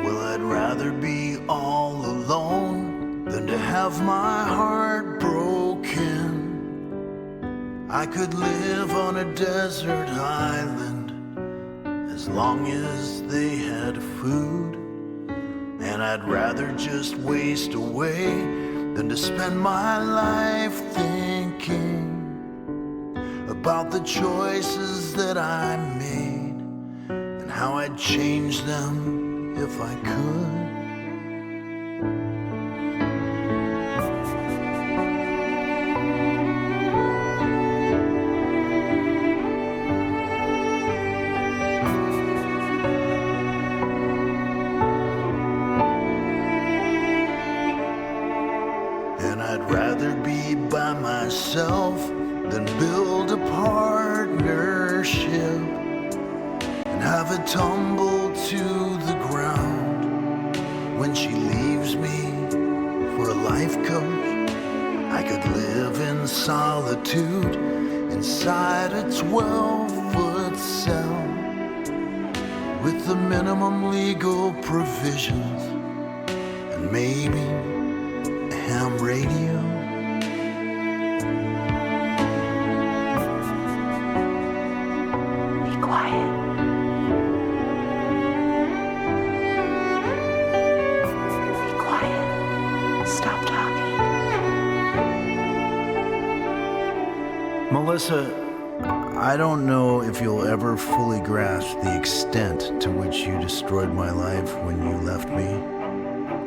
Well, I'd rather be all alone than to have my heart broken. I could live on a desert island as long as they had food. And I'd rather just waste away than to spend my life thinking about the choices that I made and how I'd change them if I could. I'd rather be by myself than build a partnership and have it tumble to the ground when she leaves me for a life coach. I could live in solitude inside a 12-foot cell with the minimum legal provisions and maybe ham radio. Be quiet. Be quiet. Stop talking. Melissa, I don't know if you'll ever fully grasp the extent to which you destroyed my life when you left me.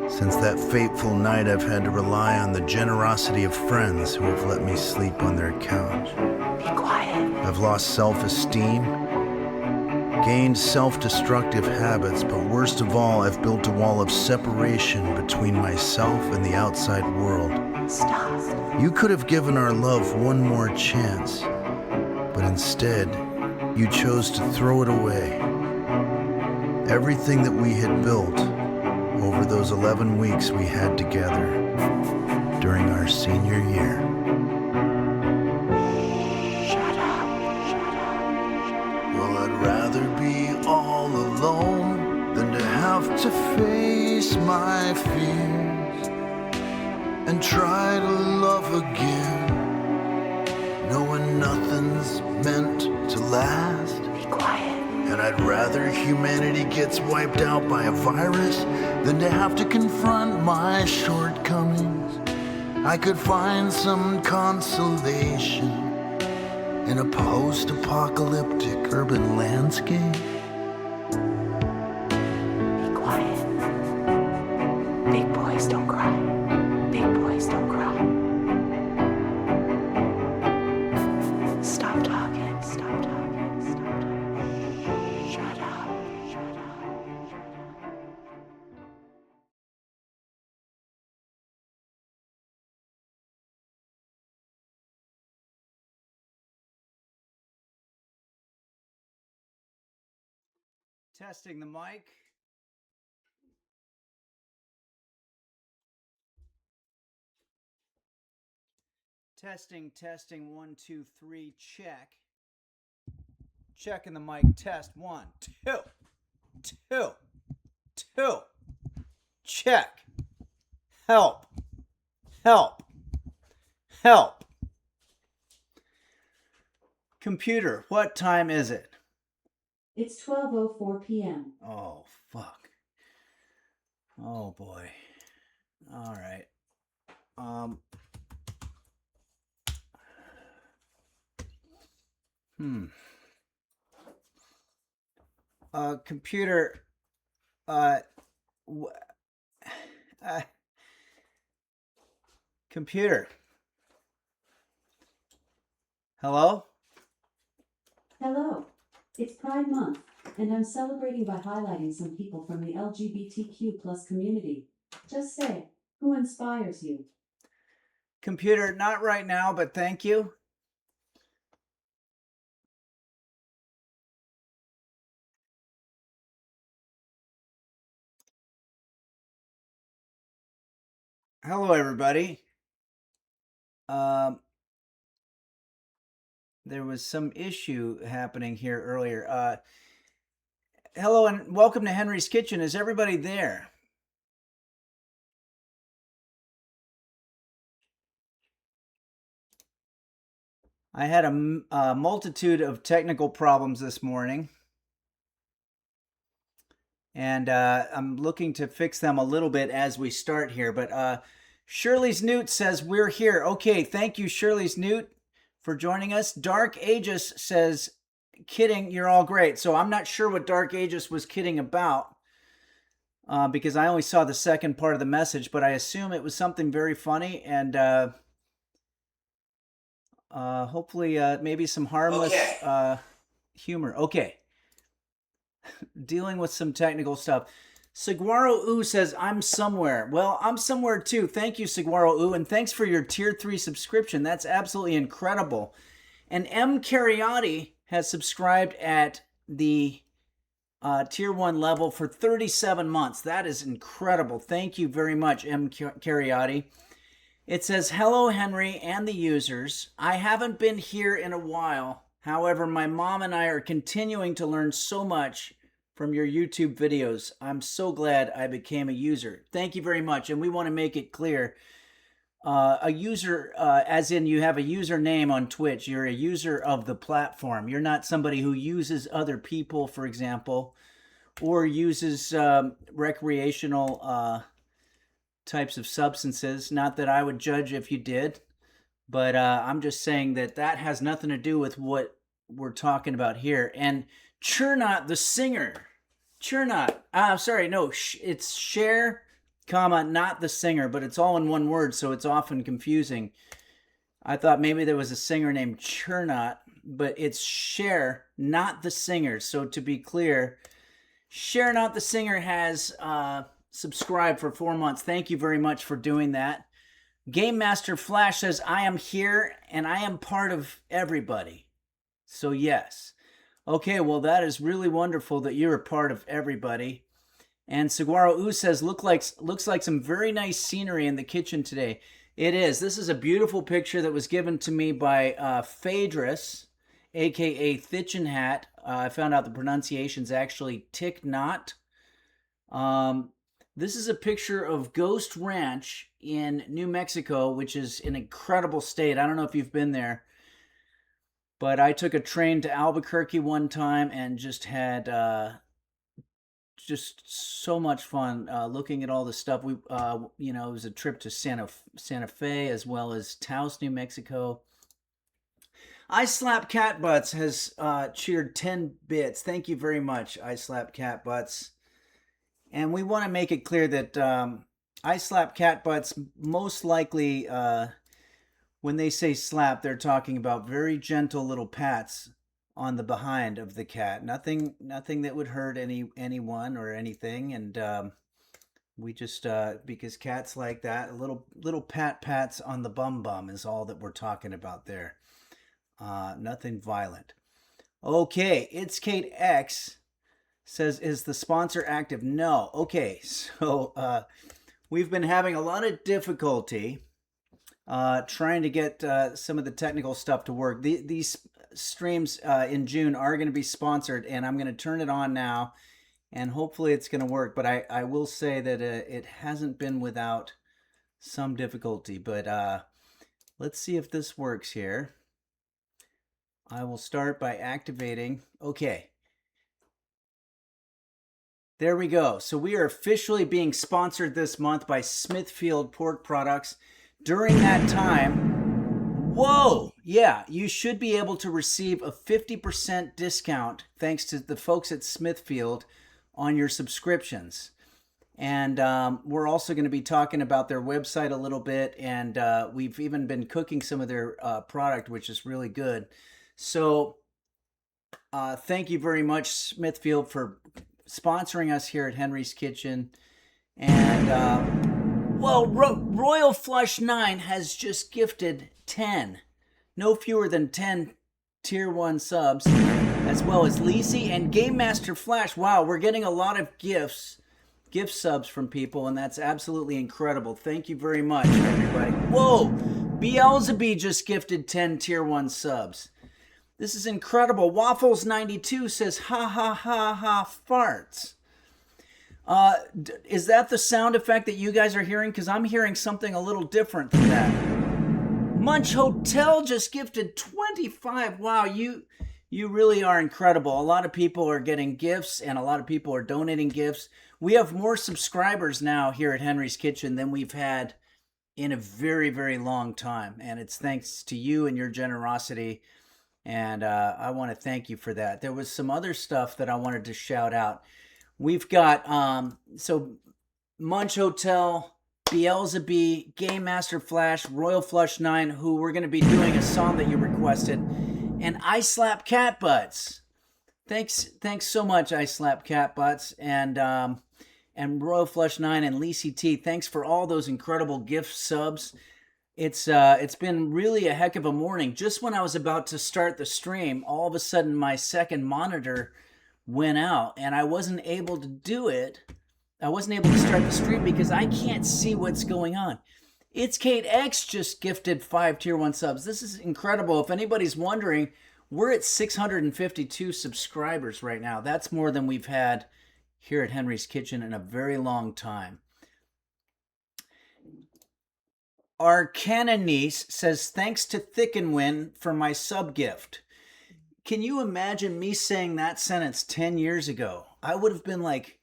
Since that fateful night, I've had to rely on the generosity of friends who have let me sleep on their couch. Be quiet. I've lost self-esteem, gained self-destructive habits, but worst of all, I've built a wall of separation between myself and the outside world. Stop. You could have given our love one more chance, but instead, you chose to throw it away. Everything that we had built over those 11 weeks we had together during our senior year. Shut up. Well, I'd rather be all alone than to have to face my fears and try to love again, knowing nothing's meant to last. Be quiet. And I'd rather humanity gets wiped out by a virus than to have to confront my shortcomings. I could find some consolation in a post-apocalyptic urban landscape. Be quiet. Big boys don't cry. Big boys don't cry. Stop talking. Stop talking. Stop talking. Shut up. Shut up. Testing the mic. Testing, 1, 2, 3, check. Checking the mic, test, 1, 2, 2, 2, check. Help. Computer, what time is it? It's 12:04 p.m. Oh, fuck. Oh, boy. All right. Computer, computer. Hello? Hello. It's Pride Month, and I'm celebrating by highlighting some people from the LGBTQ plus community. Just say, who inspires you? Computer, not right now, but thank you. Hello, everybody. There was some issue happening here earlier. hello and welcome to Henry's Kitchen. Is everybody there? I had a multitude of technical problems this morning, and I'm looking to fix them a little bit as we start here. But Shirley's Newt says we're here. Okay, thank you, Shirley's Newt, for joining us. Dark Aegis says, kidding, you're all great. So I'm not sure what Dark Aegis was kidding about because I only saw the second part of the message, but I assume it was something very funny and hopefully maybe some harmless humor. Okay. Dealing with some technical stuff. Saguaro Ooh says, I'm somewhere. Well, I'm somewhere too. Thank you, Saguaro Ooh, and thanks for your Tier 3 subscription. That's absolutely incredible. And M. Cariotti has subscribed at the Tier 1 level for 37 months. That is incredible. Thank you very much, M. Cariotti. It says, hello, Henry and the users. I haven't been here in a while. However, my mom and I are continuing to learn so much from your YouTube videos. I'm so glad I became a user. Thank you very much. And we want to make it clear, a user, as in you have a username on Twitch. You're a user of the platform. You're not somebody who uses other people, for example, or uses recreational types of substances. Not that I would judge if you did, but I'm just saying that that has nothing to do with what we're talking about here. And Chernot the singer, Chernot, sorry, no, it's Cher, comma, not the singer, but it's all in one word, so it's often confusing. I thought maybe there was a singer named Chernot, but it's Cher, not the singer. So to be clear, Cher, not the singer, has subscribed for 4 months. Thank you very much for doing that. Game Master Flash says, I am here and I am part of everybody. So yes. Okay, well, that is really wonderful that you're a part of everybody. And Saguaro Ooh says, looks like some very nice scenery in the kitchen today. It is. This is a beautiful picture that was given to me by Phaedrus, a.k.a. Thitchin Hat. I found out the pronunciation's actually Tick Not. This is a picture of Ghost Ranch in New Mexico, which is an incredible state. I don't know if you've been there, but I took a train to Albuquerque one time and just had just so much fun looking at all the stuff. We, it was a trip to Santa Fe as well as Taos, New Mexico. I Slap Cat Butts has cheered 10 bits. Thank you very much, I Slap Cat Butts. And we want to make it clear that I Slap Cat Butts, most likely when they say slap, they're talking about very gentle little pats on the behind of the cat. Nothing that would hurt anyone or anything. And we just, because cats like that, little pats on the bum is all that we're talking about there. Nothing violent. Okay, It's Kate X says, is the sponsor active? No. Okay, so we've been having a lot of difficulty trying to get some of the technical stuff to work. These streams in June are going to be sponsored, and I'm going to turn it on now, and hopefully it's going to work. But I will say that it hasn't been without some difficulty. But let's see if this works here. I will start by activating. Okay. There we go. So we are officially being sponsored this month by Smithfield Pork Products. During that time, whoa, yeah, you should be able to receive a 50% discount thanks to the folks at Smithfield on your subscriptions. And we're also going to be talking about their website a little bit, and we've even been cooking some of their product, which is really good. So thank you very much, Smithfield, for sponsoring us here at Henry's Kitchen. And Royal Flush 9 has just gifted 10, no fewer than 10 Tier 1 subs, as well as Lisi and Game Master Flash. Wow, we're getting a lot of gift subs from people, and that's absolutely incredible. Thank you very much, everybody. Whoa, Beelzebub just gifted 10 Tier 1 subs. This is incredible. Waffles92 says, ha ha ha ha farts. Is that the sound effect that you guys are hearing? Because I'm hearing something a little different than that. Munch Hotel just gifted 25. Wow, you really are incredible. A lot of people are getting gifts and a lot of people are donating gifts. We have more subscribers now here at Henry's Kitchen than we've had in a very, very long time. And it's thanks to you and your generosity. And I want to thank you for that. There was some other stuff that I wanted to shout out. We've got, Munch Hotel, Beelzebub, Game Master Flash, Royal Flush 9, who we're going to be doing a song that you requested, and I Slap Cat Butts. Thanks so much, I Slap Cat Butts, and Royal Flush 9 and Lacey T. Thanks for all those incredible gift subs. It's been really a heck of a morning. Just when I was about to start the stream, all of a sudden my second monitor went out and I wasn't able to do it. I wasn't able to start the stream because I can't see what's going on. It's Kate X just gifted 5 tier 1 subs. This is incredible. If anybody's wondering, we're at 652 subscribers right now. That's more than we've had here at Henry's Kitchen in a very long time. Our canon niece says, thanks to Thick and Win for my sub gift. Can you imagine me saying that sentence 10 years ago? I would have been like,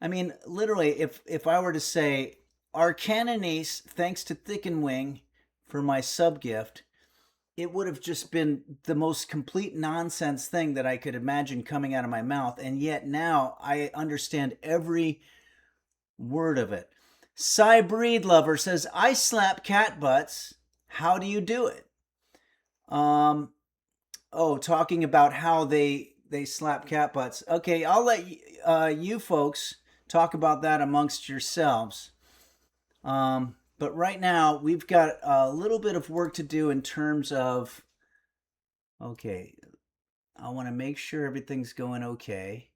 I mean, literally, if I were to say, our canon niece, thanks to Thick and Wing for my sub gift, it would have just been the most complete nonsense thing that I could imagine coming out of my mouth. And yet now I understand every word of it. Cy Breed Lover says, I slap cat butts. How do you do it? Talking about how they slap cat butts. Okay, I'll let you folks talk about that amongst yourselves. But right now, we've got a little bit of work to do in terms of, okay, I want to make sure everything's going okay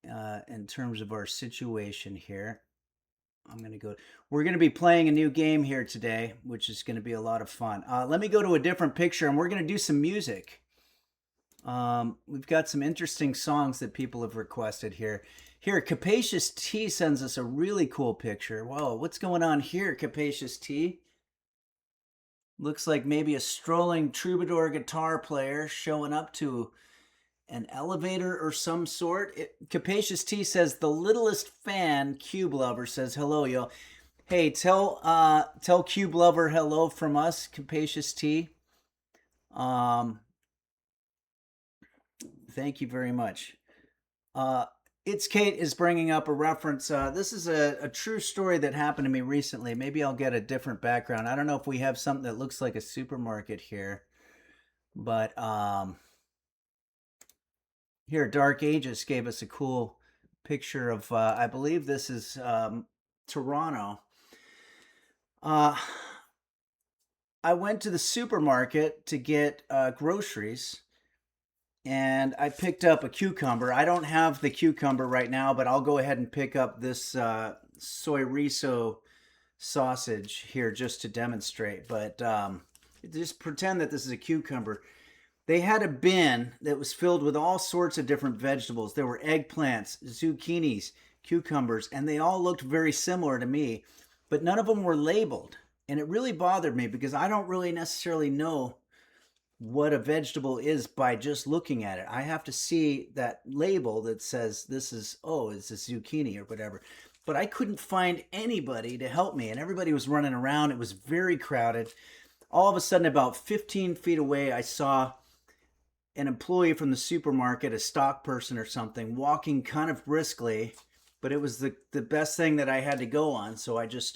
in terms of our situation here. We're going to be playing a new game here today, which is going to be a lot of fun. Let me go to a different picture, and we're going to do some music. We've got some interesting songs that people have requested here. Here, Capacious T sends us a really cool picture. Whoa, what's going on here, Capacious T? Looks like maybe a strolling troubadour guitar player showing up to an elevator or some sort. Capacious T says, the littlest fan, Cube Lover, says, hello, yo. Hey, tell Cube Lover hello from us, Capacious T. Thank you very much. It's Kate is bringing up a reference. This is a true story that happened to me recently. Maybe I'll get a different background. I don't know if we have something that looks like a supermarket here. But here, Dark Ages gave us a cool picture of, I believe this is Toronto. I went to the supermarket to get groceries. And I picked up a cucumber. I don't have the cucumber right now, but I'll go ahead and pick up this soyrizo sausage here just to demonstrate. But just pretend that this is a cucumber. They had a bin that was filled with all sorts of different vegetables. There were eggplants, zucchinis, cucumbers, and they all looked very similar to me. But none of them were labeled. And it really bothered me because I don't really necessarily know what a vegetable is by just looking at it. I have to see that label that says this is, it's a zucchini or whatever. But I couldn't find anybody to help me, and everybody was running around. It was very crowded. All of a sudden, about 15 feet away, I saw an employee from the supermarket, a stock person or something, walking kind of briskly, but it was the best thing that I had to go on. So I just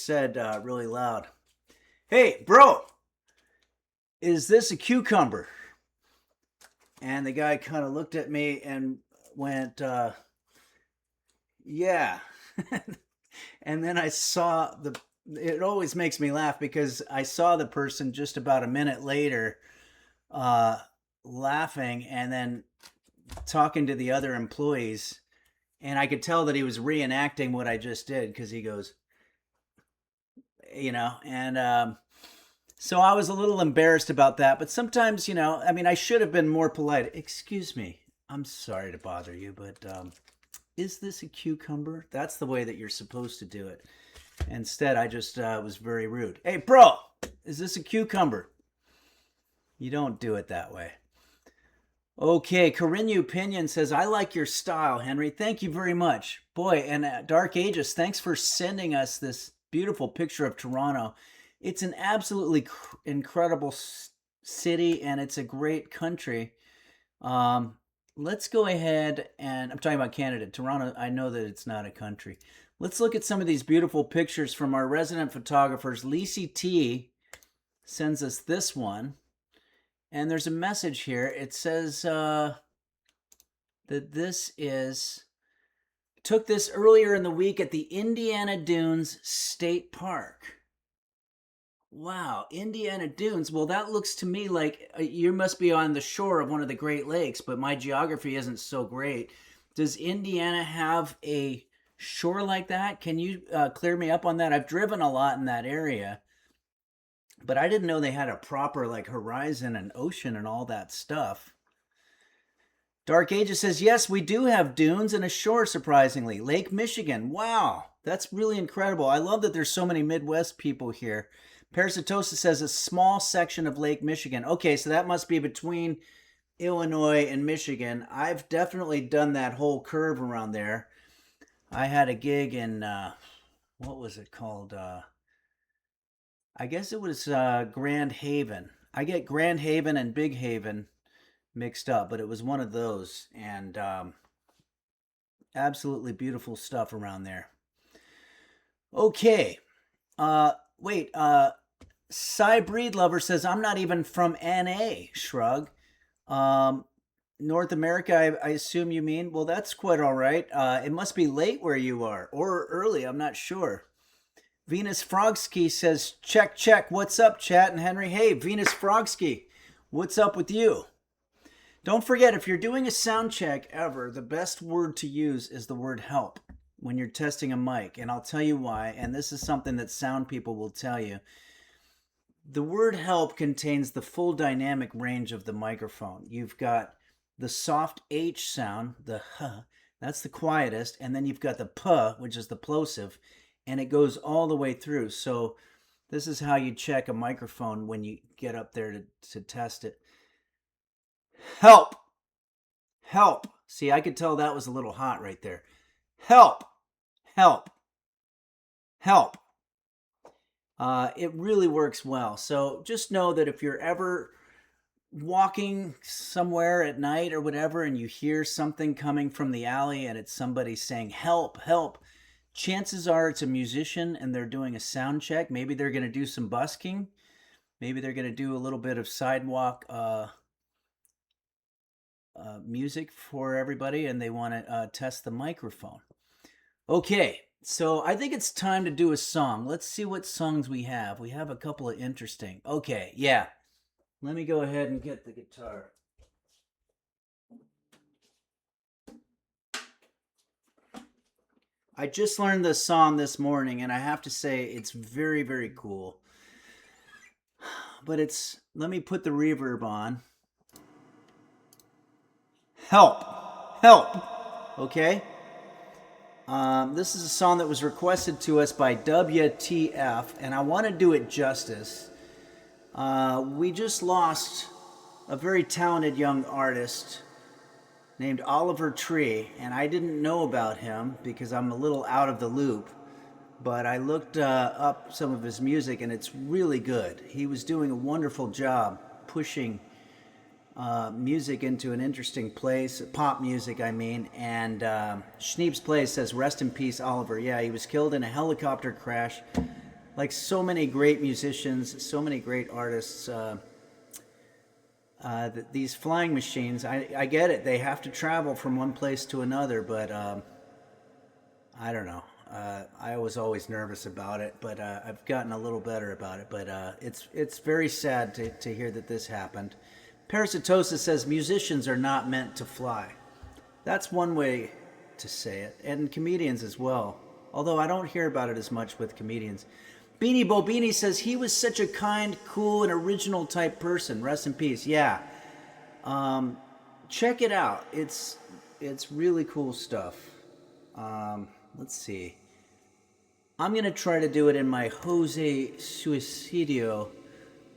said really loud, "Hey, bro, is this a cucumber?" And the guy kind of looked at me and went, yeah. And then I saw it always makes me laugh because I saw the person just about a minute later laughing and then talking to the other employees. And I could tell that he was reenacting what I just did because he goes, and So I was a little embarrassed about that, but sometimes, I mean, I should have been more polite. Excuse me, I'm sorry to bother you, but is this a cucumber? That's the way that you're supposed to do it. Instead, I just was very rude. Hey, bro, is this a cucumber? You don't do it that way. Okay, Corinne Opinion says, I like your style, Henry. Thank you very much. Boy, and Dark Ages, thanks for sending us this beautiful picture of Toronto. It's an absolutely incredible city, and it's a great country. Let's go ahead and, I'm talking about Canada. Toronto, I know that it's not a country. Let's look at some of these beautiful pictures from our resident photographers. Lisi T sends us this one. And there's a message here. It says that this took this earlier in the week at the Indiana Dunes State Park. Wow, Indiana Dunes. Well, that looks to me like you must be on the shore of one of the Great Lakes, but my geography isn't so great. Does Indiana have a shore like that? Can you clear me up on that? I've driven a lot in that area, but I didn't know they had a proper like horizon and ocean and all that stuff. Dark Ages says, yes, we do have dunes and a shore, surprisingly. Lake Michigan. Wow, that's really incredible. I love that there's so many Midwest people here. Parasitosa says a small section of Lake Michigan. Okay, so that must be between Illinois and Michigan. I've definitely done that whole curve around there. I had a gig in, what was it called? I guess it was Grand Haven. I get Grand Haven and Big Haven mixed up, but it was one of those. And absolutely beautiful stuff around there. Okay. Wait, Cy Breed Lover says, I'm not even from NA, shrug. North America, I assume you mean? Well, that's quite all right. It must be late where you are, or early, I'm not sure. Venus Frogsky says, check, check. What's up, chat? And Henry, hey, Venus Frogsky, what's up with you? Don't forget, if you're doing a sound check ever, the best word to use is the word help when you're testing a mic. And I'll tell you why. And this is something that sound people will tell you. The word help contains the full dynamic range of the microphone. You've got the soft H sound, the huh, that's the quietest. And then you've got the puh, which is the plosive. And it goes all the way through. So this is how you check a microphone when you get up there to test it. Help. Help. See, I could tell that was a little hot right there. Help. Help. Help. It really works well. So just know that if you're ever walking somewhere at night or whatever and you hear something coming from the alley and it's somebody saying, help, help, chances are it's a musician and they're doing a sound check. Maybe they're going to do some busking. Maybe they're going to do a little bit of sidewalk music for everybody and they want to test the microphone. Okay, so I think it's time to do a song. Let's see what songs we have. We have a couple of interesting. Okay, yeah. Let me go ahead and get the guitar. I just learned this song this morning, and I have to say it's very, very cool. But let me put the reverb on. Help. Help. Okay? This is a song that was requested to us by WTF, and I want to do it justice. We just lost a very talented young artist named Oliver Tree, and I didn't know about him because I'm a little out of the loop, but I looked up some of his music, and it's really good. He was doing a wonderful job pushing music into an interesting place, pop music, I mean, and Schneep's Place says, rest in peace, Oliver. Yeah, he was killed in a helicopter crash. Like so many great musicians, so many great artists, these flying machines, I get it. They have to travel from one place to another, but I don't know. I was always nervous about it, but I've gotten a little better about it. But it's very sad to hear that this happened. Parasitosis says musicians are not meant to fly. That's one way to say it, and comedians as well. Although I don't hear about it as much with comedians. Beanie Bobini says he was such a kind, cool, and original type person. Rest in peace. Yeah. Check it out. It's really cool stuff. Let's see. I'm gonna try to do it in my Jose Suicidio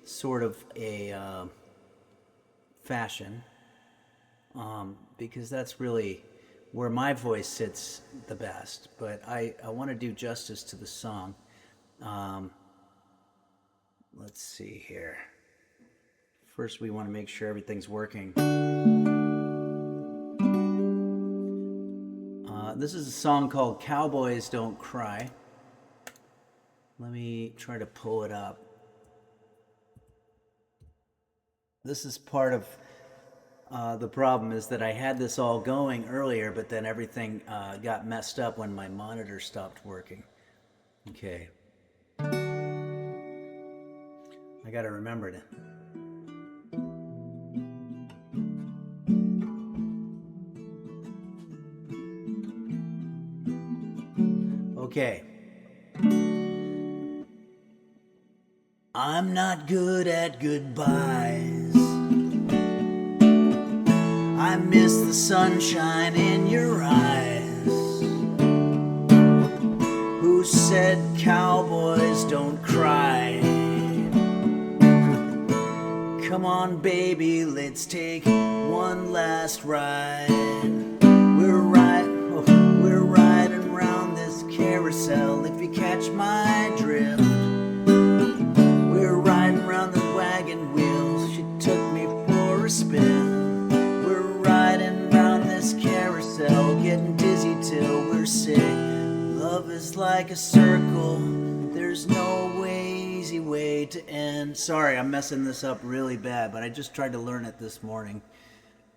sort of a fashion, because that's really where my voice sits the best. But I want to do justice to the song. Let's see here. First, we want to make sure everything's working. This is a song called Cowboys Don't Cry. Let me try to pull it up. This is part of the problem, is that I had this all going earlier, but then everything got messed up when my monitor stopped working. Okay. I gotta remember it. Okay. I'm not good at goodbyes. I miss the sunshine in your eyes. Who said cowboys don't cry? Come on, baby, let's take one last ride. We're riding around this carousel, if you catch my drift. We're riding around the wagon wheels, she took me for a spin. We're riding around this carousel, getting dizzy till we're sick. Love is like a circle, there's no easy way to end. Sorry, I'm messing this up really bad, but I just tried to learn it this morning.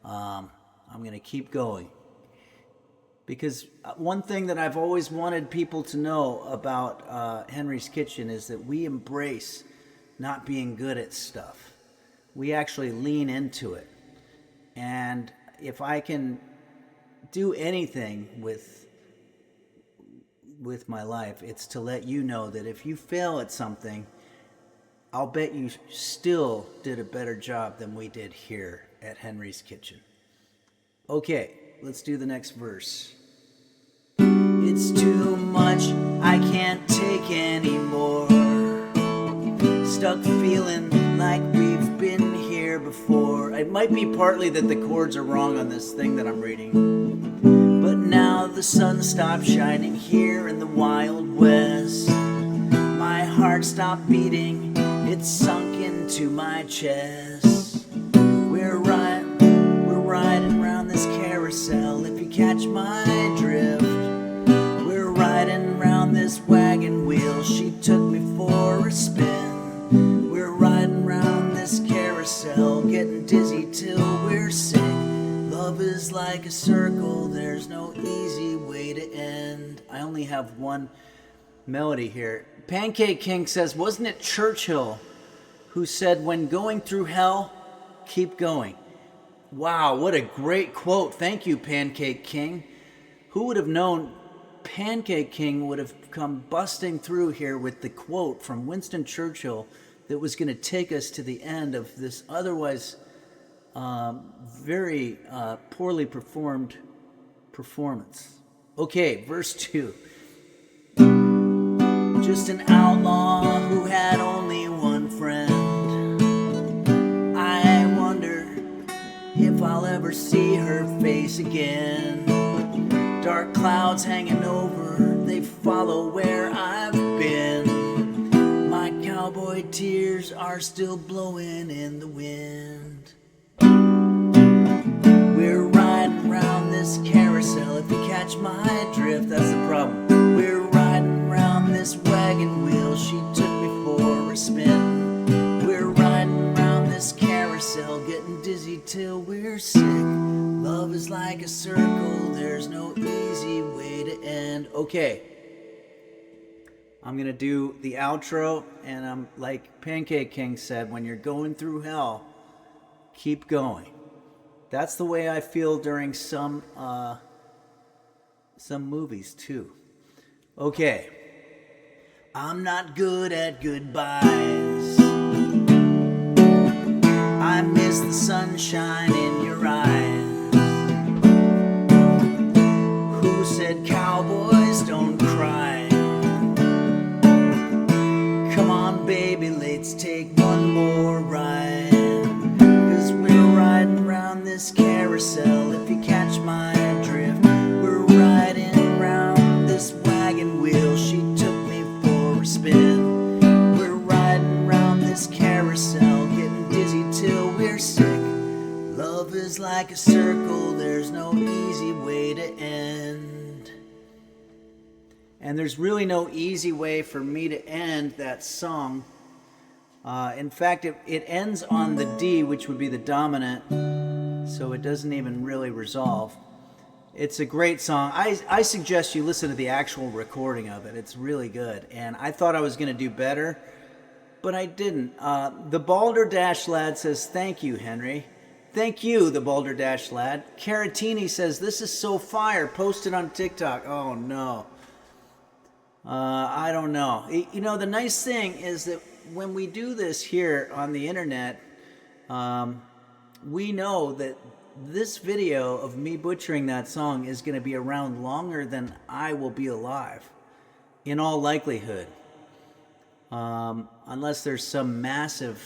I'm going to keep going. Because one thing that I've always wanted people to know about Henry's Kitchen is that we embrace not being good at stuff. We actually lean into it. And if I can do anything with my life, it's to let you know that if you fail at something, I'll bet you still did a better job than we did here at Henry's Kitchen. Okay, let's do the next verse. It's too much, I can't take anymore. Stuck feeling like we've been here before. It might be partly that the chords are wrong on this thing that I'm reading. But now the sun stopped shining here in the Wild West. My heart stopped beating, it sunk into my chest. We're riding around this carousel, if you catch my drift. We're riding around this wagon wheel, she took me for a spin. We're riding around this carousel, getting dizzy till we're sick. Love is like a circle, there's no easy way to end. I only have one melody here. Pancake King says, wasn't it Churchill who said, when going through hell, keep going? Wow, what a great quote. Thank you, Pancake King. Who would have known Pancake King would have come busting through here with the quote from Winston Churchill that was going to take us to the end of this otherwise very poorly performed performance. Okay, verse 2. Just an outlaw who had only one friend. I wonder if I'll ever see her face again. Dark clouds hanging over, they follow where I've been. My cowboy tears are still blowing in the wind. We're riding around this carousel, if you catch my drift, that's the problem. We're riding around this wagon wheel, she took me for a spin. We're riding around this carousel, getting dizzy till we're sick. Love is like a circle, there's no easy way to end. Okay, I'm gonna do the outro, and I'm like Pancake King said, when you're going through hell, keep going. That's the way I feel during some movies too. Okay. I'm not good at goodbyes. I miss the sunshine in your eyes. Who said cowboys don't cry? Come on, baby, let's take one more ride. 'Cause we're riding round this carousel, if you catch my drift. We're riding round this wagon wheel, she took me for a spin. We're riding round this carousel, getting dizzy till we're sick. Love is like a circle, there's no easy way to end. And there's really no easy way for me to end that song. In fact, it ends on the D, which would be the dominant, so it doesn't even really resolve. It's a great song. I suggest you listen to the actual recording of it. It's really good. And I thought I was going to do better, but I didn't. The Balderdash Lad says, thank you, Henry. Thank you, the Balderdash Lad. Caratini says, this is so fire. Post it on TikTok. Oh, no. I don't know. You know, the nice thing is that when we do this here on the internet, we know that this video of me butchering that song is going to be around longer than I will be alive, in all likelihood. Unless there's some massive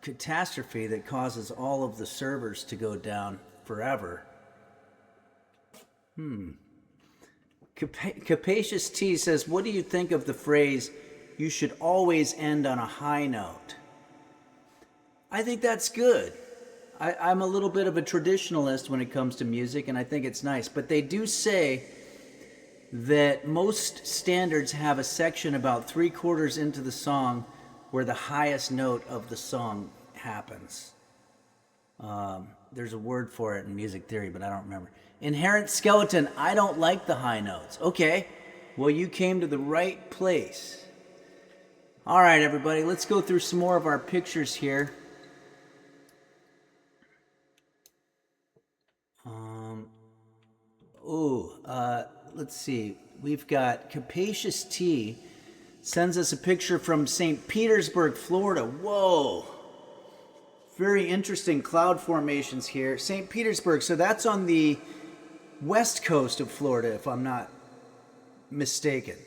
catastrophe that causes all of the servers to go down forever. Capacious T says, what do you think of the phrase, you should always end on a high note? I think that's good. I'm a little bit of a traditionalist when it comes to music, and I think it's nice. But they do say that most standards have a section about 3/4 into the song where the highest note of the song happens. There's a word for it in music theory, but I don't remember. Inherent Skeleton, I don't like the high notes. Okay, well, you came to the right place. All right, everybody, let's go through some more of our pictures here. Let's see. We've got Capacious T sends us a picture from St. Petersburg, Florida. Whoa. Very interesting cloud formations here. St. Petersburg, so that's on the west coast of Florida, if I'm not mistaken.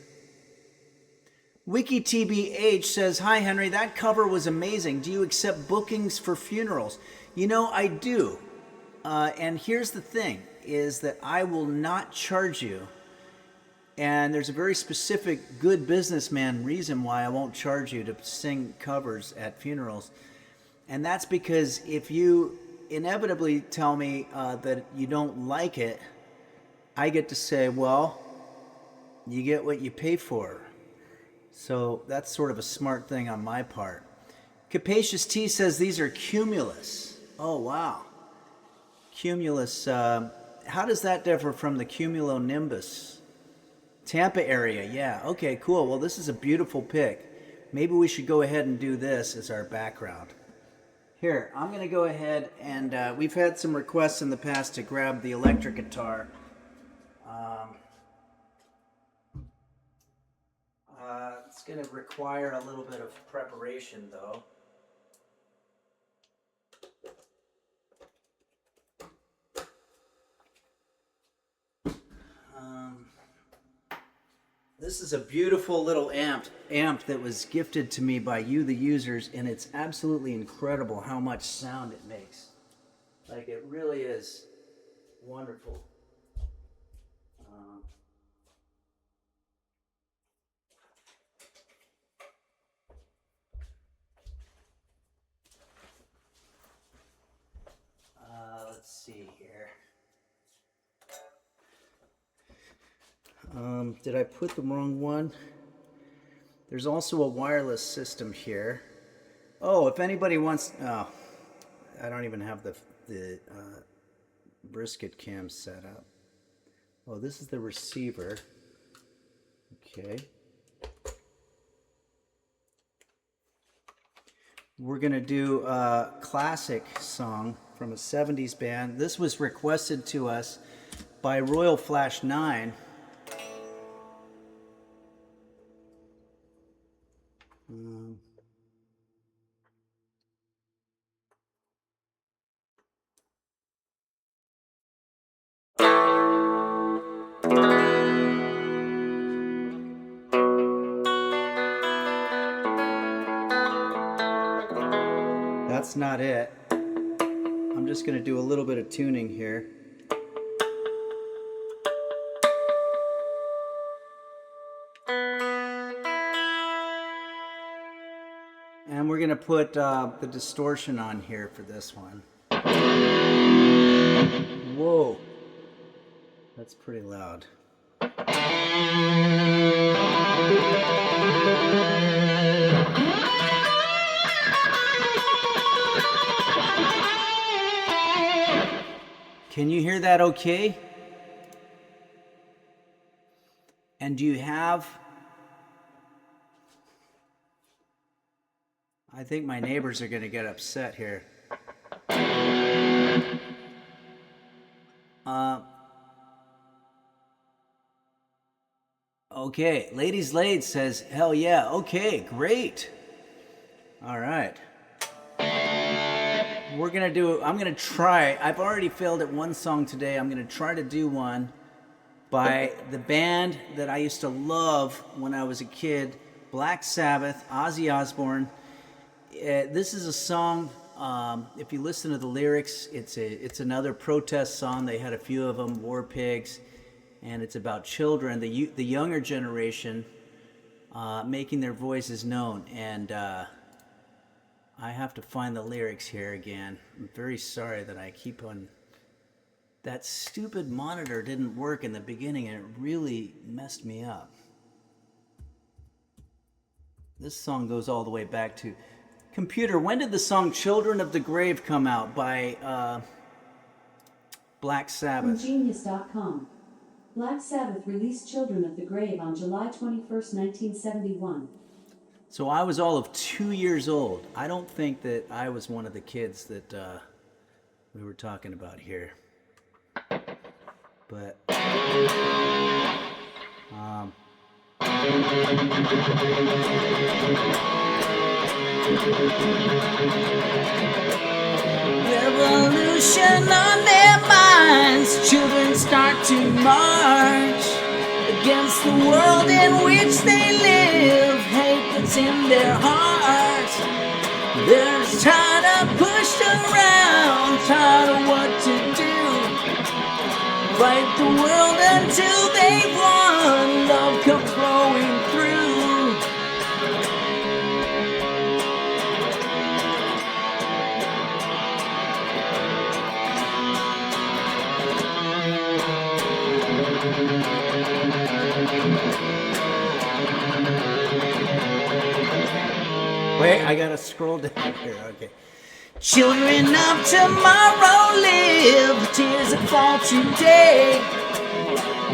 WikiTBH says, hi, Henry, that cover was amazing. Do you accept bookings for funerals? You know, I do. And here's the thing, is that I will not charge you. And there's a very specific good businessman reason why I won't charge you to sing covers at funerals. And that's because if you inevitably tell me that you don't like it, I get to say, well, you get what you pay for. So that's sort of a smart thing on my part. Capacious T says these are cumulus. Oh, wow. Cumulus, how does that differ from the cumulonimbus? Tampa area, yeah. Okay, cool. Well, this is a beautiful pic. Maybe we should go ahead and do this as our background. Here, I'm going to go ahead and we've had some requests in the past to grab the electric guitar. It's going to require a little bit of preparation, though. This is a beautiful little amp that was gifted to me by you, the users, and it's absolutely incredible how much sound it makes. Like, it really is wonderful. Let's see here. Did I put the wrong one? There's also a wireless system here. Oh, if anybody wants... Oh, I don't even have the brisket cam set up. Oh, this is the receiver. Okay. We're going to do a classic song from a 70s band. This was requested to us by Royal Flash 9. that's not it. I'm just going to do a little bit of tuning here. And we're going to put the distortion on here for this one. Whoa. That's pretty loud. Can you hear that okay? And do you have... I think my neighbors are going to get upset here. Okay, Ladies Laid says, hell yeah, okay, great. All right. I'm gonna try, I've already failed at one song today. I'm gonna try to do one by the band that I used to love when I was a kid, Black Sabbath, Ozzy Osbourne. This is a song, if you listen to the lyrics, it's another protest song. They had a few of them, War Pigs, and it's about children, the younger generation, making their voices known. And I have to find the lyrics here again. I'm very sorry that I keep on... That stupid monitor didn't work in the beginning and it really messed me up. This song goes all the way back to... Computer, when did the song Children of the Grave come out by Black Sabbath? From Genius.com. Black Sabbath released Children of the Grave on July 21st, 1971. So I was all of 2 years old. I don't think that I was one of the kids that we were talking about here. But revolution on their minds. Children start to march against the world in which they live. Hate that's in their hearts. They're just trying to push around, tired of what to do. Fight the world until they've won. Love comes flowing through. Wait, I gotta scroll down here, okay. Children of tomorrow live tears that fall today.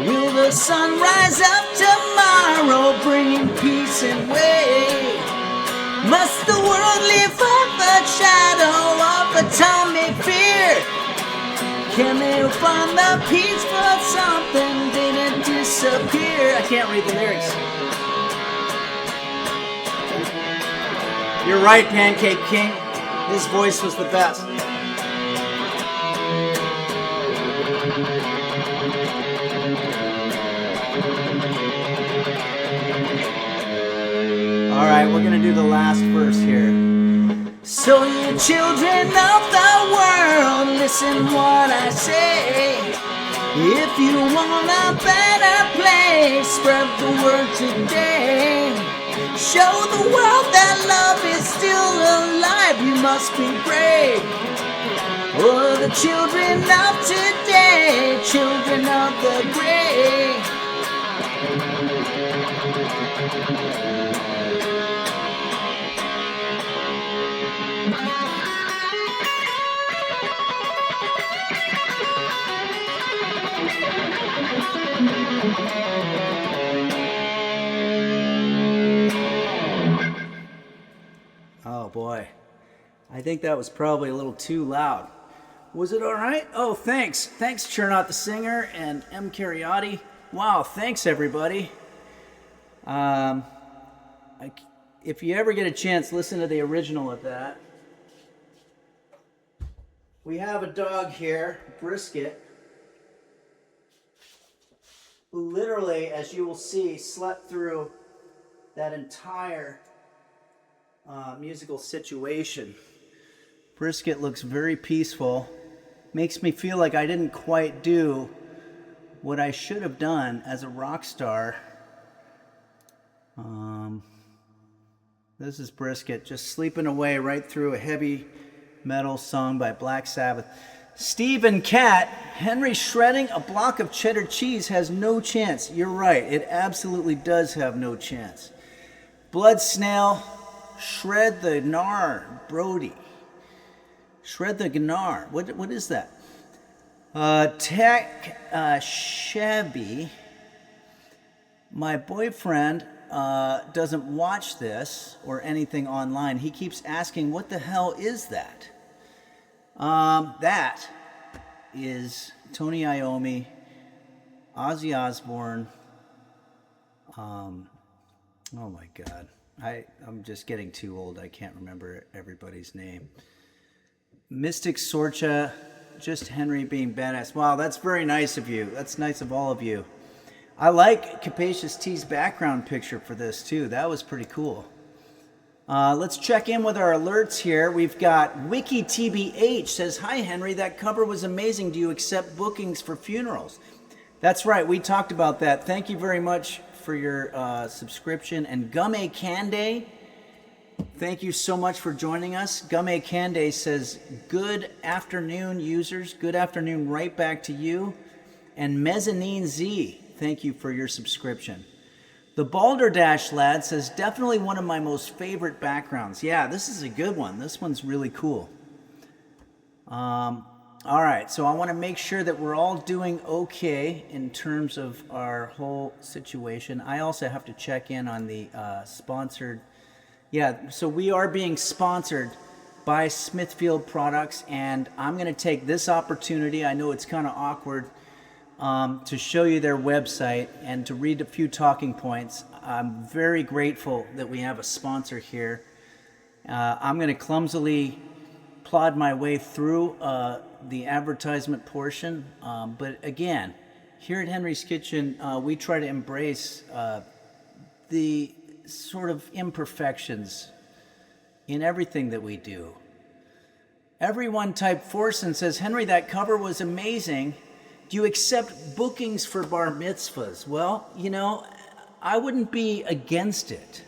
Will the sun rise up tomorrow, bringing peace and way? Must the world live off the shadow of atomic fear? Can they find the peaceful something didn't disappear? I can't read the lyrics. You're right, Pancake King. His voice was the best. All right, we're gonna do the last verse here. So you children of the world, listen what I say. If you want a better place, spread the word today. Show the world that love is still alive. You must be brave. Oh, the children of today, children of the grave. Oh boy, I think that was probably a little too loud. Was it all right? Oh, thanks. Thanks, Chernot the Singer and M. Cariotti. Wow, thanks everybody. If you ever get a chance, listen to the original of that. We have a dog here, Brisket, who literally, as you will see, slept through that entire musical situation. Brisket looks very peaceful. Makes me feel like I didn't quite do what I should have done as a rock star. This is Brisket just sleeping away right through a heavy metal song by Black Sabbath. Steve and Kat, Henry shredding a block of cheddar cheese has no chance. You're right, it absolutely does have no chance. Blood Snail, shred the gnar, Brody. Shred the gnar. What is that? Tech Shabby. My boyfriend doesn't watch this or anything online. He keeps asking, what the hell is that? That is Tony Iommi, Ozzy Osbourne. Oh my God. I'm just getting too old. I can't remember everybody's name. Mystic Sorcha, just Henry being badass. Wow, that's very nice of you. That's nice of all of you. I like Capacious T's background picture for this too. That was pretty cool. Let's check in with our alerts here. We've got WikiTBH says, hi Henry, that cover was amazing. Do you accept bookings for funerals? That's right, we talked about that. Thank you very much for your subscription. And Gumme Cande, thank you so much for joining us. Gumme Cande says, good afternoon users. Good afternoon right back to you. And Mezzanine Z, thank you for your subscription. The Balderdash lad says, definitely one of my most favorite backgrounds. Yeah, this is a good one. This one's really cool. All right, so I want to make sure that we're all doing okay in terms of our whole situation. I also have to check in on the sponsored. Yeah, so we are being sponsored by Smithfield Products, and I'm going to take this opportunity. I know it's kind of awkward. To show you their website and to read a few talking points. I'm very grateful that we have a sponsor here. I'm going to clumsily plod my way through the advertisement portion. But again, here at Henry's Kitchen, we try to embrace the sort of imperfections in everything that we do. Everyone type Forson says, Henry, that cover was amazing. Do you accept bookings for bar mitzvahs? Well, you know, I wouldn't be against it.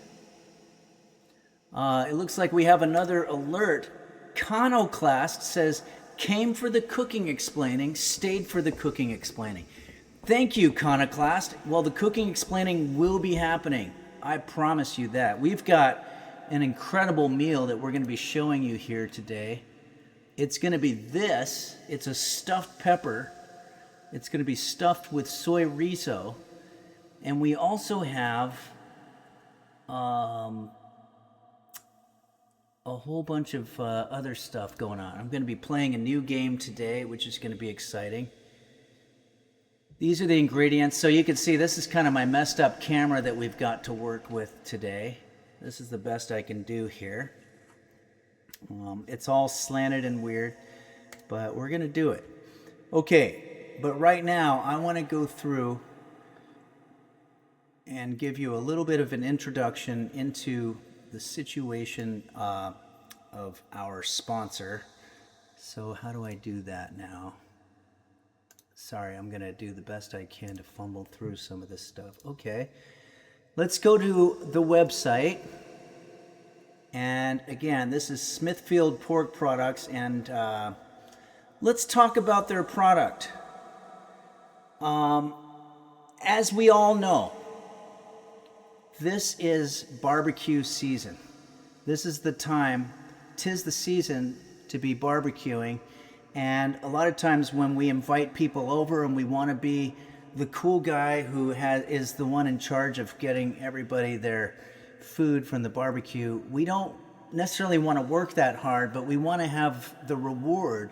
It looks like we have another alert. Conoclast says, came for the cooking explaining, stayed for the cooking explaining. Thank you, Conoclast. Well, the cooking explaining will be happening. I promise you that. We've got an incredible meal that we're going to be showing you here today. It's going to be this. It's a stuffed pepper. It's going to be stuffed with soyrizo. And we also have a whole bunch of other stuff going on. I'm going to be playing a new game today, which is going to be exciting. These are the ingredients. So you can see this is kind of my messed up camera that we've got to work with today. This is the best I can do here. It's all slanted and weird, but we're going to do it. Okay. But right now, I want to go through and give you a little bit of an introduction into the situation of our sponsor. So how do I do that now? Sorry, I'm going to do the best I can to fumble through some of this stuff. Okay, let's go to the website. And again, this is Smithfield Pork Products, and let's talk about their product. As we all know, this is barbecue season. This is the time, 'tis the season to be barbecuing. And a lot of times when we invite people over and we want to be the cool guy who is the one in charge of getting everybody their food from the barbecue, we don't necessarily want to work that hard, but we want to have the reward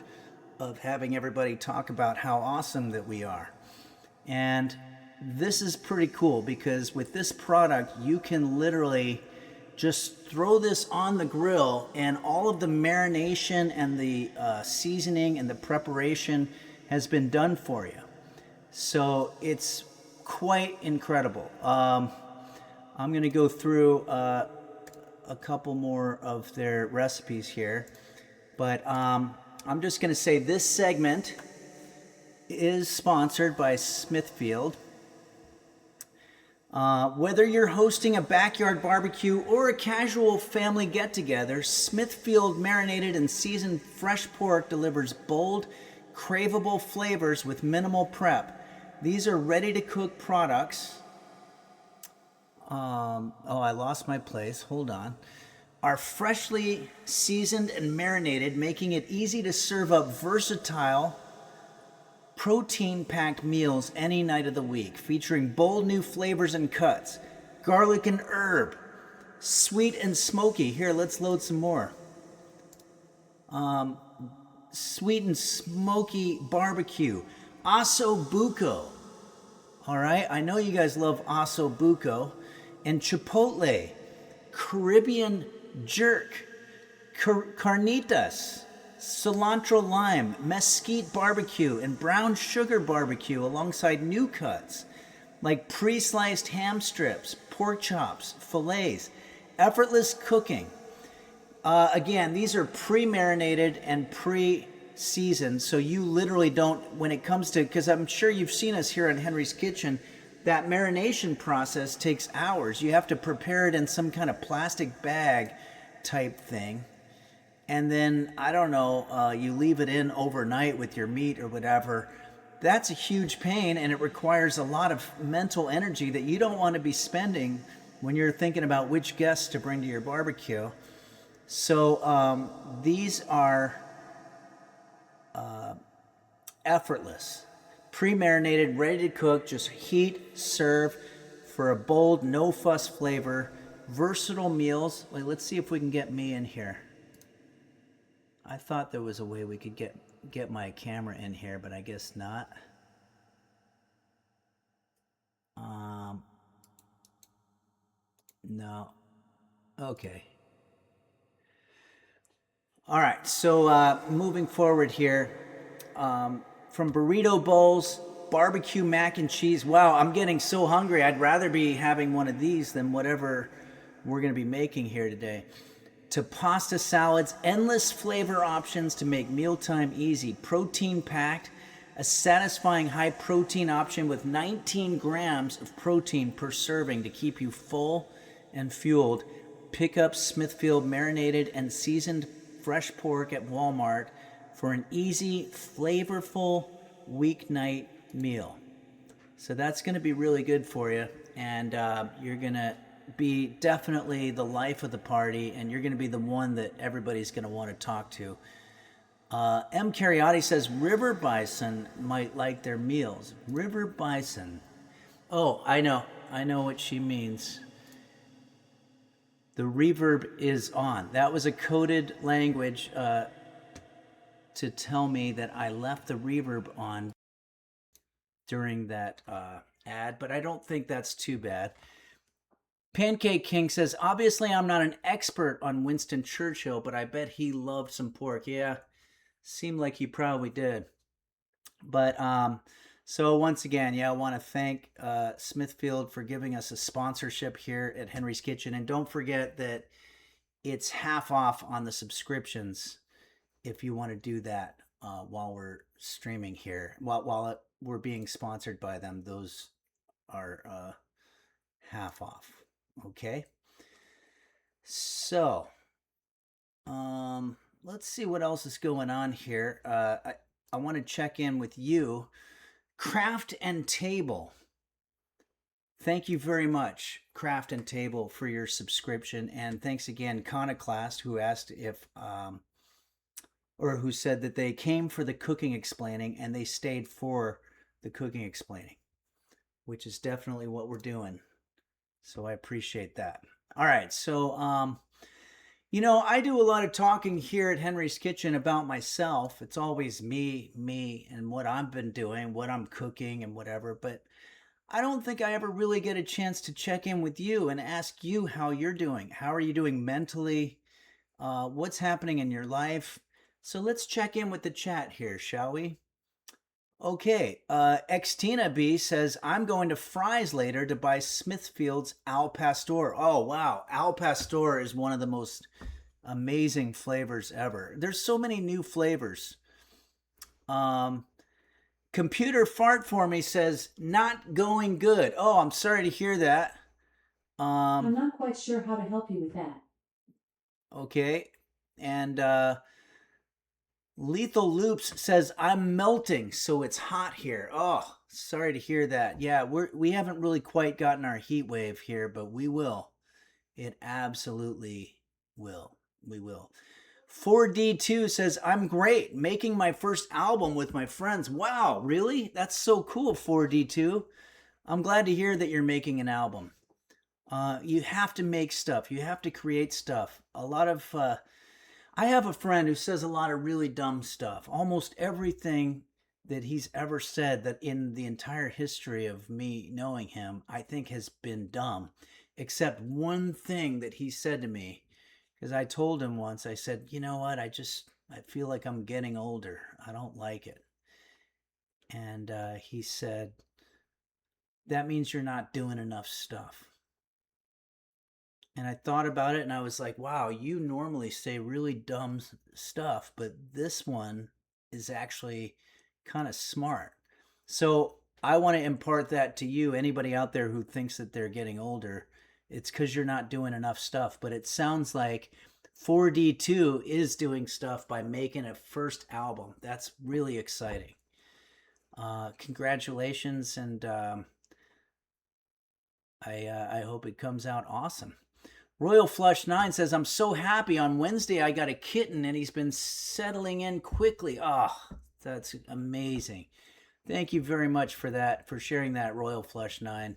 of having everybody talk about how awesome that we are. And this is pretty cool because with this product, you can literally just throw this on the grill and all of the marination and the seasoning and the preparation has been done for you. So it's quite incredible. I'm going to go through a couple more of their recipes here. But I'm just going to say this segment is sponsored by Smithfield. Whether you're hosting a backyard barbecue or a casual family get-together, Smithfield marinated and seasoned fresh pork delivers bold, craveable flavors with minimal prep. These are ready-to-cook products. I lost my place. Hold on. Are freshly seasoned and marinated, making it easy to serve up versatile, protein-packed meals any night of the week, featuring bold new flavors and cuts. Garlic and herb, sweet and smoky. Here, let's load some more. Sweet and smoky barbecue. Osso buco. All right, I know you guys love osso buco. And chipotle, Caribbean jerk, carnitas, cilantro lime, mesquite barbecue, and brown sugar barbecue alongside new cuts like pre-sliced ham strips, pork chops, fillets. Effortless cooking. Again, these are pre-marinated and pre-seasoned, so you literally don't, when it comes to, because I'm sure you've seen us here in Henry's Kitchen, that marination process takes hours. You have to prepare it in some kind of plastic bag type thing. And then, I don't know, you leave it in overnight with your meat or whatever. That's a huge pain, and it requires a lot of mental energy that you don't want to be spending when you're thinking about which guests to bring to your barbecue. So these are effortless. Pre-marinated, ready to cook, just heat, serve for a bold, no-fuss flavor. Versatile meals. Wait, let's see if we can get me in here. I thought there was a way we could get my camera in here, but I guess not. No. Okay. All right, so moving forward here, from burrito bowls, barbecue mac and cheese. Wow, I'm getting so hungry. I'd rather be having one of these than whatever we're going to be making here today. To pasta salads, endless flavor options to make mealtime easy. Protein packed, a satisfying high protein option with 19 grams of protein per serving to keep you full and fueled. Pick up Smithfield marinated and seasoned fresh pork at Walmart for an easy, flavorful weeknight meal. So that's going to be really good for you, and you're going to be definitely the life of the party, and you're going to be the one that everybody's going to want to talk to. M. Cariotti says river bison might like their meals. River bison. Oh, I know what she means. The reverb is on. That was a coded language to tell me that I left the reverb on during that ad, but I don't think that's too bad. Pancake King says, obviously I'm not an expert on Winston Churchill, but I bet he loved some pork. Yeah, seemed like he probably did. But so once again, I want to thank Smithfield for giving us a sponsorship here at Henry's Kitchen. And don't forget that it's half off on the subscriptions if you want to do that while we're streaming here. While we're being sponsored by them, those are half off. Okay. So, let's see what else is going on here. I want to check in with you. Craft and Table. Thank you very much, Craft and Table, for your subscription. And thanks again, Conoclast, who asked if, or who said that they came for the cooking explaining and they stayed for the cooking explaining, which is definitely what we're doing. So I appreciate that. All right. So, I do a lot of talking here at Henry's Kitchen about myself. It's always me, and what I've been doing, what I'm cooking and whatever. But I don't think I ever really get a chance to check in with you and ask you how you're doing. How are you doing mentally? What's happening in your life? So let's check in with the chat here, shall we? Okay, Xtina B says, I'm going to Fry's later to buy Smithfield's Al Pastor. Oh, wow. Al Pastor is one of the most amazing flavors ever. There's so many new flavors. Um, Computer fart for me says not going good. Oh, I'm sorry to hear that. I'm not quite sure how to help you with that. Okay. And Lethal Loops says I'm melting, so it's hot here. Oh, sorry to hear that. Yeah, we haven't really quite gotten our heat wave here, but we will. It absolutely will. We will. 4D2 says I'm great, making my first album with my friends. Wow, really? That's so cool, 4D2. I'm glad to hear that you're making an album. You have to make stuff. You have to create stuff. A lot of I have a friend who says a lot of really dumb stuff. Almost everything that he's ever said that in the entire history of me knowing him, I think has been dumb, except one thing that he said to me. Because I told him once, I said, you know what? I feel like I'm getting older. I don't like it. And he said, that means you're not doing enough stuff. And I thought about it and I was like, wow, you normally say really dumb stuff, but this one is actually kind of smart. So I want to impart that to you, anybody out there who thinks that they're getting older. It's because you're not doing enough stuff. But it sounds like 4D2 is doing stuff by making a first album. That's really exciting. Congratulations, and I hope it comes out awesome. Royal Flush 9 says, I'm so happy. On Wednesday, I got a kitten, and he's been settling in quickly. Oh, that's amazing. Thank you very much for that, for sharing that, Royal Flush 9.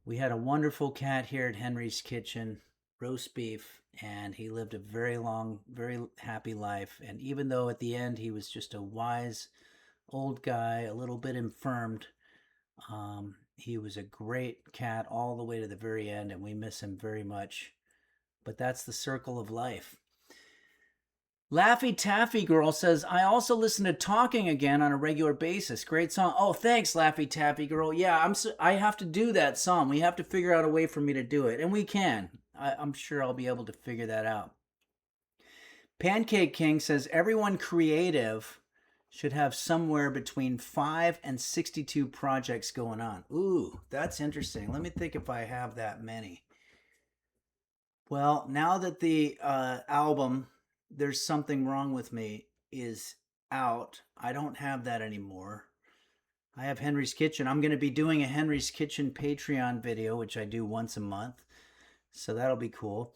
We had a wonderful cat here at Henry's Kitchen, roast beef, and he lived a very long, very happy life. And even though at the end he was just a wise old guy, a little bit infirmed, he was a great cat all the way to the very end, and we miss him very much. But that's the circle of life. Laffy Taffy Girl says, I also listen to Talking Again on a regular basis. Great song. Oh, thanks, Laffy Taffy Girl. Yeah, I have to do that song. We have to figure out a way for me to do it. And we can. I'm sure I'll be able to figure that out. Pancake King says, everyone creative should have somewhere between 5 and 62 projects going on. Ooh, that's interesting. Let me think if I have that many. Well, now that the album, There's Something Wrong With Me, is out, I don't have that anymore. I have Henry's Kitchen. I'm going to be doing a Henry's Kitchen Patreon video, which I do once a month. So that'll be cool.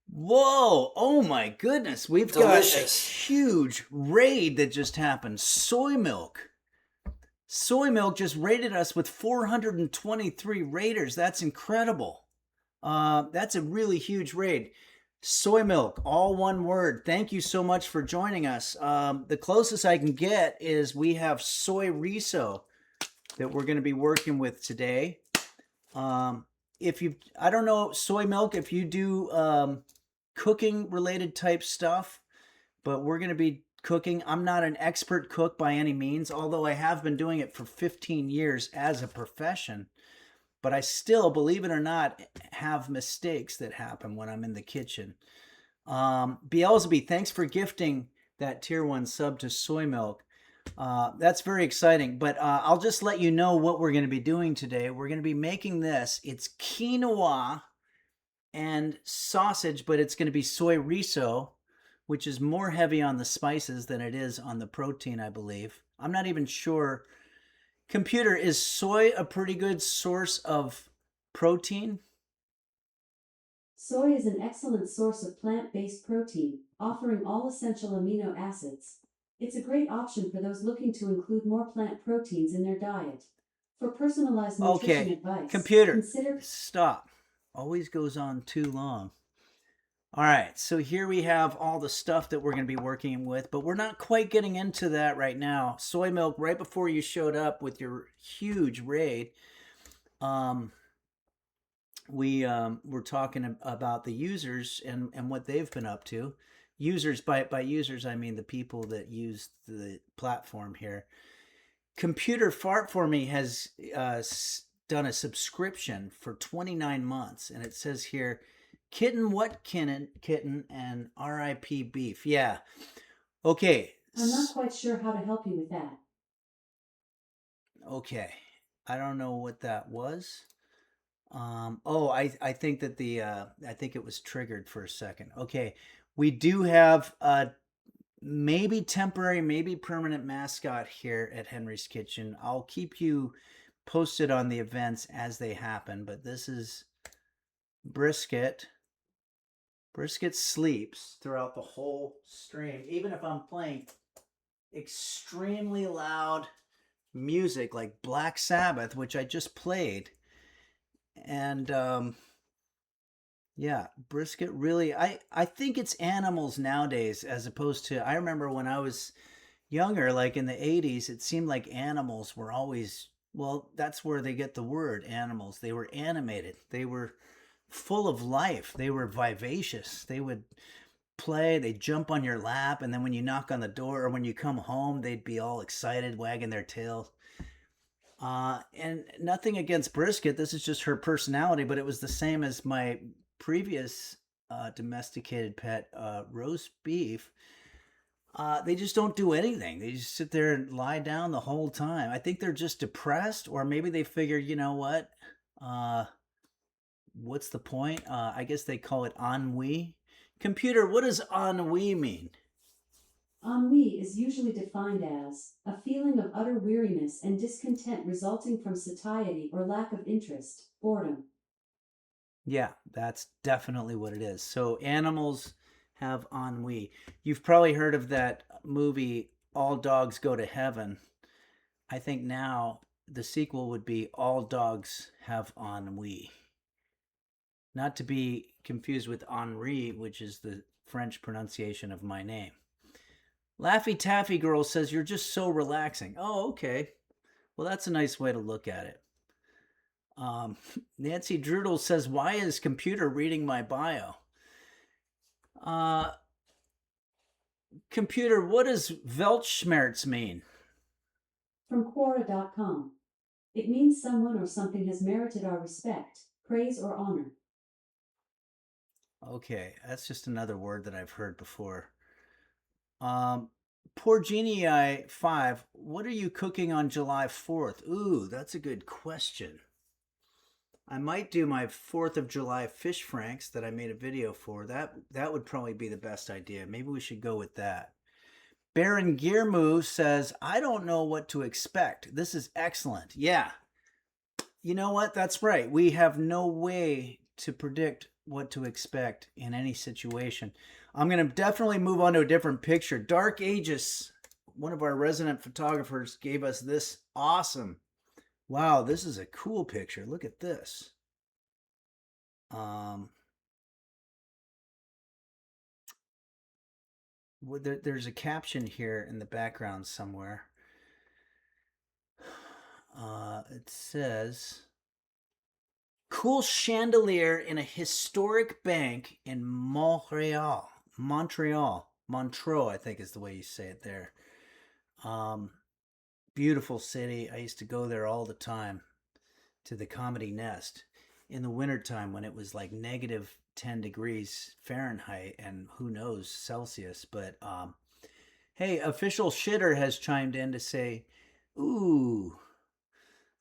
Whoa! Oh my goodness. We've got a huge raid that just happened. Soy Milk. Soy Milk just raided us with 423 raiders. That's incredible. That's a really huge raid. Soy Milk, all one word. Thank you so much for joining us. The closest I can get is we have soyrizo that we're going to be working with today. I don't know, Soy Milk, if you do cooking related type stuff, but we're going to be cooking. I'm not an expert cook by any means, although I have been doing it for 15 years as a profession. But I still, believe it or not, have mistakes that happen when I'm in the kitchen. Beelzebub, thanks for gifting that tier 1 sub to Soy Milk. That's very exciting. But I'll just let you know what we're going to be doing today. We're going to be making this. It's quinoa and sausage, but it's going to be soyrizo, which is more heavy on the spices than it is on the protein, I believe. I'm not even sure. Computer, is soy a pretty good source of protein? Soy is an excellent source of plant-based protein, offering all essential amino acids. It's a great option for those looking to include more plant proteins in their diet. For personalized nutrition advice, computer, stop. Always goes on too long. All right, so here we have all the stuff that we're going to be working with, but we're not quite getting into that right now. Soy Milk, right before you showed up with your huge raid, we were talking about the users and what they've been up to. Users, by users, I mean the people that use the platform here. Computer Fart for Me has done a subscription for 29 months, and it says here, Kitten, what kitten, and R.I.P. beef. Yeah. Okay. I'm not quite sure how to help you with that. Okay. I don't know what that was. Oh, I think that I think it was triggered for a second. Okay. We do have maybe temporary, maybe permanent mascot here at Henry's Kitchen. I'll keep you posted on the events as they happen, but this is Brisket. Brisket sleeps throughout the whole stream, even if I'm playing extremely loud music like Black Sabbath, which I just played. And yeah, brisket really, I think it's animals nowadays as opposed to, I remember when I was younger, like in the 80s, it seemed like animals were always, well, that's where they get the word animals. They were animated. They were full of life. They were vivacious. They would play, they'd jump on your lap, and then when you knock on the door or when you come home, they'd be all excited, wagging their tail. And nothing against Brisket. This is just her personality, but it was the same as my previous domesticated pet, roast beef. They just don't do anything. They just sit there and lie down the whole time. I think they're just depressed, or maybe they figured, you know what? What's the point? I guess they call it ennui. Computer, what does ennui mean? Ennui is usually defined as a feeling of utter weariness and discontent resulting from satiety or lack of interest, boredom. Yeah, that's definitely what it is. So animals have ennui. You've probably heard of that movie, All Dogs Go to Heaven. I think now the sequel would be All Dogs Have Ennui. Not to be confused with Henri, which is the French pronunciation of my name. Laffy Taffy Girl says, you're just so relaxing. Oh, okay. Well, that's a nice way to look at it. Nancy Drudel says, why is computer reading my bio? Computer, what does Weltschmerz mean? From Quora.com. It means someone or something has merited our respect, praise, or honor. Okay, that's just another word that I've heard before. Poor Genii 5, what are you cooking on July 4th? Ooh, that's a good question. I might do my 4th of July fish franks that I made a video for. That would probably be the best idea. Maybe we should go with that. Baron Gearmoo says, I don't know what to expect. This is excellent. Yeah. You know what? That's right. We have no way to predict what to expect in any situation. I'm going to definitely move on to a different picture. Dark Aegis, one of our resident photographers, gave us this awesome. Wow, this is a cool picture. Look at this. There's a caption here in the background somewhere. It says, cool chandelier in a historic bank in Montreal, Montreux, I think is the way you say it there. Beautiful city. I used to go there all the time to the Comedy Nest in the wintertime when it was like negative 10 degrees Fahrenheit and who knows Celsius. But hey, official shitter has chimed in to say, ooh,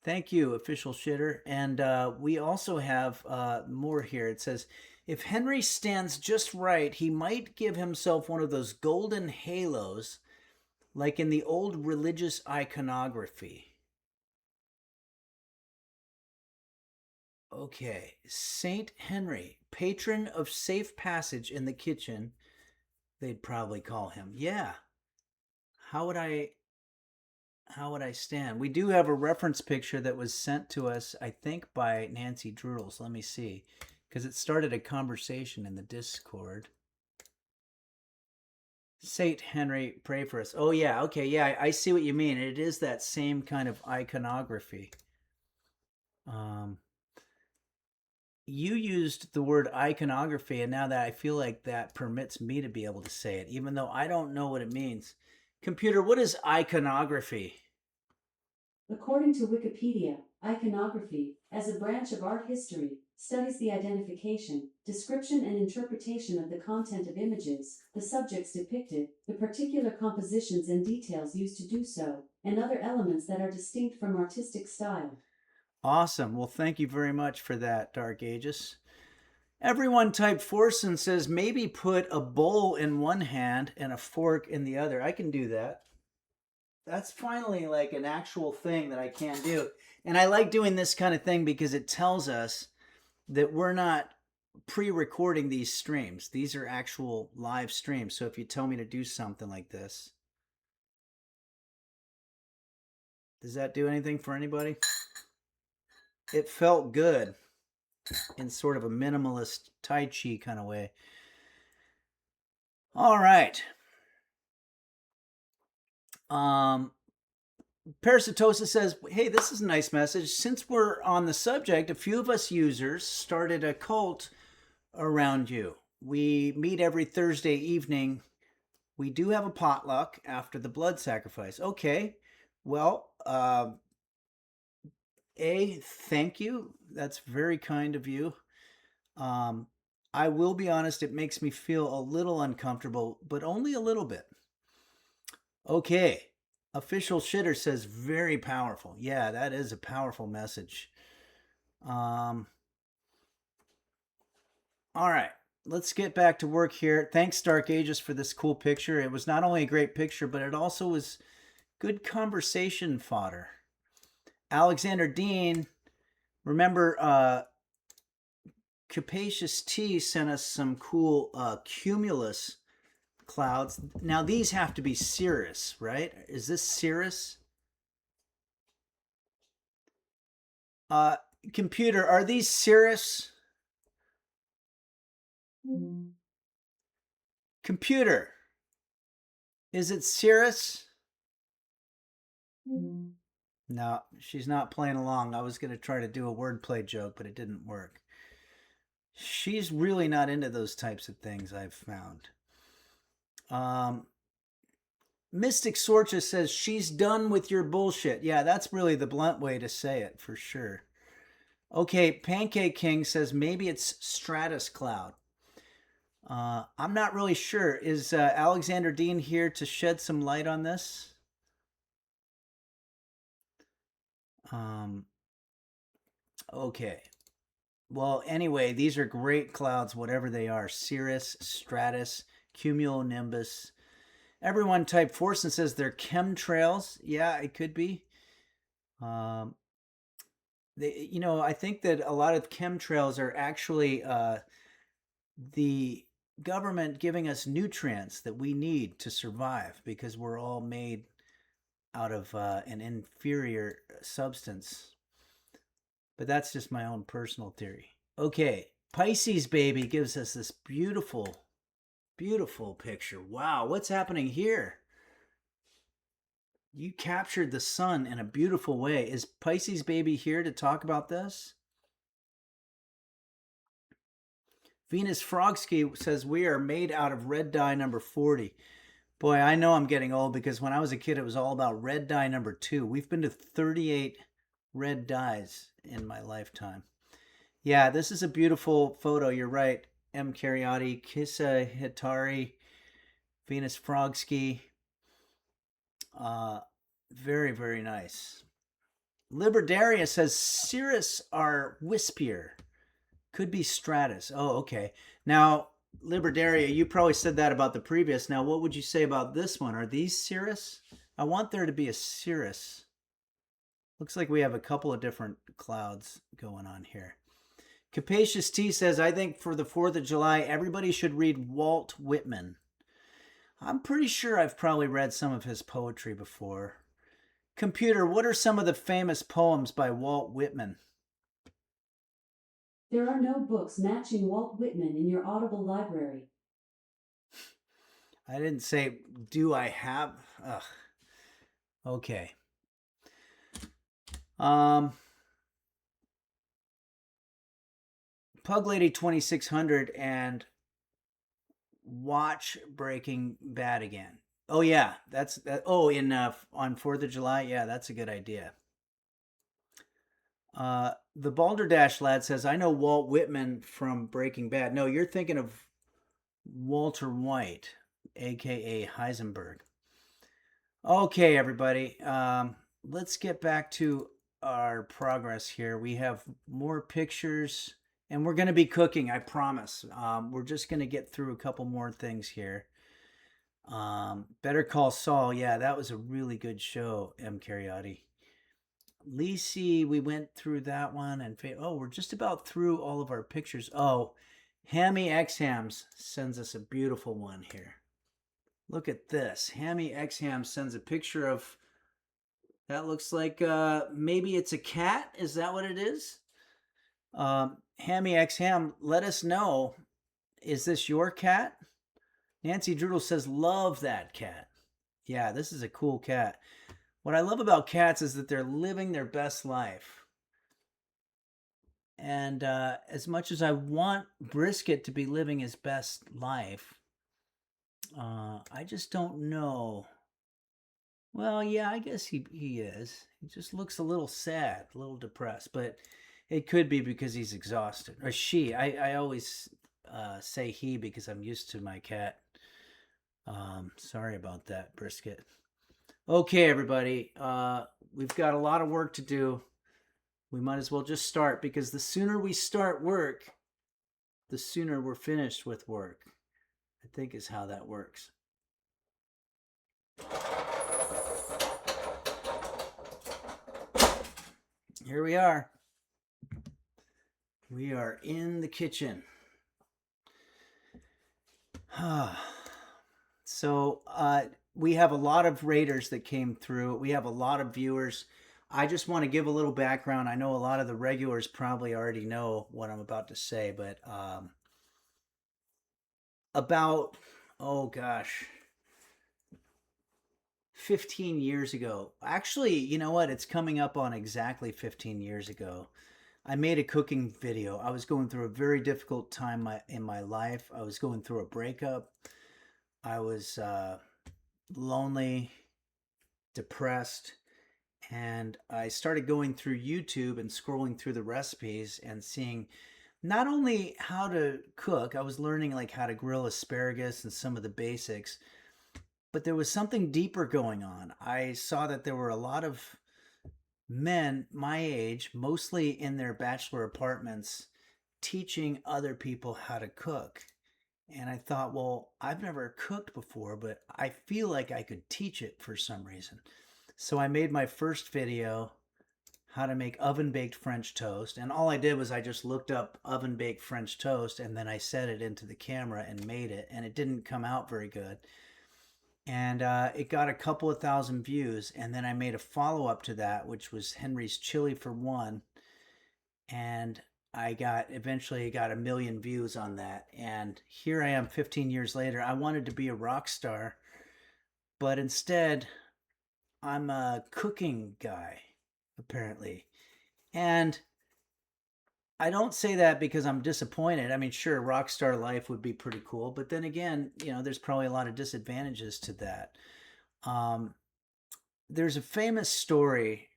thank you, official shitter. And we also have more here. It says, if Henry stands just right, he might give himself one of those golden halos like in the old religious iconography. Okay, Saint Henry, patron of safe passage in the kitchen, they'd probably call him. Yeah. How would I stand? We do have a reference picture that was sent to us, I think, by Nancy Drudels. Let me see, because it started a conversation in the Discord. Saint Henry, pray for us. Oh, yeah. Okay. Yeah, I see what you mean. It is that same kind of iconography. You used the word iconography, and now that I feel like that permits me to be able to say it, even though I don't know what it means. Computer, what is iconography? According to Wikipedia, Iconography, as a branch of art history, studies the identification, description and interpretation of the content of images, the subjects depicted, the particular compositions and details used to do so, and other elements that are distinct from artistic style. Awesome. Well, thank you very much for that, Dark Aegis. Everyone type Forson says maybe put a bowl in one hand and a fork in the other. I can do that. That's finally like an actual thing that I can do. And I like doing this kind of thing because it tells us that we're not pre-recording these streams. These are actual live streams. So if you tell me to do something like this, does that do anything for anybody? It felt good in sort of a minimalist Tai Chi kind of way. All right. Parasitosa says, hey, this is a nice message. Since we're on the subject, a few of us users started a cult around you. We meet every Thursday evening. We do have a potluck after the blood sacrifice. Okay. Well, thank you. That's very kind of you. I will be honest, it makes me feel a little uncomfortable, but only a little bit. Okay. Official Shitter says very powerful. Yeah, that is a powerful message. All right. Let's get back to work here. Thanks, Dark Aegis, for this cool picture. It was not only a great picture, but it also was good conversation fodder. Alexander Dean, remember, Capacious T sent us some cool cumulus clouds. Now these have to be cirrus, right? Is this cirrus? Computer, are these cirrus? Computer, is it cirrus? No, she's not playing along. I was going to try to do a wordplay joke, but it didn't work. She's really not into those types of things, I've found. Mystic Sorcha says she's done with your bullshit. Yeah, that's really the blunt way to say it, for sure. Okay, Pancake King says maybe it's stratus cloud. I'm not really sure. Is Alexander Dean here to shed some light on this? Okay. Well, anyway, these are great clouds, whatever they are. Cirrus, stratus, cumulonimbus. Everyone type Forson says they're chemtrails. Yeah, it could be. I think that a lot of chemtrails are actually the government giving us nutrients that we need to survive because we're all made out of an inferior substance. But that's just my own personal theory. Okay, Pisces Baby gives us this beautiful, beautiful picture. Wow, what's happening here? You captured the sun in a beautiful way. Is Pisces Baby here to talk about this? Venus Frogski says we are made out of red dye number 40. Boy, I know I'm getting old because when I was a kid, it was all about red dye number 2. We've been to 38 red dyes in my lifetime. Yeah, this is a beautiful photo. You're right. M. Cariotti, Kissa Hitari, Venus Frogski. Very, very nice. Liberdaria says cirrus are wispier. Could be stratus. Oh, okay. Now, Liberdaria, you probably said that about the previous. Now, what would you say about this one? Are these cirrus? I want there to be a cirrus. Looks like we have a couple of different clouds going on here. Capacious T says, I think for the 4th of July, everybody should read Walt Whitman. I'm pretty sure I've probably read some of his poetry before. Computer, what are some of the famous poems by Walt Whitman? There are no books matching Walt Whitman in your Audible library. I didn't say, do I have? Ugh. Okay. Pug Lady 2600 and watch Breaking Bad again. Oh yeah, that's that. Oh, on 4th of July. Yeah, that's a good idea. The Balderdash lad says, I know Walt Whitman from Breaking Bad. No, you're thinking of Walter White, aka Heisenberg. Okay, everybody. Let's get back to our progress here. We have more pictures, and we're going to be cooking, I promise. We're just going to get through a couple more things here. Better Call Saul. Yeah, that was a really good show, M. Cariotti. Lisi, we went through that one. And we're just about through all of our pictures. Oh, Hammy X Hams sends us a beautiful one here. Look at this. Hammy X Ham sends a picture of, that looks like maybe it's a cat. Is that what it is? Hammy X Ham, let us know. Is this your cat? Nancy Droodle says, love that cat. Yeah, this is a cool cat. What I love about cats is that they're living their best life. And as much as I want Brisket to be living his best life, I just don't know. Well, yeah, I guess he is. He just looks a little sad, a little depressed, but it could be because he's exhausted. Or she. I always say he because I'm used to my cat. Sorry about that, Brisket. Okay, everybody. We've got a lot of work to do. We might as well just start, because the sooner we start work, the sooner we're finished with work, I think is how that works. Here we are. We are in the kitchen. So we have a lot of raters that came through. We have a lot of viewers. I just want to give a little background. I know a lot of the regulars probably already know what I'm about to say, but about, 15 years ago. Actually, you know what? It's coming up on exactly 15 years ago. I made a cooking video. I was going through a very difficult time in my life. I was going through a breakup. I was lonely, depressed, and I started going through YouTube and scrolling through the recipes and seeing not only how to cook, I was learning like how to grill asparagus and some of the basics, but there was something deeper going on. I saw that there were a lot of men my age, mostly in their bachelor apartments, teaching other people how to cook. And I thought, well, I've never cooked before, but I feel like I could teach it for some reason. So I made my first video, how to make oven baked French toast. And all I did was I just looked up oven baked French toast, and then I set it into the camera and made it. And it didn't come out very good. And it got a couple of thousand views. And then I made a follow up to that, which was Henry's Chili for One. And I eventually got 1 million views on that. And here I am 15 years later. I wanted to be a rock star, but instead I'm a cooking guy, apparently. And I don't say that because I'm disappointed. I mean, sure, rock star life would be pretty cool, but then again, there's probably a lot of disadvantages to that. There's a famous story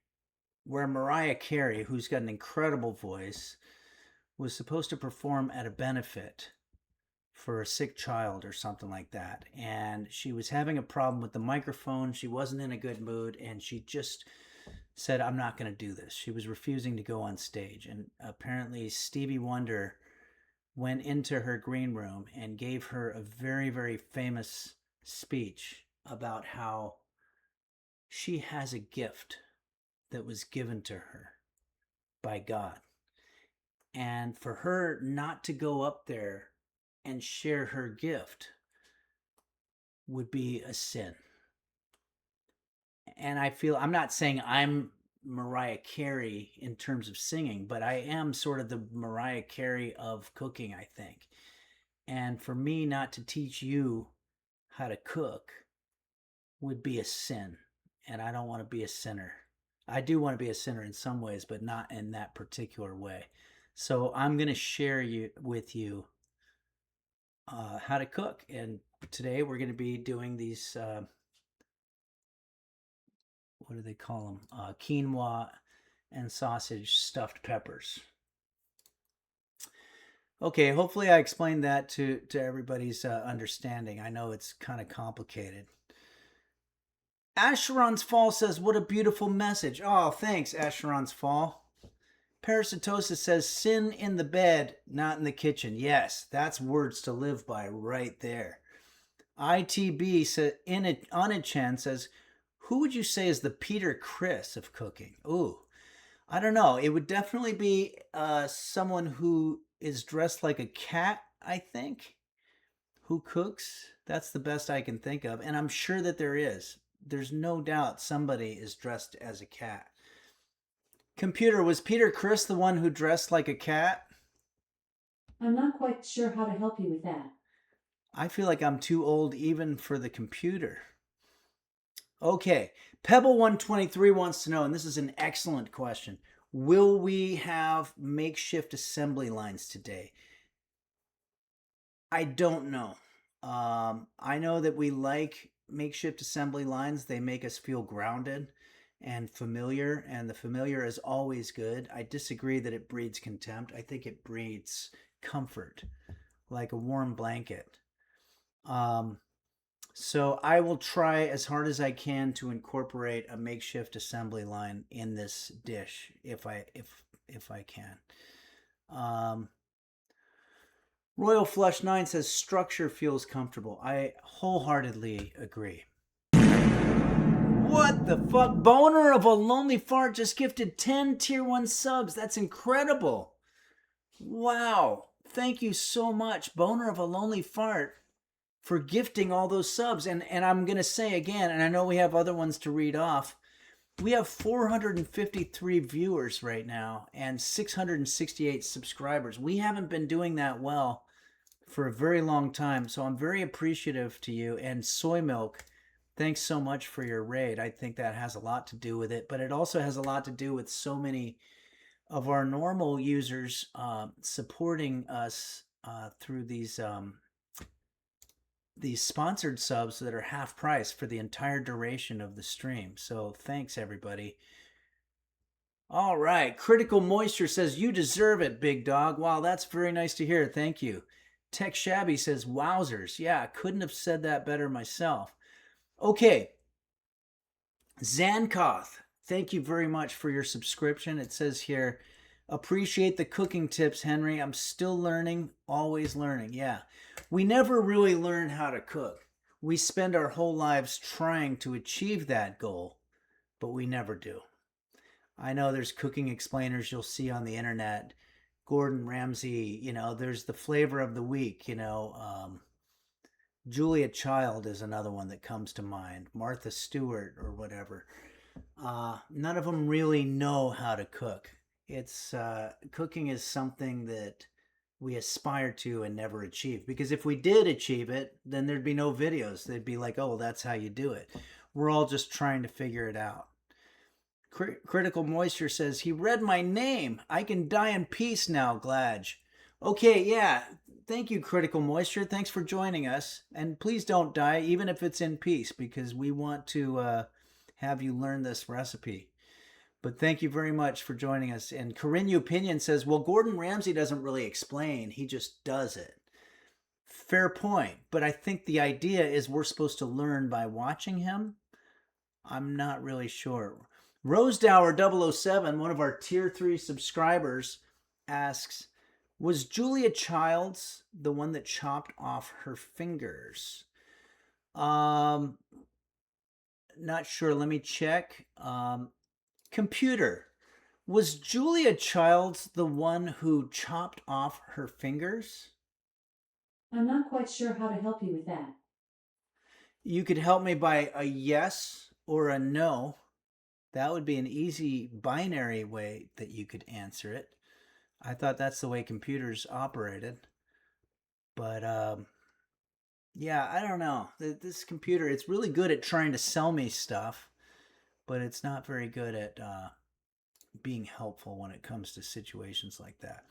where Mariah Carey, who's got an incredible voice, was supposed to perform at a benefit for a sick child or something like that. And she was having a problem with the microphone. She wasn't in a good mood, and she just said, I'm not going to do this. She was refusing to go on stage. And apparently Stevie Wonder went into her green room and gave her a very, very famous speech about how she has a gift that was given to her by God. And for her not to go up there and share her gift would be a sin. And I feel, I'm not saying I'm Mariah Carey in terms of singing, but I am sort of the Mariah Carey of cooking, I think. And for me not to teach you how to cook would be a sin. And I don't want to be a sinner. I do want to be a sinner in some ways, but not in that particular way. So I'm going to share with you how to cook. And today we're going to be doing these, what do they call them? Quinoa and sausage stuffed peppers. Okay, hopefully I explained that to everybody's understanding. I know it's kind of complicated. Asheron's Fall says, what a beautiful message. Oh, thanks, Asheron's Fall. Parasitosis says, sin in the bed, not in the kitchen. Yes, that's words to live by right there. ITB says, Anichan says, who would you say is the Peter Criss of cooking? Ooh, I don't know. It would definitely be someone who is dressed like a cat, I think, who cooks. That's the best I can think of. And I'm sure that there is. There's no doubt somebody is dressed as a cat. Computer, was Peter Criss the one who dressed like a cat? I'm not quite sure how to help you with that. I feel like I'm too old even for the computer. Okay, Pebble123 wants to know, and this is an excellent question, will we have makeshift assembly lines today? I don't know. I know that we like makeshift assembly lines. They make us feel grounded and familiar, and the familiar is always good. I disagree that it breeds contempt. I think it breeds comfort, like a warm blanket. So I will try as hard as I can to incorporate a makeshift assembly line in this dish if I can. Royal Flush 9 says structure feels comfortable. I wholeheartedly agree. What the fuck? Boner of a Lonely Fart just gifted 10 tier 1 subs. That's incredible. Wow. Thank you so much, Boner of a Lonely Fart, for gifting all those subs. And I'm going to say again, and I know we have other ones to read off, we have 453 viewers right now and 668 subscribers. We haven't been doing that well for a very long time, so I'm very appreciative to you. And Soy Milk, thanks so much for your raid. I think that has a lot to do with it, but it also has a lot to do with so many of our normal users supporting us through these sponsored subs that are half price for the entire duration of the stream. So thanks, everybody. All right. Critical Moisture says, you deserve it, big dog. Wow, that's very nice to hear. Thank you. Tech Shabby says, wowzers. Yeah, I couldn't have said that better myself. Okay. Zankoth, thank you very much for your subscription. It says here, appreciate the cooking tips, Henry. I'm still learning, always learning. Yeah. We never really learn how to cook. We spend our whole lives trying to achieve that goal, but we never do. I know there's cooking explainers you'll see on the internet. Gordon Ramsay, there's the flavor of the week, Julia Child is another one that comes to mind. Martha Stewart or whatever. None of them really know how to cook. It's cooking is something that we aspire to and never achieve. Because if we did achieve it, then there'd be no videos. They'd be like, oh, that's how you do it. We're all just trying to figure it out. Critical Moisture says, he read my name. I can die in peace now, Gladge. Okay, yeah. Thank you, Critical Moisture. Thanks for joining us. And please don't die, even if it's in peace, because we want to have you learn this recipe. But thank you very much for joining us. And Corinne Opinion says, well, Gordon Ramsay doesn't really explain. He just does it. Fair point. But I think the idea is we're supposed to learn by watching him. I'm not really sure. Rosedower007, one of our tier 3 subscribers, asks, was Julia Childs the one that chopped off her fingers? Not sure. Let me check. Computer, was Julia Childs the one who chopped off her fingers? I'm not quite sure how to help you with that. You could help me by a yes or a no. That would be an easy binary way that you could answer it. I thought that's the way computers operated. But, yeah, I don't know. This computer, it's really good at trying to sell me stuff, but it's not very good at being helpful when it comes to situations like that.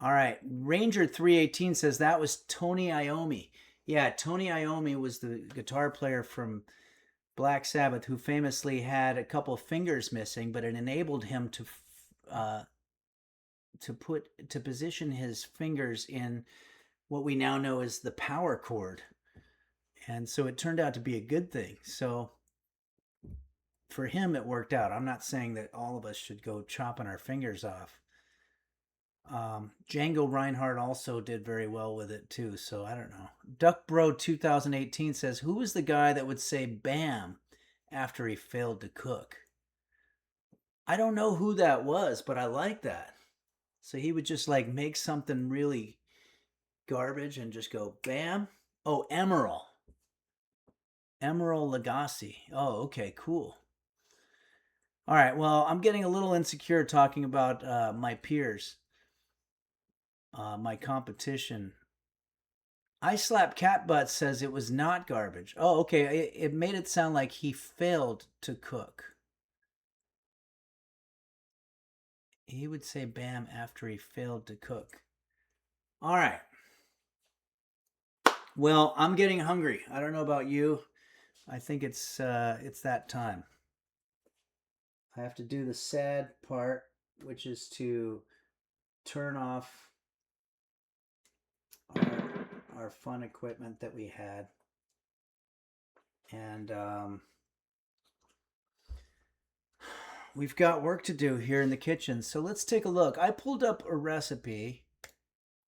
All right. Ranger318 says that was Tony Iommi. Yeah, Tony Iommi was the guitar player from Black Sabbath, who famously had a couple of fingers missing, but it enabled him to position his fingers in what we now know as the power chord. And so it turned out to be a good thing. So for him, it worked out. I'm not saying that all of us should go chopping our fingers off. Django Reinhardt also did very well with it too. So I don't know. Duckbro 2018 says, who was the guy that would say bam after he failed to cook? I don't know who that was, but I like that. So he would just like make something really garbage and just go bam. Oh, Emerald Lagasse. Oh, okay, cool. All right, well, I'm getting a little insecure talking about my peers, my competition. I Slap Cat Butt says it was not garbage. Oh, okay, it made it sound like he failed to cook. He would say bam after he failed to cook. All right. Well, I'm getting hungry. I don't know about you. I think it's that time. I have to do the sad part, which is to turn off our fun equipment that we had. And we've got work to do here in the kitchen. So let's take a look. I pulled up a recipe.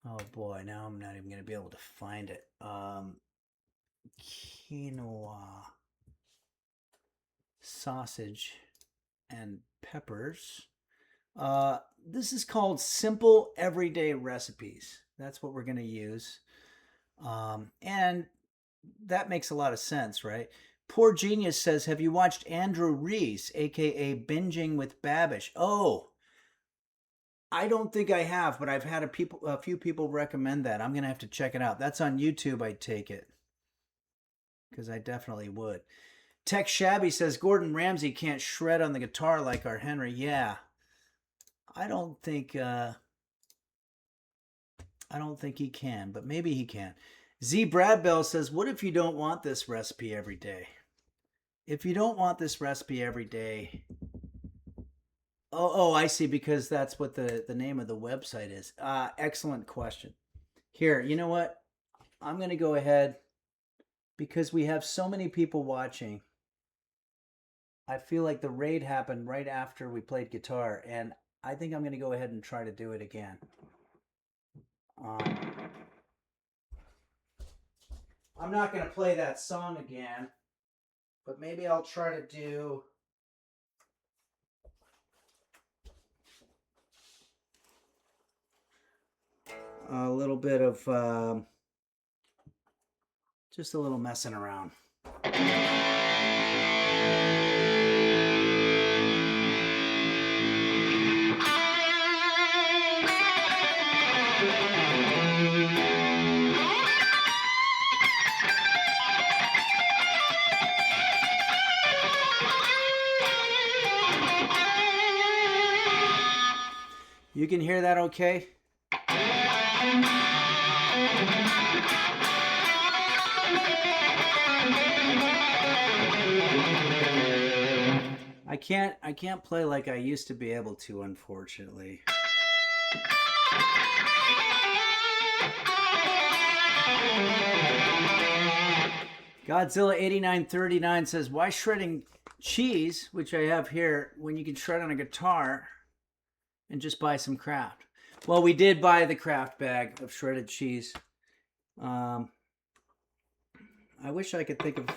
Oh boy, now I'm not even going to be able to find it. Quinoa, sausage, and peppers. This is called Simple Everyday Recipes. That's what we're going to use. And that makes a lot of sense, right? Poor Genius says, have you watched Andrew Reese, aka Binging with Babish? Oh, I don't think I have, but I've had a few people recommend that. I'm going to have to check it out. That's on YouTube, I take it. Because I definitely would. Tech Shabby says, Gordon Ramsay can't shred on the guitar like our Henry. Yeah. I don't think he can, but maybe he can. Z Bradbell says, what if you don't want this recipe every day? If you don't want this recipe every day... Oh, I see, because that's what the name of the website is. Excellent question. Here, you know what? I'm going to go ahead, because we have so many people watching. I feel like the raid happened right after we played guitar, and I think I'm going to go ahead and try to do it again. I'm not going to play that song again, but maybe I'll try to do... a little bit of just a little messing around. You can hear that okay? I can't play like I used to be able to, unfortunately. Godzilla 8939 says, why shredding cheese, which I have here, when you can shred on a guitar and just buy some Kraft? Well, we did buy the Kraft bag of shredded cheese. I wish I could think of...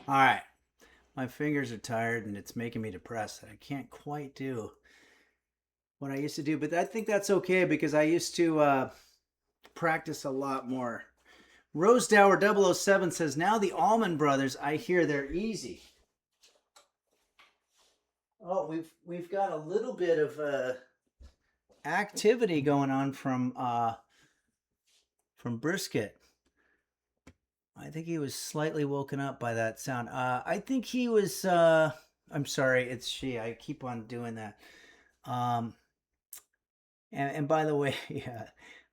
All right. My fingers are tired and it's making me depressed. I can't quite do what I used to do, but I think that's okay because I used to practice a lot more. Rose Dower 007 says, now the Allman Brothers, I hear they're easy. Oh, we've got a little bit of activity going on from Brisket. I think he was slightly woken up by that sound. I think he was I'm sorry, it's she. I keep on doing that. Um, and by the way, yeah,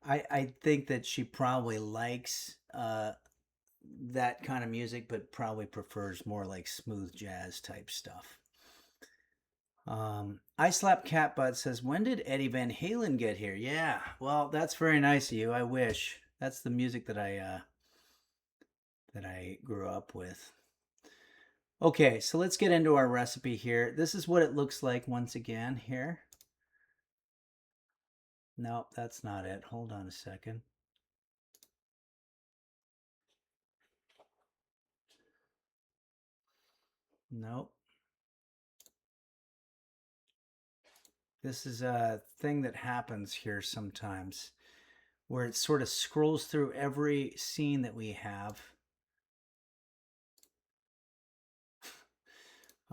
I think that she probably likes that kind of music, but probably prefers more like smooth jazz type stuff. I Slap Cat Butt says, when did Eddie Van Halen get here? Yeah, well, that's very nice of you. I wish. That's the music that I grew up with. Okay, so let's get into our recipe here. This is what it looks like once again here. Nope, that's not it. Hold on a second. Nope. This is a thing that happens here sometimes where it sort of scrolls through every scene that we have.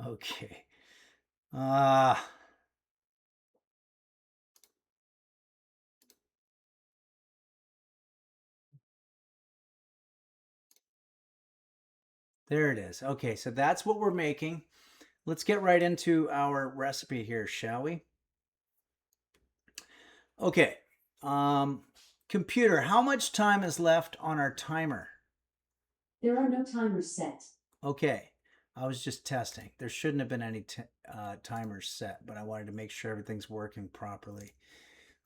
Okay. Ah. There it is. Okay, so that's what we're making. Let's get right into our recipe here, shall we? Okay. Computer, how much time is left on our timer? There are no timers set. Okay. I was just testing. There shouldn't have been any timers set, but I wanted to make sure everything's working properly.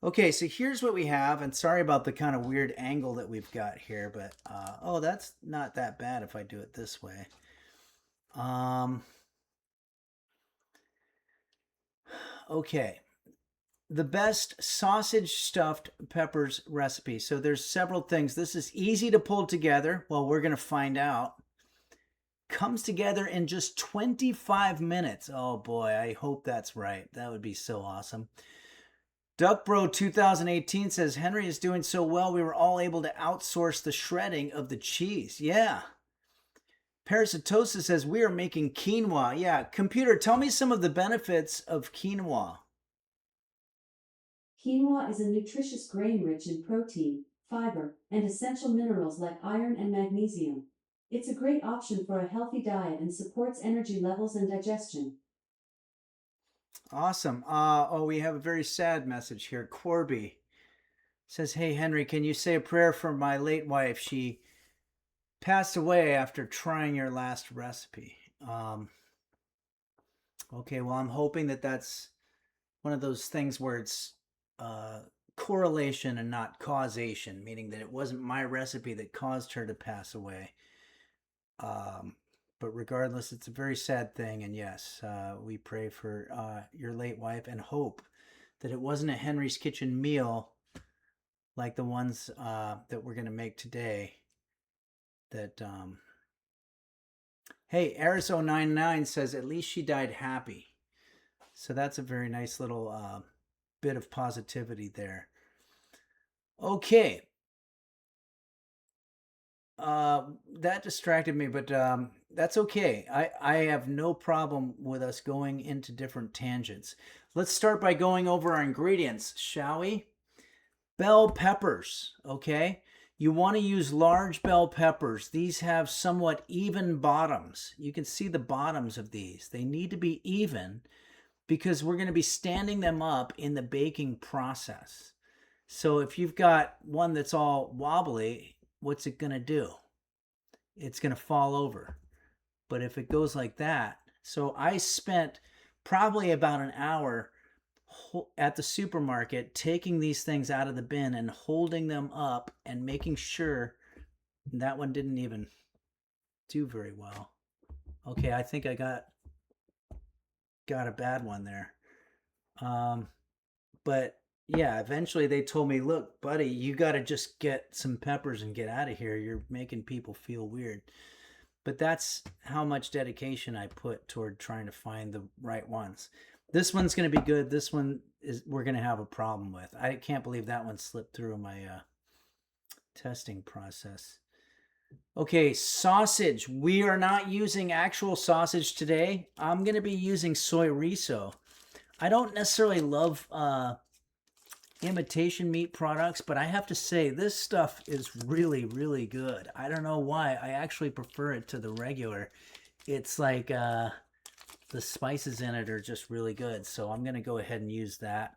Okay, so here's what we have, and sorry about the kind of weird angle that we've got here, but oh, that's not that bad if I do it this way. Okay, the best sausage stuffed peppers recipe. So there's several things. This is easy to pull together. Well, we're going to find out. Comes together in just 25 minutes. Oh boy, I hope that's right. That would be so awesome. Duckbro 2018 says Henry is doing so well we were all able to outsource the shredding of the cheese. Yeah. Parasitosa says we are making quinoa. Yeah. Computer, tell me some of the benefits of quinoa. Quinoa is a nutritious grain rich in protein, fiber, and essential minerals like iron and magnesium. It's a great option for a healthy diet and supports energy levels and digestion. Awesome. Oh, we have a very sad message here. Corby says, hey, Henry, can you say a prayer for my late wife? She passed away after trying your last recipe. Okay, well, I'm hoping that that's one of those things where it's correlation and not causation, meaning that it wasn't my recipe that caused her to pass away. But regardless, it's a very sad thing. And yes, we pray for your late wife and hope that it wasn't a Henry's Kitchen meal like the ones that we're going to make today. That, hey, Eris099 says, at least she died happy. So that's a very nice little bit of positivity there. Okay. That distracted me, but that's okay. I have no problem with us going into different tangents. Let's start by going over our ingredients, shall we? Bell peppers, okay? You want to use large bell peppers. These have somewhat even bottoms. You can see the bottoms of these. They need to be even because we're going to be standing them up in the baking process. So if you've got one that's all wobbly, what's it going to do? It's going to fall over. But if it goes like that, so I spent probably about an hour at the supermarket taking these things out of the bin and holding them up and making sure that one didn't even do very well. Okay, I think I got a bad one there. But yeah, eventually they told me, look, buddy, you got to just get some peppers and get out of here. You're making people feel weird. But that's how much dedication I put toward trying to find the right ones. This one's going to be good. This one we're going to have a problem with. I can't believe that one slipped through my testing process. Okay, sausage. We are not using actual sausage today. I'm going to be using soyrizo. I don't necessarily love imitation meat products, but I have to say this stuff is really, really good. I don't know why. I actually prefer it to the regular. It's like the spices in it are just really good. So I'm going to go ahead and use that.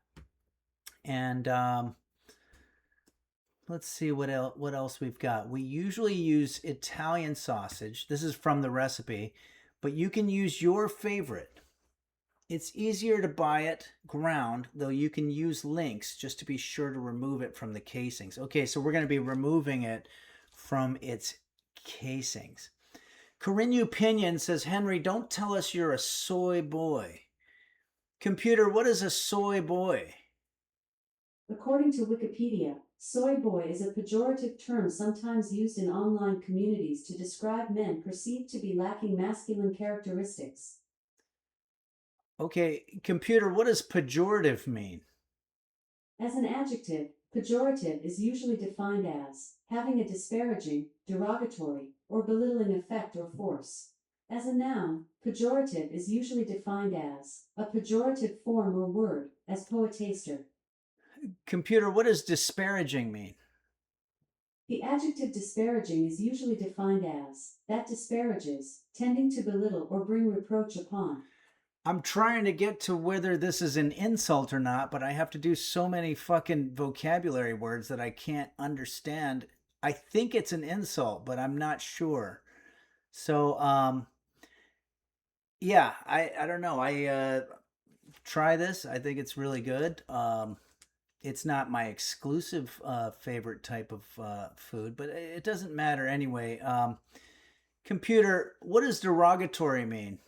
And let's see what else we've got. We usually use Italian sausage. This is from the recipe, but you can use your favorite. It's easier to buy it ground, though you can use links just to be sure to remove it from the casings. Okay, so we're going to be removing it from its casings. Carinu Pinion says, Henry, don't tell us you're a soy boy. Computer, what is a soy boy? According to Wikipedia, soy boy is a pejorative term sometimes used in online communities to describe men perceived to be lacking masculine characteristics. Okay, computer, what does pejorative mean? As an adjective, pejorative is usually defined as having a disparaging, derogatory, or belittling effect or force. As a noun, pejorative is usually defined as a pejorative form or word, as poetaster. Computer, what does disparaging mean? The adjective disparaging is usually defined as that disparages, tending to belittle or bring reproach upon. I'm trying to get to whether this is an insult or not, but I have to do so many fucking vocabulary words that I can't understand. I think it's an insult, but I'm not sure. So, yeah, I don't know. I try this. I think it's really good. It's not my exclusive favorite type of food, but it doesn't matter anyway. Computer, what does derogatory mean?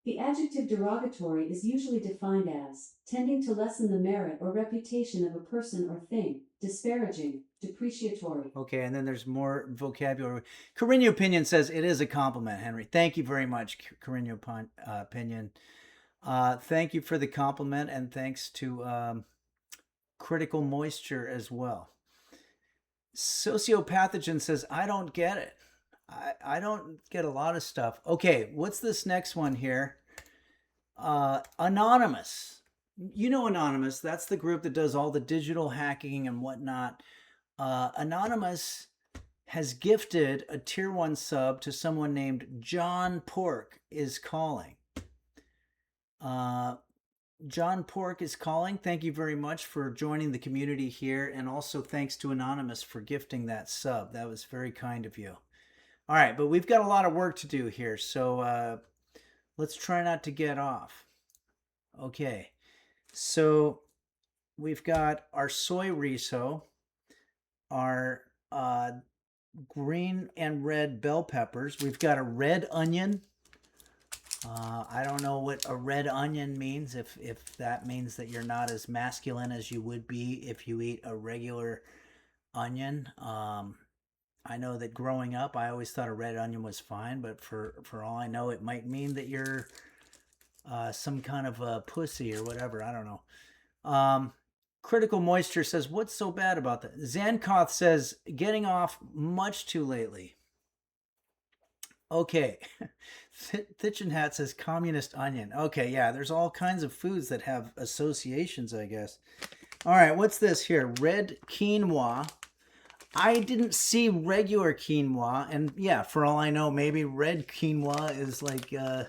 The adjective derogatory is usually defined as tending to lessen the merit or reputation of a person or thing, disparaging, depreciatory. Okay, and then there's more vocabulary. Carino Opinion says it is a compliment, Henry. Thank you very much, Carino Opinion. Thank you for the compliment, and thanks to Critical Moisture as well. Sociopathogen says, I don't get it. I don't get a lot of stuff. Okay, what's this next one here? Anonymous. You know Anonymous. That's the group that does all the digital hacking and whatnot. Anonymous has gifted a tier 1 sub to someone named John Pork is calling. John Pork is calling. Thank you very much for joining the community here. And also thanks to Anonymous for gifting that sub. That was very kind of you. All right, but we've got a lot of work to do here. So let's try not to get off. Okay, so we've got our soyrizo, our green and red bell peppers. We've got a red onion. I don't know what a red onion means, if that means that you're not as masculine as you would be if you eat a regular onion. I know that growing up, I always thought a red onion was fine, but for all I know, it might mean that you're some kind of a pussy or whatever. I don't know. Critical Moisture says, what's so bad about that? Zankoth says, getting off much too lately. Okay. Thitchin Hat says, communist onion. Okay, yeah, there's all kinds of foods that have associations, I guess. All right, what's this here? Red quinoa. I didn't see regular quinoa, and yeah, for all I know, maybe red quinoa is like the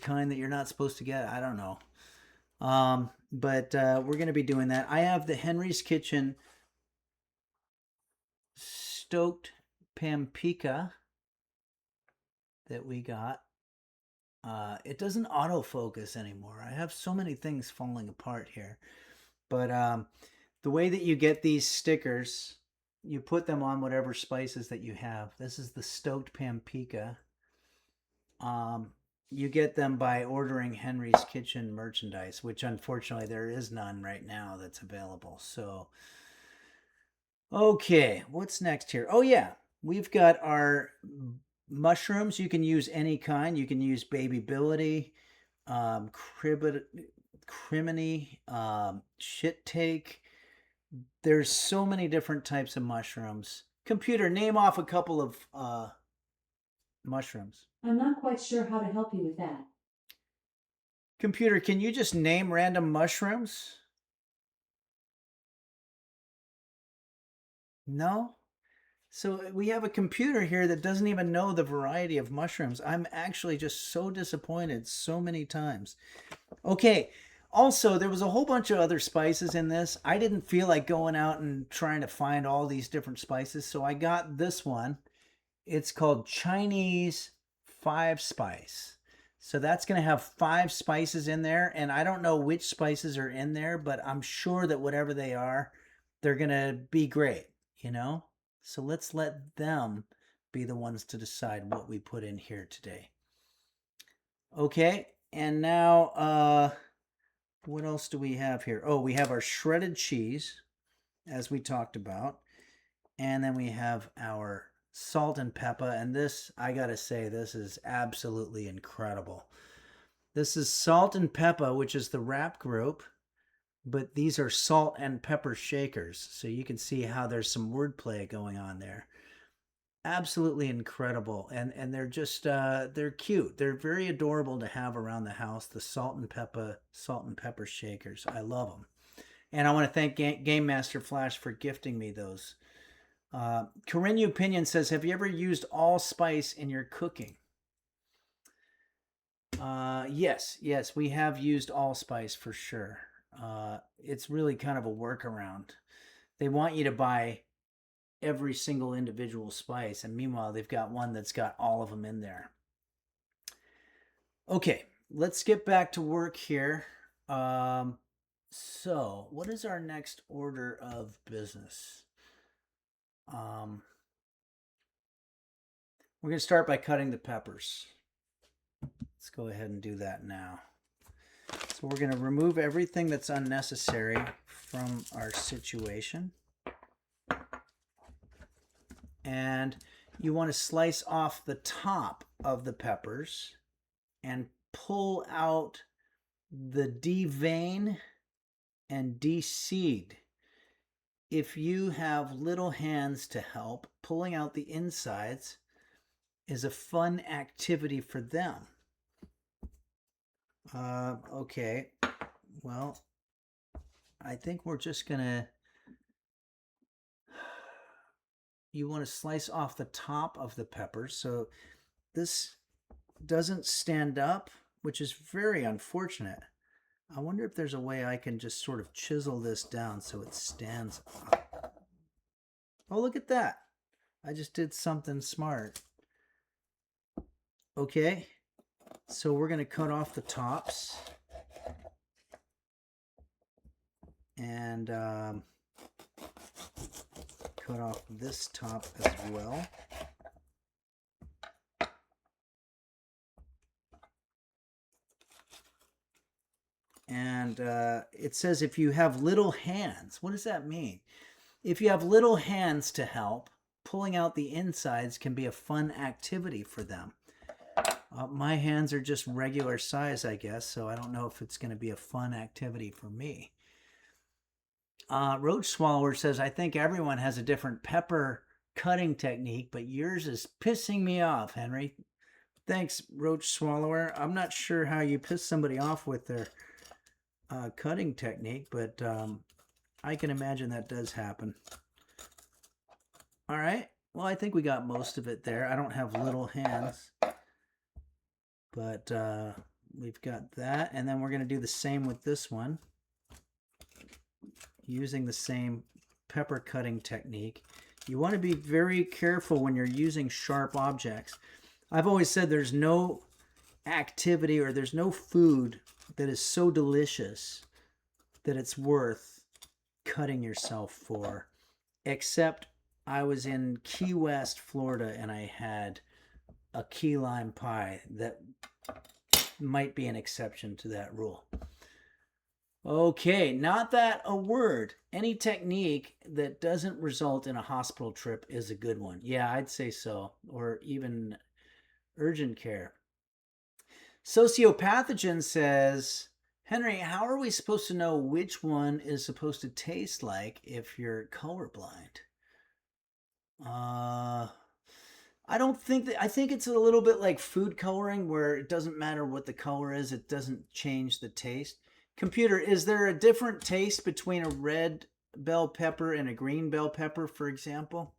kind that you're not supposed to get. I don't know. But we're going to be doing that. I have the Henry's Kitchen stoked pampika that we got. It doesn't autofocus anymore. I have so many things falling apart here. But the way that you get these stickers, you put them on whatever spices that you have. This is the stoked pampika. You get them by ordering Henry's Kitchen merchandise, which unfortunately there is none right now that's available. So, okay, what's next here? Oh yeah, we've got our mushrooms. You can use any kind. You can use Baby Billy, criminy, shit take. There's so many different types of mushrooms. Computer, name off a couple of mushrooms. I'm not quite sure how to help you with that. Computer, can you just name random mushrooms? No? So we have a computer here that doesn't even know the variety of mushrooms. I'm actually just so disappointed so many times. Okay. Also, there was a whole bunch of other spices in this. I didn't feel like going out and trying to find all these different spices, so I got this one. It's called Chinese 5 spice. So that's going to have 5 spices in there, and I don't know which spices are in there, but I'm sure that whatever they are, they're going to be great, you know? So let's let them be the ones to decide what we put in here today. Okay, and now what else do we have here? Oh, we have our shredded cheese, as we talked about. And then we have our salt and pepper. And this, I gotta say, this is absolutely incredible. This is salt and pepper, which is the wrap group. But these are salt and pepper shakers. So you can see how there's some wordplay going on there. Absolutely incredible. And they're just, they're cute. They're very adorable to have around the house. The salt and pepper shakers. I love them. And I want to thank Game Master Flash for gifting me those. Corinne Opinion says, have you ever used allspice in your cooking? Yes, we have used allspice for sure. It's really kind of a workaround. They want you to buy every single individual spice, and meanwhile, they've got one that's got all of them in there. Okay, let's get back to work here. So, what is our next order of business? We're going to start by cutting the peppers. Let's go ahead and do that now. So we're going to remove everything that's unnecessary from our situation. And you want to slice off the top of the peppers and pull out the devein and de-seed. If you have little hands to help, pulling out the insides is a fun activity for them. Okay, well, I think we're just gonna, you want to slice off the top of the peppers. So this doesn't stand up, which is very unfortunate. I wonder if there's a way I can just sort of chisel this down so it stands up. Oh, look at that. I just did something smart. Okay, so we're going to cut off the tops. And cut off this top as well. And it says if you have little hands. What does that mean? If you have little hands to help, pulling out the insides can be a fun activity for them. My hands are just regular size, I guess, so I don't know if it's going to be a fun activity for me. Roach Swallower says, I think everyone has a different pepper cutting technique, but yours is pissing me off, Henry. Thanks, Roach Swallower. I'm not sure how you piss somebody off with their cutting technique, but I can imagine that does happen. All right. Well, I think we got most of it there. I don't have little hands, but we've got that. And then we're going to do the same with this one, using the same pepper cutting technique. You want to be very careful when you're using sharp objects. I've always said there's no activity or there's no food that is so delicious that it's worth cutting yourself for, except I was in Key West, Florida, and I had a key lime pie. That might be an exception to that rule. Okay, not that a word. Any technique that doesn't result in a hospital trip is a good one. Yeah, I'd say so. Or even urgent care. Sociopathogen says, Henry, how are we supposed to know which one is supposed to taste like if you're colorblind? I don't think that, I think it's a little bit like food coloring where it doesn't matter what the color is, it doesn't change the taste. Computer, is there a different taste between a red bell pepper and a green bell pepper, for example?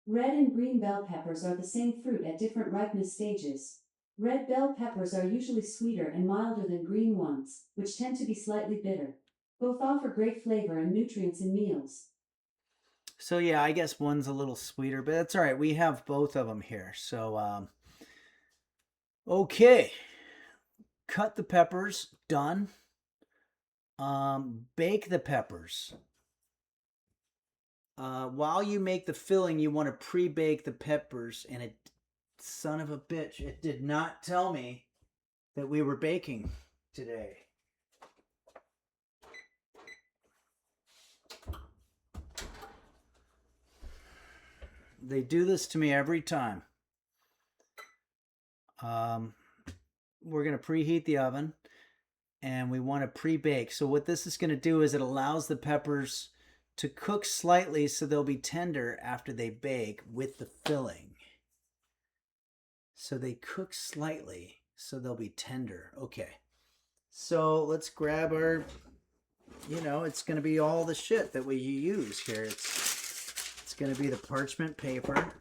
Red and green bell peppers are the same fruit at different ripeness stages. Red bell peppers are usually sweeter and milder than green ones, which tend to be slightly bitter. Both offer great flavor and nutrients in meals. So yeah, I guess one's a little sweeter, but that's all right. We have both of them here. So, okay. Cut the peppers, done. Bake the peppers. While you make the filling, you want to pre-bake the peppers, and it, son of a bitch, it did not tell me that we were baking today. They do this to me every time. We're going to preheat the oven, and we want to pre-bake. So what this is going to do is it allows the peppers to cook slightly so they'll be tender after they bake with the filling. So they cook slightly so they'll be tender. Okay. So let's grab our, it's going to be all the shit that we use here. It's going to be the parchment paper.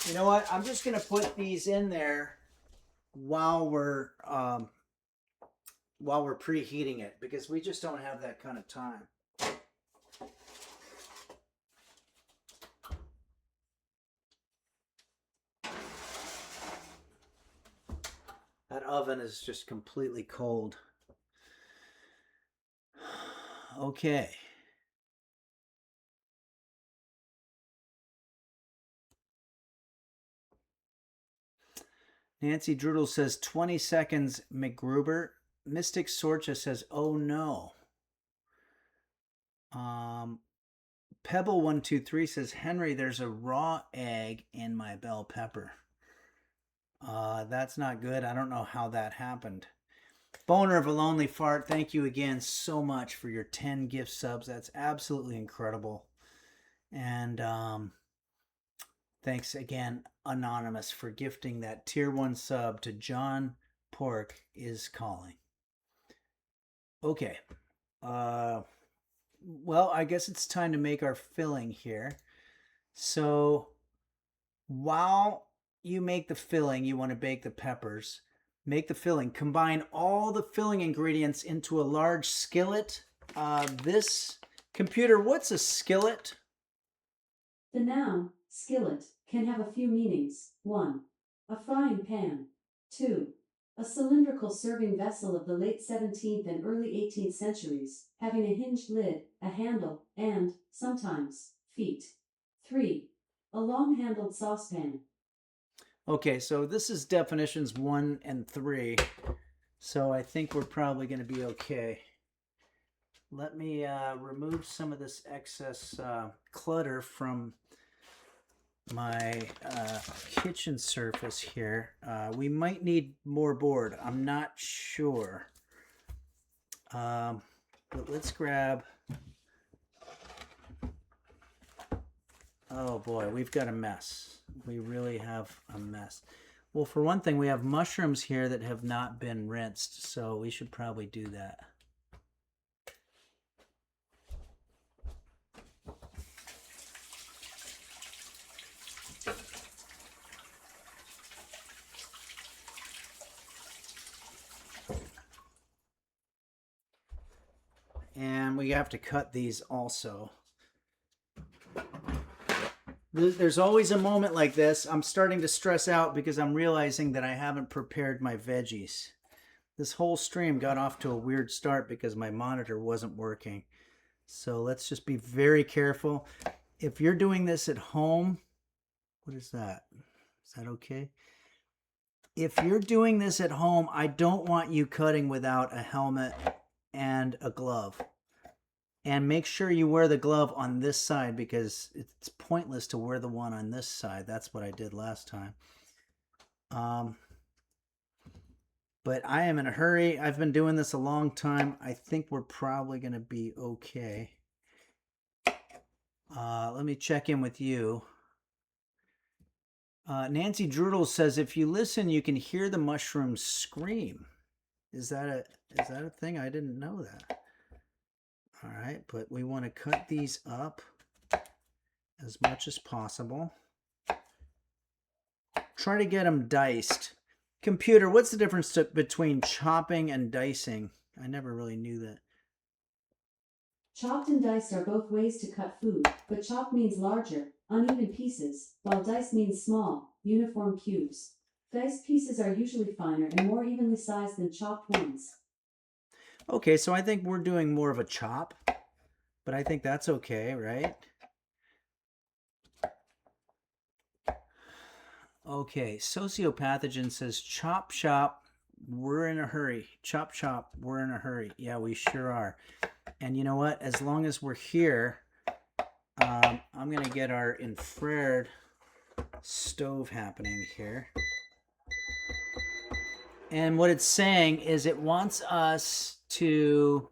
You know what? I'm just going to put these in there while we're preheating it, because we just don't have that kind of time. That oven is just completely cold. Okay. Nancy Drudel says 20 seconds, McGruber. Mystic Sorcha says, oh no. Pebble123 says, Henry, there's a raw egg in my bell pepper. That's not good. I don't know how that happened. Boner of a Lonely Fart, thank you again so much for your 10 gift subs. That's absolutely incredible. And thanks again, Anonymous, for gifting that tier 1 sub to John Pork is Calling. Okay. Well, I guess it's time to make our filling here. So while you make the filling, you want to bake the peppers. Make the filling. Combine all the filling ingredients into a large skillet. This computer, what's a skillet? The noun, skillet, can have a few meanings. 1. A frying pan. 2. A cylindrical serving vessel of the late 17th and early 18th centuries, having a hinged lid, a handle, and, sometimes, feet. 3. A long-handled saucepan. Okay, so this is definitions 1 and 3. So I think we're probably going to be okay. Let me remove some of this excess clutter from my kitchen surface here. We might need more board. I'm not sure. But let's grab... Oh boy, we've got a mess. We really have a mess. Well, for one thing, we have mushrooms here that have not been rinsed, so we should probably do that. And we have to cut these also. There's always a moment like this. I'm starting to stress out because I'm realizing that I haven't prepared my veggies. This whole stream got off to a weird start because my monitor wasn't working. So let's just be very careful. If you're doing this at home, what is that? Is that okay? If you're doing this at home, I don't want you cutting without a helmet and a glove. And make sure you wear the glove on this side because it's pointless to wear the one on this side. That's what I did last time. But I am in a hurry. I've been doing this a long time. I think we're probably going to be okay. Let me check in with you. Nancy Drudel says, if you listen, you can hear the mushrooms scream. Is that a thing? I didn't know that. All right, but we want to cut these up. as much as possible. Try to get them diced. Computer, what's the difference between chopping and dicing? I never really knew that. Chopped and diced are both ways to cut food, but chopped means larger, uneven pieces, while diced means small, uniform cubes. Diced pieces are usually finer and more evenly sized than chopped ones. Okay, so I think we're doing more of a chop, but I think that's okay, right? Okay, Sociopathogen says, chop, chop, we're in a hurry. Chop, chop, we're in a hurry. Yeah, we sure are. And you know what? As long as we're here, I'm going to get our infrared stove happening here. And what it's saying is it wants us to,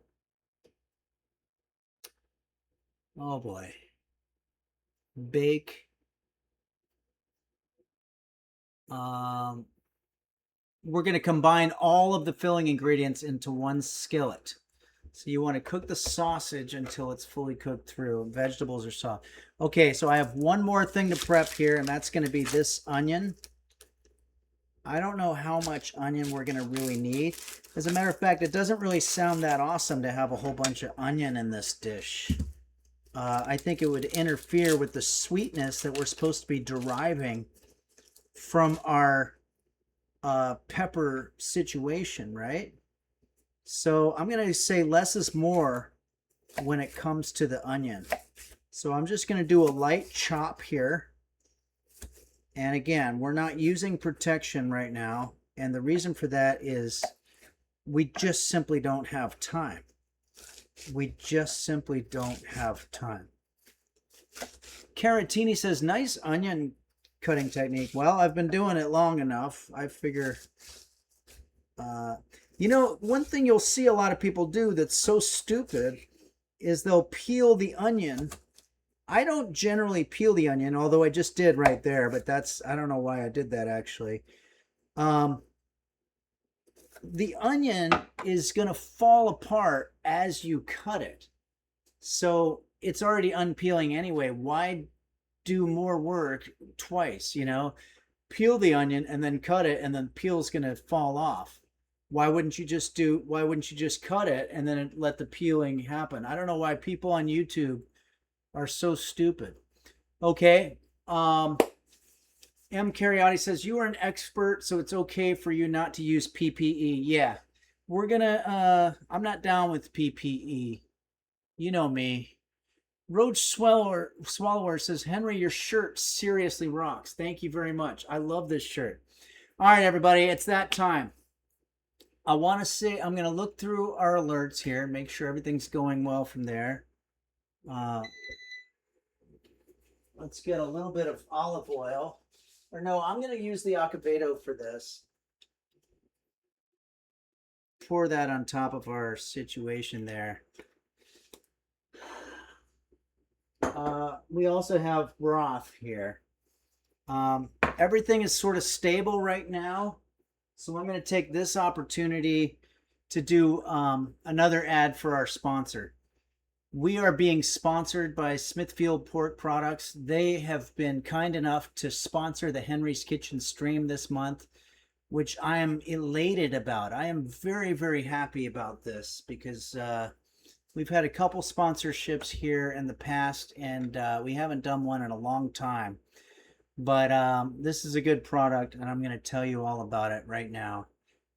oh boy, bake. We're going to combine all of the filling ingredients into one skillet. So you want to cook the sausage until it's fully cooked through. Vegetables are soft. Okay, so I have one more thing to prep here, and that's going to be this onion. I don't know how much onion we're going to really need. As a matter of fact, it doesn't really sound that awesome to have a whole bunch of onion in this dish. I think it would interfere with the sweetness that we're supposed to be deriving from our pepper situation, right? So I'm going to say less is more when it comes to the onion. So I'm just going to do a light chop here. And again, we're not using protection right now. And the reason for that is we just simply don't have time. We just simply don't have time. Caratini says, nice onion cutting technique. Well, I've been doing it long enough. I figure, you know, one thing you'll see a lot of people do that's so stupid is they'll peel the onion. I don't generally peel the onion, although I just did right there, but that's, I don't know why I did that actually. The onion is going to fall apart as you cut it. So it's already unpeeling anyway. Why do more work twice, you know? Peel the onion and then cut it, and then peel's going to fall off. Why wouldn't you just cut it and then let the peeling happen? I don't know why people on YouTube are so stupid. Okay. M. Cariotti says, you are an expert, so it's okay for you not to use PPE. Yeah. We're gonna, I'm not down with PPE. You know me. Roach Swallower says, Henry, your shirt seriously rocks. Thank you very much. I love this shirt. All right, everybody, it's that time. I want to say, I'm going to look through our alerts here, make sure everything's going well from there. Let's get a little bit of olive oil. Or no, I'm going to use the Acevedo for this. Pour that on top of our situation there. We also have broth here. Everything is sort of stable right now. So I'm going to take this opportunity to do another ad for our sponsor. We are being sponsored by Smithfield Pork Products. They have been kind enough to sponsor the Henry's Kitchen stream this month, which I am elated about. I am very, very happy about this because we've had a couple sponsorships here in the past, and we haven't done one in a long time. But this is a good product, and I'm going to tell you all about it right now.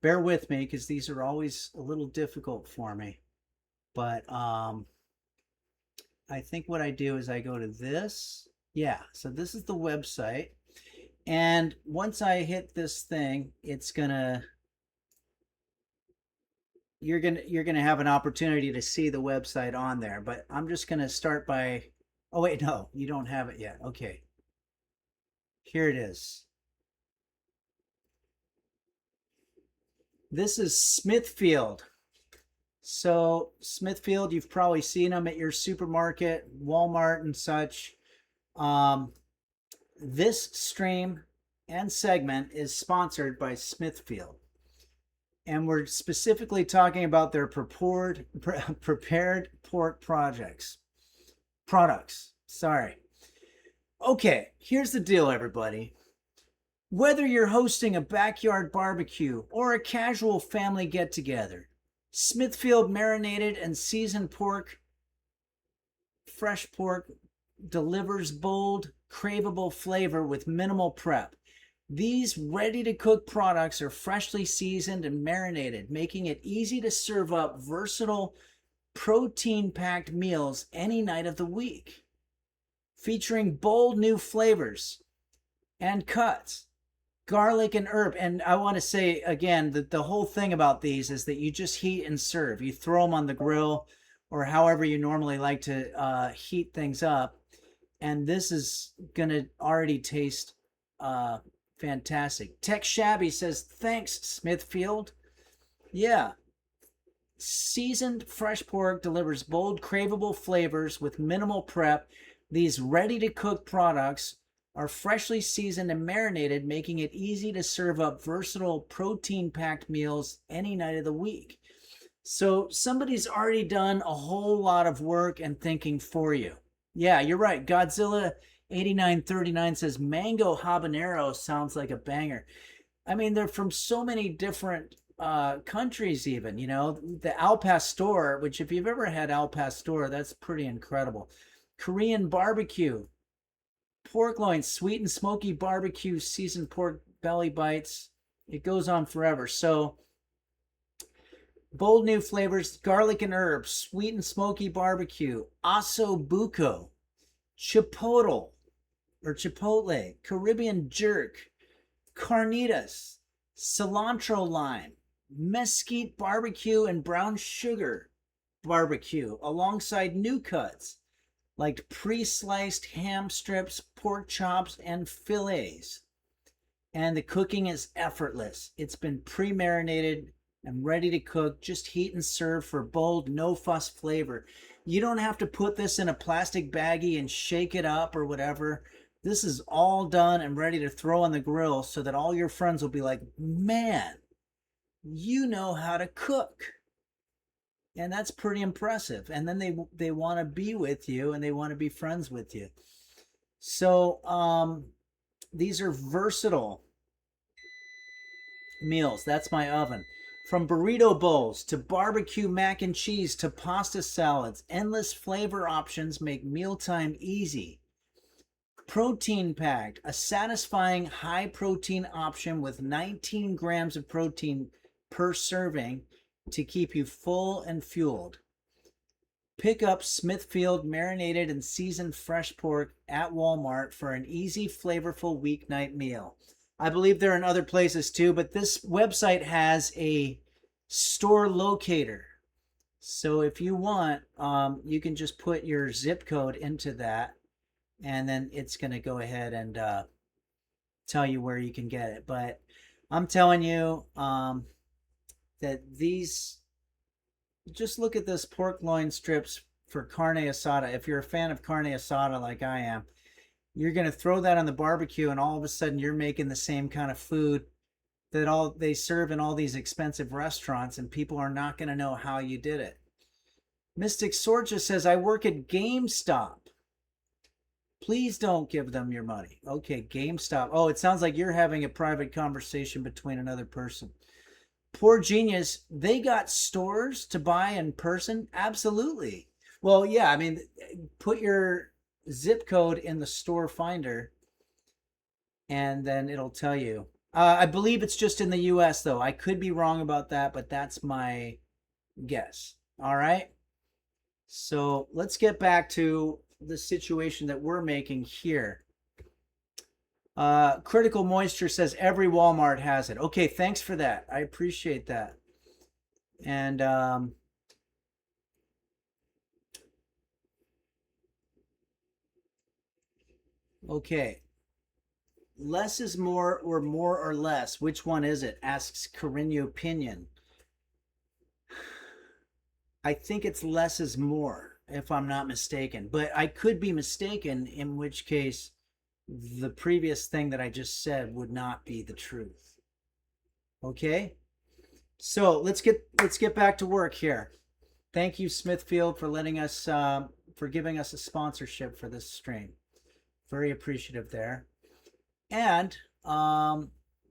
Bear with me, because these are always a little difficult for me. But I think what I do is I go to this. Yeah, so this is the website. And once I hit this thing, it's going to... You're gonna have an opportunity to see the website on there, but I'm just gonna start by, oh wait, no, you don't have it yet. Okay, here it is. This is Smithfield. So Smithfield, you've probably seen them at your supermarket, Walmart and such. This stream and segment is sponsored by Smithfield. And we're specifically talking about their prepared pork products. Sorry. Okay, here's the deal, everybody. Whether you're hosting a backyard barbecue or a casual family get-together, Smithfield marinated and seasoned pork, fresh pork, delivers bold, craveable flavor with minimal prep. These ready-to-cook products are freshly seasoned and marinated, making it easy to serve up versatile, protein-packed meals any night of the week. Featuring bold new flavors and cuts, garlic and herb. And I want to say again that the whole thing about these is that you just heat and serve. You throw them on the grill or however you normally like to heat things up. And this is going to already taste fantastic. Tech Shabby says, thanks, Smithfield. Yeah. Seasoned fresh pork delivers bold, craveable flavors with minimal prep. These ready-to-cook products are freshly seasoned and marinated, making it easy to serve up versatile, protein-packed meals any night of the week. So somebody's already done a whole lot of work and thinking for you. Yeah, you're right. Godzilla 8939 says mango habanero sounds like a banger. I mean, they're from so many different countries even, you know. The al pastor, which if you've ever had al pastor, that's pretty incredible. Korean barbecue, pork loin, sweet and smoky barbecue, seasoned pork belly bites. It goes on forever. So bold new flavors, garlic and herbs, sweet and smoky barbecue, osso buco, chipotle, Caribbean jerk, carnitas, cilantro lime, mesquite barbecue, and brown sugar barbecue, alongside new cuts like pre-sliced ham strips, pork chops, and fillets. And the cooking is effortless. It's been pre-marinated and ready to cook. Just heat and serve for bold, no-fuss flavor. You don't have to put this in a plastic baggie and shake it up or whatever. This is all done and ready to throw on the grill so that all your friends will be like, man, you know how to cook. And that's pretty impressive. And then they want to be with you and they want to be friends with you. So these are versatile meals. That's my oven. From burrito bowls to barbecue mac and cheese to pasta salads, endless flavor options make mealtime easy. Protein packed, a satisfying high protein option with 19 grams of protein per serving to keep you full and fueled. Pick up Smithfield marinated and seasoned fresh pork at Walmart for an easy, flavorful weeknight meal. I believe they're in other places too, but this website has a store locator. So if you want, you can just put your zip code into that, and then it's going to go ahead and tell you where you can get it. But I'm telling you that these, just look at this pork loin strips for carne asada. If you're a fan of carne asada like I am, you're going to throw that on the barbecue and all of a sudden you're making the same kind of food that they serve in all these expensive restaurants, and people are not going to know how you did it. Mystic Sorcha says, I work at GameStop. Please don't give them your money. Okay, GameStop. Oh, it sounds like you're having a private conversation between another person. Poor Genius, they got stores to buy in person? Absolutely. Well, yeah, I mean, put your zip code in the store finder and then it'll tell you. I believe it's just in the US though. I could be wrong about that, but that's my guess. All right. So let's get back to the situation that we're making here. Critical Moisture says every Walmart has it. Okay, thanks for that. I appreciate that. And okay. Less is more or less? Which one is it? Asks Carino Pinion. I think it's less is more, if I'm not mistaken. But I could be mistaken, in which case the previous thing that I just said would not be the truth. Okay? So let's get back to work here. Thank you, Smithfield, for letting us for giving us a sponsorship for this stream. Very appreciative there. And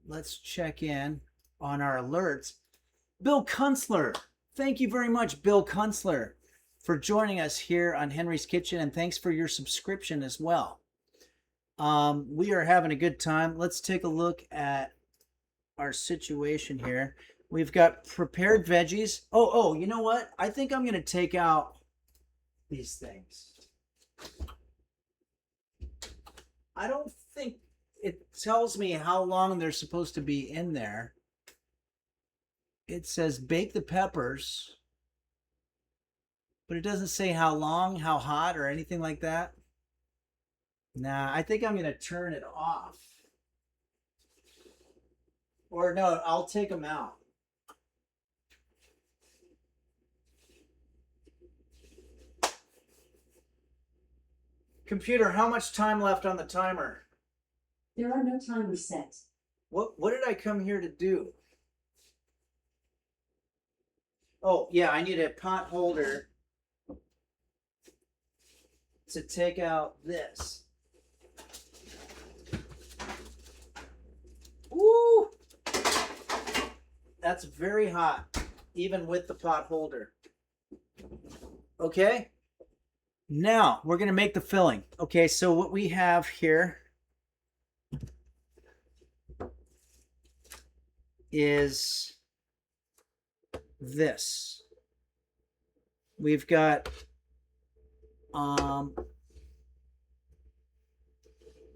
let's check in on our alerts. Bill Kunstler. Thank you very much, Bill Kunstler, for joining us here on Henry's Kitchen, and thanks for your subscription as well. We are having a good time. Let's take a look at our situation here. We've got prepared veggies. Oh, you know what? I think I'm going to take out these things. I don't think it tells me how long they're supposed to be in there. It says bake the peppers, but it doesn't say how long, how hot, or anything like that. Nah, I think I'm going to turn it off. Or no, I'll take them out. Computer, how much time left on the timer? There are no timers set. What did I come here to do? Oh, yeah, I need a pot holder to take out this. Woo! That's very hot, even with the pot holder. Okay. Now, we're going to make the filling. Okay, so what we have here is this. We've got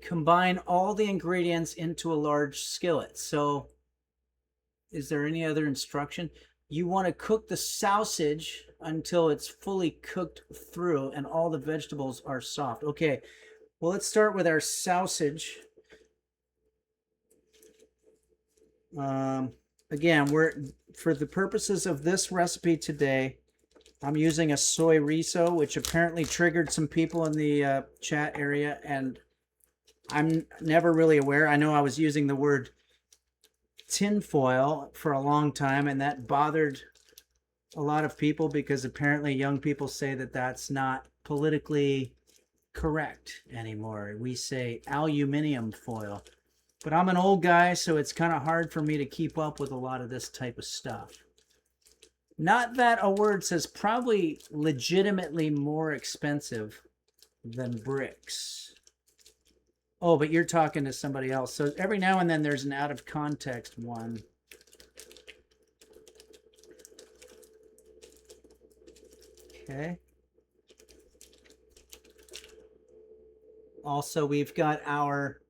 combine all the ingredients into a large skillet. So is there any other instruction? You want to cook the sausage until it's fully cooked through and all the vegetables are soft. Okay, well, let's start with our sausage. Again, for the purposes of this recipe today, I'm using a soyrizo, which apparently triggered some people in the chat area, and I'm never really aware. I know I was using the word tinfoil for a long time, and that bothered a lot of people because apparently young people say that that's not politically correct anymore. We say aluminium foil. But I'm an old guy, so it's kind of hard for me to keep up with a lot of this type of stuff. Not that a word says probably legitimately more expensive than bricks. Oh, but you're talking to somebody else. So every now and then there's an out of context one. Okay. Also, we've got our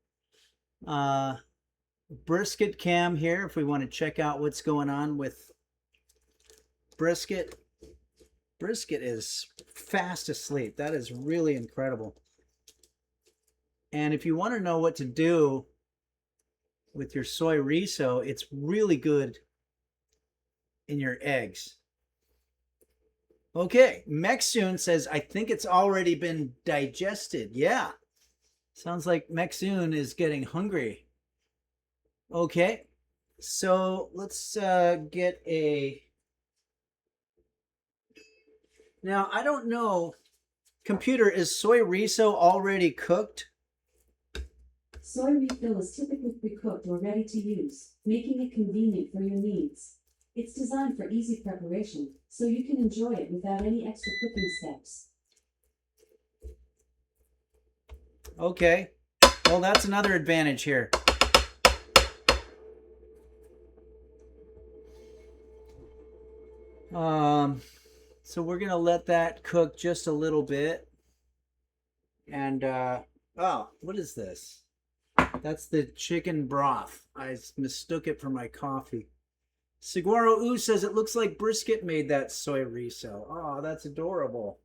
brisket cam here if we want to check out what's going on with brisket. Brisket is fast asleep. That is really incredible. And if you want to know what to do with your soyrizo, it's really good in your eggs. Okay, Mexun says, I think it's already been digested. Yeah, sounds like Mexun is getting hungry. Okay, so let's get a... Now, I don't know. Computer, is soyrizo already cooked? Soy refill is typically pre-cooked or ready to use, making it convenient for your needs. It's designed for easy preparation, so you can enjoy it without any extra cooking steps. Okay, well, that's another advantage here. So we're gonna let that cook just a little bit. And oh, what is this? That's the chicken broth. I mistook it for my coffee. Saguaro Ooh says it looks like Brisket made that soyrizo. Oh, that's adorable.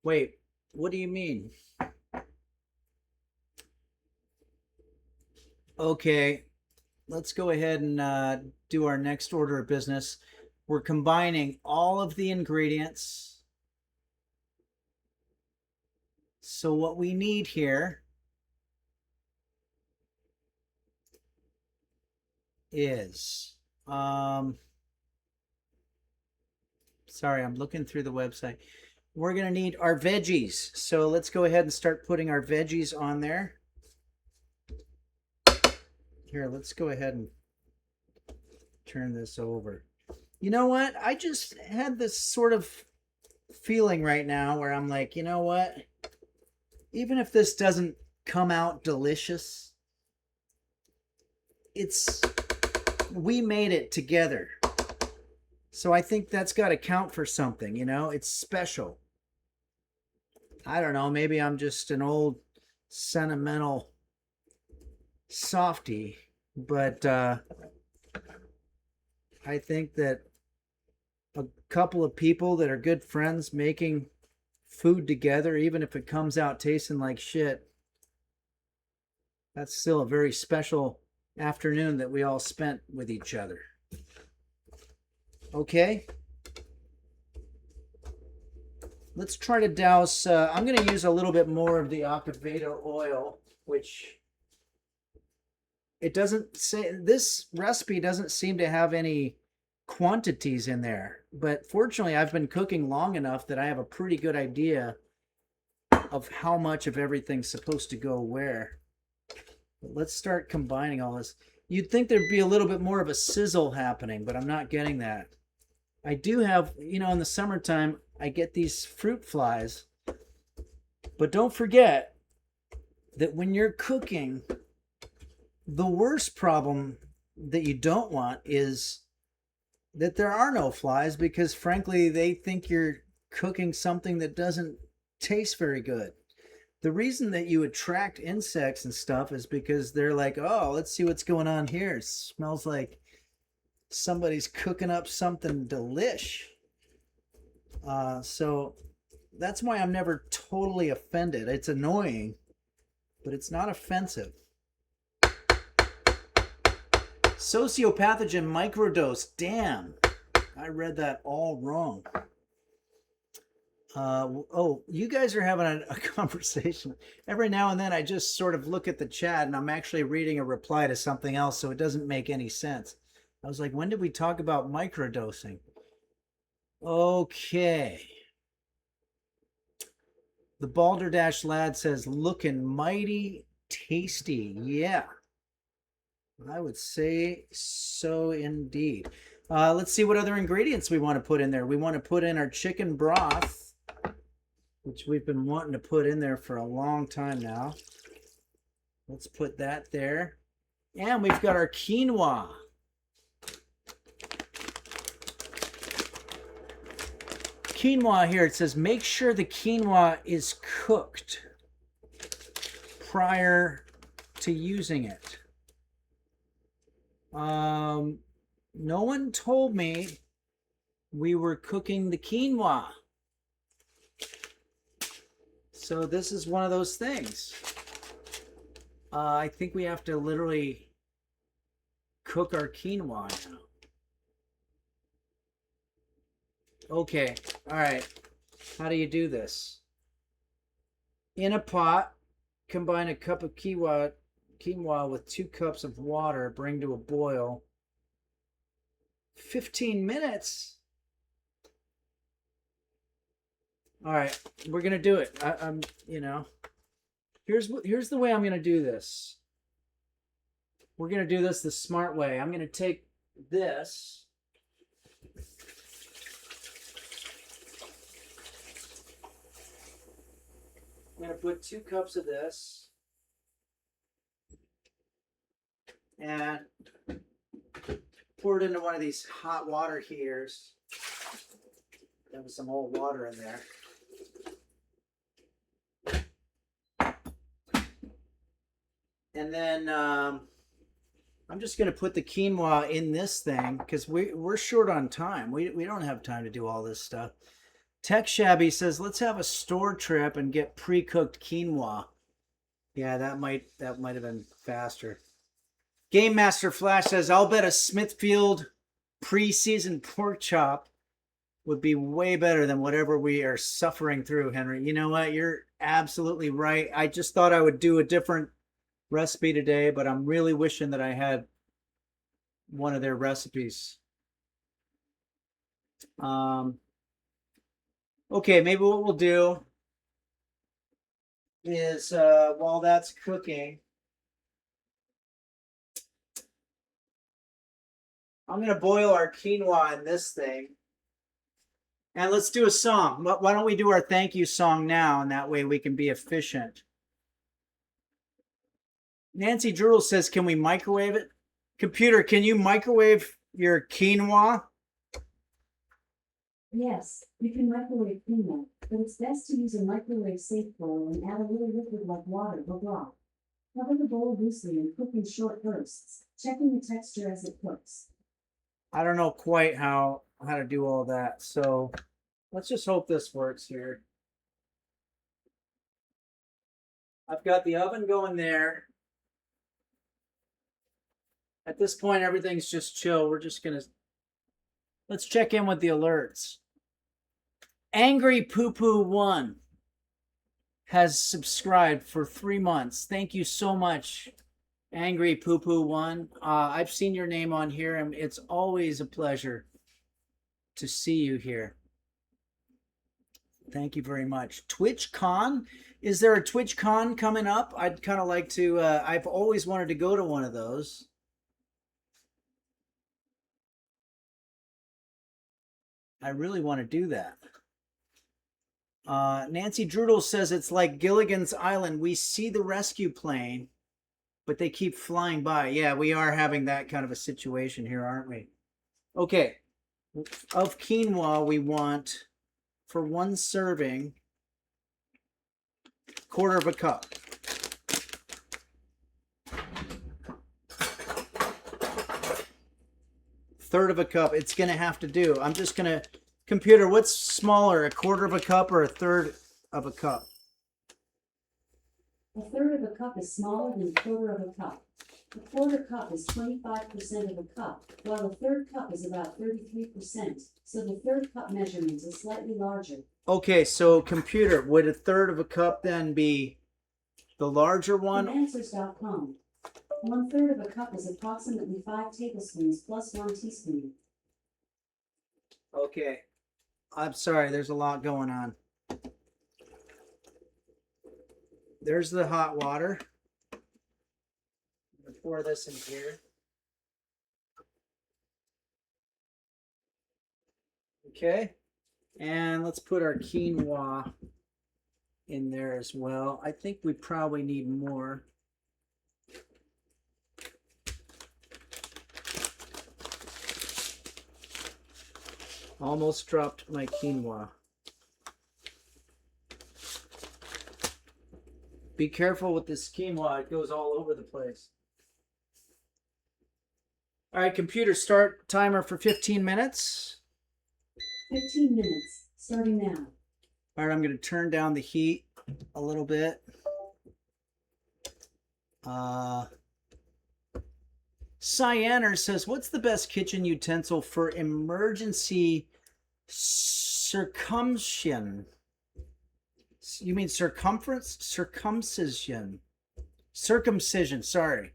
Wait, what do you mean? Okay, let's go ahead and do our next order of business. We're combining all of the ingredients. So what we need here is, sorry, I'm looking through the website. we're going to need our veggies. So let's go ahead and start putting our veggies on there. Here, let's go ahead and turn this over. You know what? I just had this sort of feeling right now where I'm like, you know what? Even if this doesn't come out delicious, we made it together. So I think that's got to count for something, you know? It's special. I don't know, maybe I'm just an old sentimental softie, but I think that a couple of people that are good friends making food together, even if it comes out tasting like shit, that's still a very special afternoon that we all spent with each other. Okay, let's try to douse. I'm going to use a little bit more of the Acavado oil, which it doesn't say, this recipe doesn't seem to have any quantities in there, but fortunately I've been cooking long enough that I have a pretty good idea of how much of everything's supposed to go where. But let's start combining all this. You'd think there'd be a little bit more of a sizzle happening, but I'm not getting that. I do have, you know, in the summertime, I get these fruit flies. But don't forget that when you're cooking, the worst problem that you don't want is that there are no flies, because frankly, they think you're cooking something that doesn't taste very good. The reason that you attract insects and stuff is because they're like, oh, let's see what's going on here. It smells like somebody's cooking up something delish. So that's why I'm never totally offended. It's annoying, but it's not offensive. Sociopathogen microdose. Damn, I read that all wrong. Oh, you guys are having a conversation. Every now and then I just sort of look at the chat and I'm actually reading a reply to something else, so it doesn't make any sense. I was like, when did we talk about microdosing? Okay. The Balderdash lad says, looking mighty tasty. Yeah, I would say so indeed. Let's see what other ingredients we want to put in there. We want to put in our chicken broth, which we've been wanting to put in there for a long time now. Let's put that there. And we've got our quinoa. Quinoa here, it says make sure the quinoa is cooked prior to using it. No one told me we were cooking the quinoa. So this is one of those things. I think we have to literally cook our quinoa now. Okay, all right. How do you do this? In a pot, combine a cup of quinoa with 2 cups of water, bring to a boil. 15 minutes? All right, we're going to do it. I'm, you know, here's the way I'm going to do this. We're going to do this the smart way. I'm going to take this. I'm going to put 2 cups of this and pour it into one of these hot water heaters. There was some old water in there. And then I'm just going to put the quinoa in this thing because we're short on time. We don't have time to do all this stuff. Tech Shabby says, let's have a store trip and get pre-cooked quinoa. Yeah, that might have been faster. Game Master Flash says, I'll bet a Smithfield pre-seasoned pork chop would be way better than whatever we are suffering through, Henry. You know what? You're absolutely right. I just thought I would do a different recipe today, but I'm really wishing that I had one of their recipes. Okay, maybe what we'll do is while that's cooking, I'm going to boil our quinoa in this thing. And let's do a song. Why don't we do our thank you song now, and that way we can be efficient. Nancy Drool says, can we microwave it? Computer, can you microwave your quinoa? Yes, you can microwave quinoa, but it's best to use a microwave-safe bowl and add a little liquid like water or broth. Cover the bowl loosely and cook in short bursts, checking the texture as it cooks. I don't know quite how to do all that, so let's just hope this works here. I've got the oven going there. At this point, everything's just chill. We're just gonna, let's check in with the alerts. Angry Poo Poo 1 has subscribed for 3 months. Thank you so much, Angry Poo Poo 1. I've seen your name on here, and it's always a pleasure to see you here. Thank you very much. TwitchCon, is there a TwitchCon coming up? I'd kind of like to, I've always wanted to go to one of those. I really want to do that. Nancy Drudel says it's like Gilligan's Island. We see the rescue plane, but they keep flying by. Yeah, we are having that kind of a situation here, aren't we? Okay. Of quinoa, we want, for 1 serving, 1/4 cup. Third of a cup. It's going to have to do. I'm just going to... Computer, what's smaller, 1/4 cup or 1/3 cup? A third of a cup is smaller than 1/4 cup. A 1/4 cup is 25% of a cup, while a 1/3 cup is about 33%, so the 1/3 cup measurement is slightly larger. Okay, so computer, would 1/3 cup then be the larger one? From Answers.com, 1/3 cup is approximately 5 tablespoons plus 1 teaspoon. Okay. I'm sorry, there's a lot going on. There's the hot water. I'm going to pour this in here. Okay. And let's put our quinoa in there as well. I think we probably need more. Almost dropped my quinoa. Be careful with this quinoa. It goes all over the place. All right, computer, start timer for 15 minutes. 15 minutes, starting now. All right, I'm going to turn down the heat a little bit. Cyanar says, what's the best kitchen utensil for emergency circumcision? You mean circumference? Circumcision. Circumcision, sorry.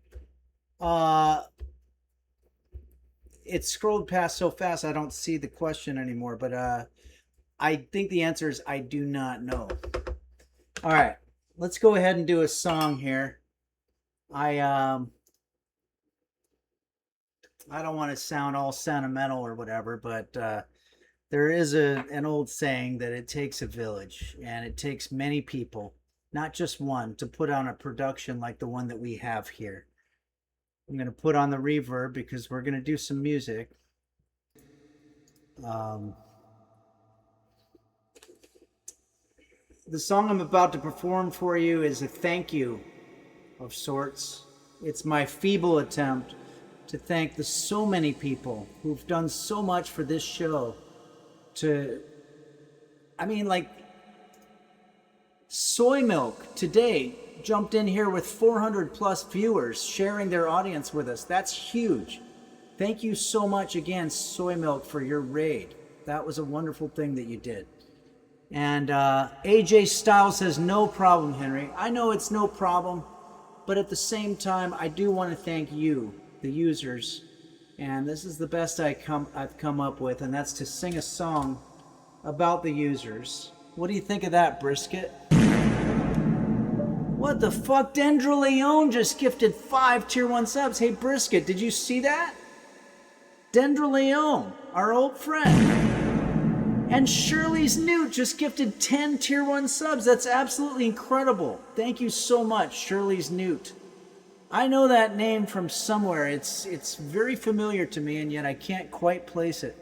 It scrolled past so fast I don't see the question anymore, but I think the answer is I do not know. All right, let's go ahead and do a song here. I don't want to sound all sentimental or whatever, but there is an old saying that it takes a village, and it takes many people, not just one, to put on a production like the one that we have here. I'm going to put on the reverb because we're going to do some music. The song I'm about to perform for you is a thank you of sorts. It's my feeble attempt to thank the so many people who've done so much for this show. Like Soy Milk today jumped in here with 400 plus viewers sharing their audience with us. That's huge. Thank you so much again, Soy Milk, for your raid. That was a wonderful thing that you did. And AJ Styles says, no problem, Henry. I know it's no problem, but at the same time, I do want to thank you, the users. And this is the best I've come up with, and that's to sing a song about the users. What do you think of that, Brisket? What the fuck? Dendra Leone just gifted 5 tier 1 subs. Hey, Brisket, did you see that? Dendra Leone, our old friend. And Shirley's Newt just gifted 10 tier 1 subs. That's absolutely incredible. Thank you so much, Shirley's Newt. I know that name from somewhere. It's very familiar to me, and yet I can't quite place it.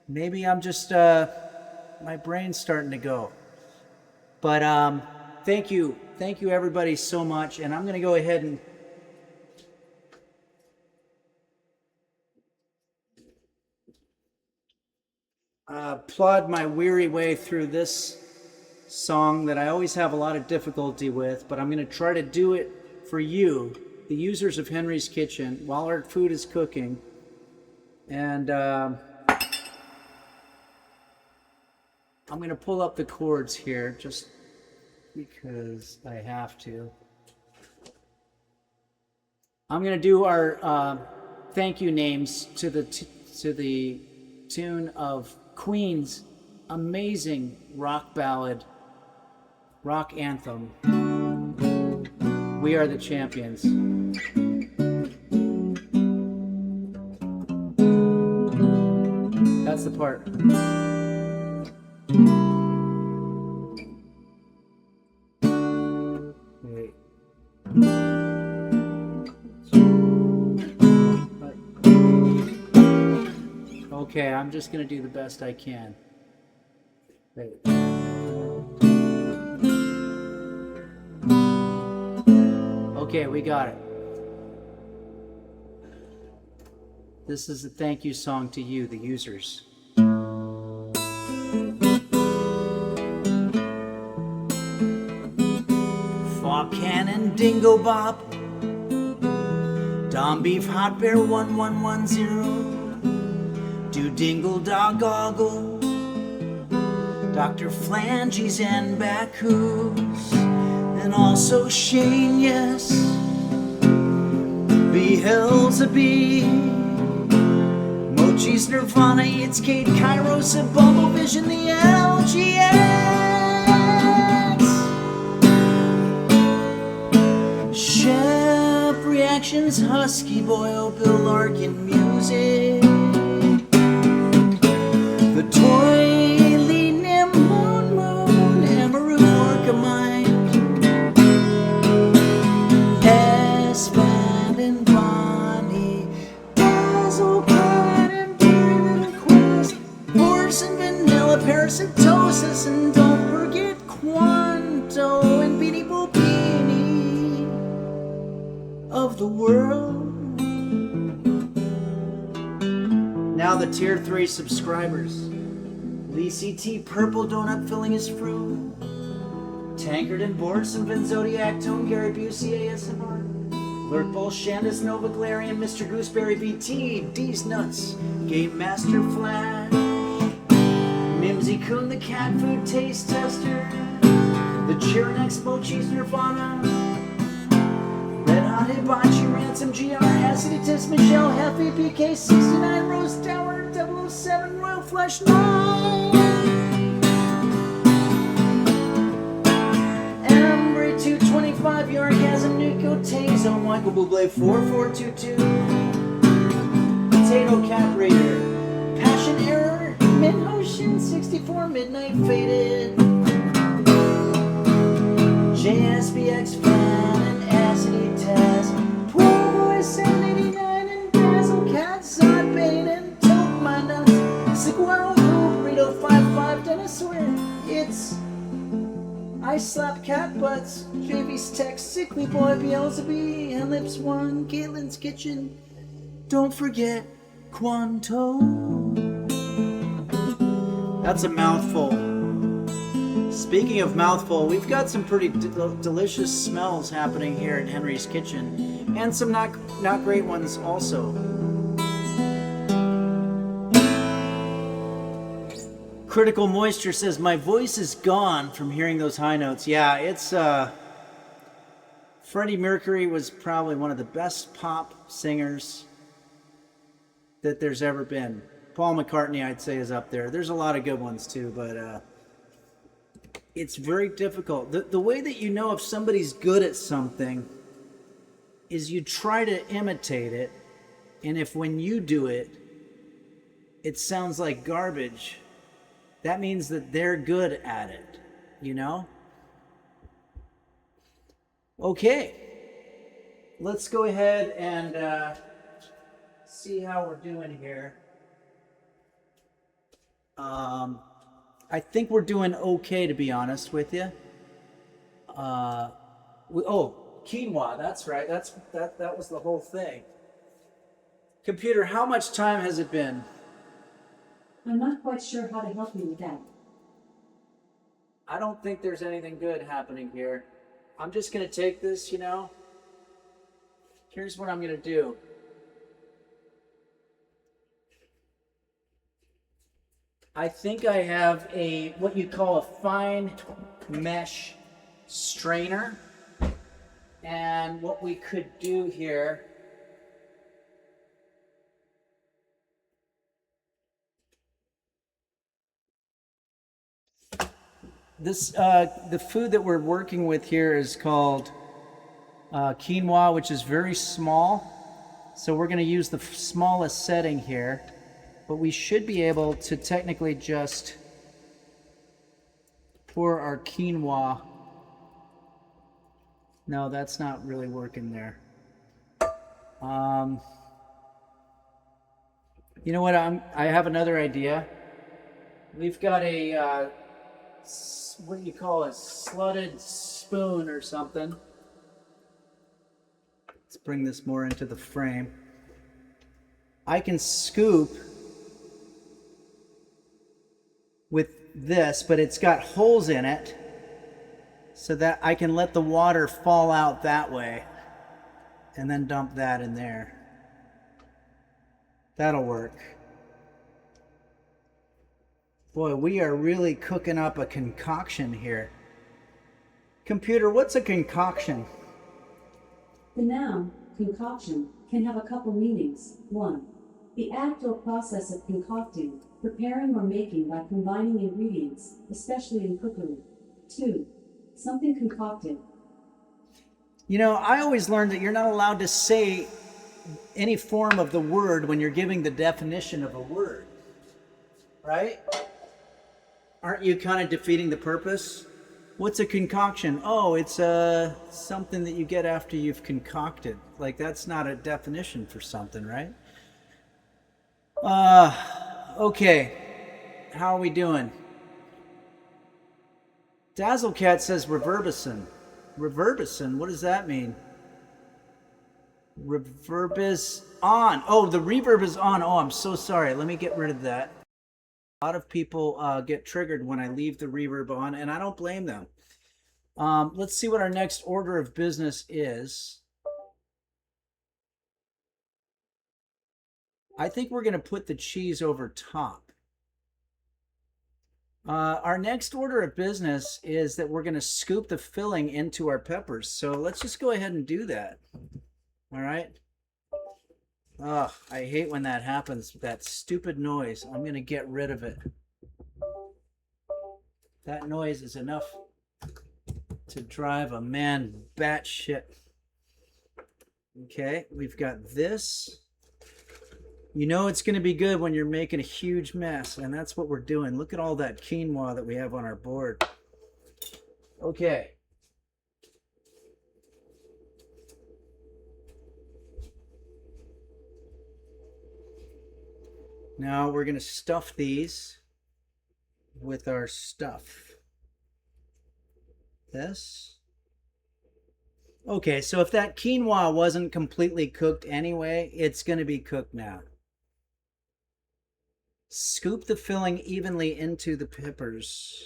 Maybe I'm just, my brain's starting to go. But thank you everybody so much, and I'm going to go ahead and plod my weary way through this song that I always have a lot of difficulty with, but I'm going to try to do it for you, the users of Henry's Kitchen, while our food is cooking. And I'm going to pull up the chords here just because I have to. I'm going to do our thank you names to the tune of Queen's amazing rock ballad, rock anthem, We Are the Champions. That's the part. Wait. Okay, I'm just going to do the best I can. Wait. Okay, we got it. This is a thank you song to you, the users. Fog Cannon, Dingo Bob, Dom Beef, Hot Bear 1110, Do Dingle Dog Goggle, Dr. Flanges and Bacchus, and also Shane, yes, Beelzebub, Mochi's Nirvana, it's Kate Kairos, a Bumble Vision, the LGX, Chef Reactions, Husky Boy, Bill Larkin Music, the Toy Lee Nim Moon Moon, Amaru Orca Mine, Espan and Bonnie, Dazzle Cat and Dear Little Quest, Horse and Vanilla Parasitosis, and don't forget Quanto and Beanie Boo Beanie of the world. Now the tier 3 subscribers. Lacey T, Purple Donut filling his fruit. Tankard and Borson, Vin Zodiac Tone, Gary Busey ASMR. Lurk Bull, Shandis, Nova Glarian, Mr. Gooseberry BT, D's Nuts, Game Master Flash, Mimsy Coon, the Cat Food Taste Tester, the Chironex Mochi's Nirvana, Red Hot Hibachi, Ransom GR, Acid Test, Michelle, Heffy, PK 69, Rose Tower, 007, Royal Flesh 9, Embry 225, Yorgasm, Nico Tazo, Michael Bublé 4422, Potato Cat Raider, Passion Error, Mid-Ocean 64, Midnight Faded, JSBX Fan and Acidy Test, Poor Boy 789 and Dazzle Cat, Zod Bane and Tilt My Nuts, Siguao Burrito 55, Dennis Swear, it's I Slap Cat Butts, JV's Text, Sickly Boy, Beelzebub, and Lips One, Caitlin's Kitchen, don't forget Quanto. That's a mouthful. Speaking of mouthful, we've got some pretty delicious smells happening here in Henry's Kitchen, and some not great ones also. Critical Moisture says, my voice is gone from hearing those high notes. Yeah, it's, Freddie Mercury was probably one of the best pop singers that there's ever been. Paul McCartney, I'd say, is up there. There's a lot of good ones too, but it's very difficult. The way that you know if somebody's good at something is you try to imitate it, and if when you do it, it sounds like garbage, that means that they're good at it, you know? Okay, let's go ahead and see how we're doing here. I think we're doing okay, to be honest with you. Quinoa, that's right. That was the whole thing. Computer, how much time has it been? I'm not quite sure how to help you with that. I don't think there's anything good happening here. I'm just going to take this, you know. Here's what I'm going to do. I think I have what you call a fine mesh strainer. And what we could do here the food that we're working with here is called quinoa, which is very small. So we're going to use the smallest setting here, but we should be able to technically just pour our quinoa. No, that's not really working there. You know what? I have another idea. We've got a what do you call it? Slotted spoon or something. Let's bring this more into the frame. I can scoop with this, but it's got holes in it so that I can let the water fall out that way and then dump that in there. That'll work. Boy, we are really cooking up a concoction here. Computer, what's a concoction? The noun, concoction, can have a couple meanings. 1. The act or process of concocting, preparing or making by combining ingredients, especially in cookery. 2. Something concocted. You know, I always learned that you're not allowed to say any form of the word when you're giving the definition of a word. Right? Aren't you kind of defeating the purpose? What's a concoction? Oh, it's something that you get after you've concocted. Like, that's not a definition for something, right? Okay. How are we doing? Dazzlecat says reverbicin. Reverbicin? What does that mean? Reverb is on. Oh, the reverb is on. Oh, I'm so sorry. Let me get rid of that. A lot of people get triggered when I leave the reverb on, and I don't blame them. Let's see what our next order of business is. I think we're going to put the cheese over top. Our next order of business is that we're going to scoop the filling into our peppers. So let's just go ahead and do that. All right. Oh, I hate when that happens, that stupid noise. I'm going to get rid of it. That noise is enough to drive a man batshit. Okay, we've got this. You know it's going to be good when you're making a huge mess, and that's what we're doing. Look at all that quinoa that we have on our board. Okay. Now we're going to stuff these with our stuff. This. Okay, so if that quinoa wasn't completely cooked anyway, it's going to be cooked now. Scoop the filling evenly into the peppers.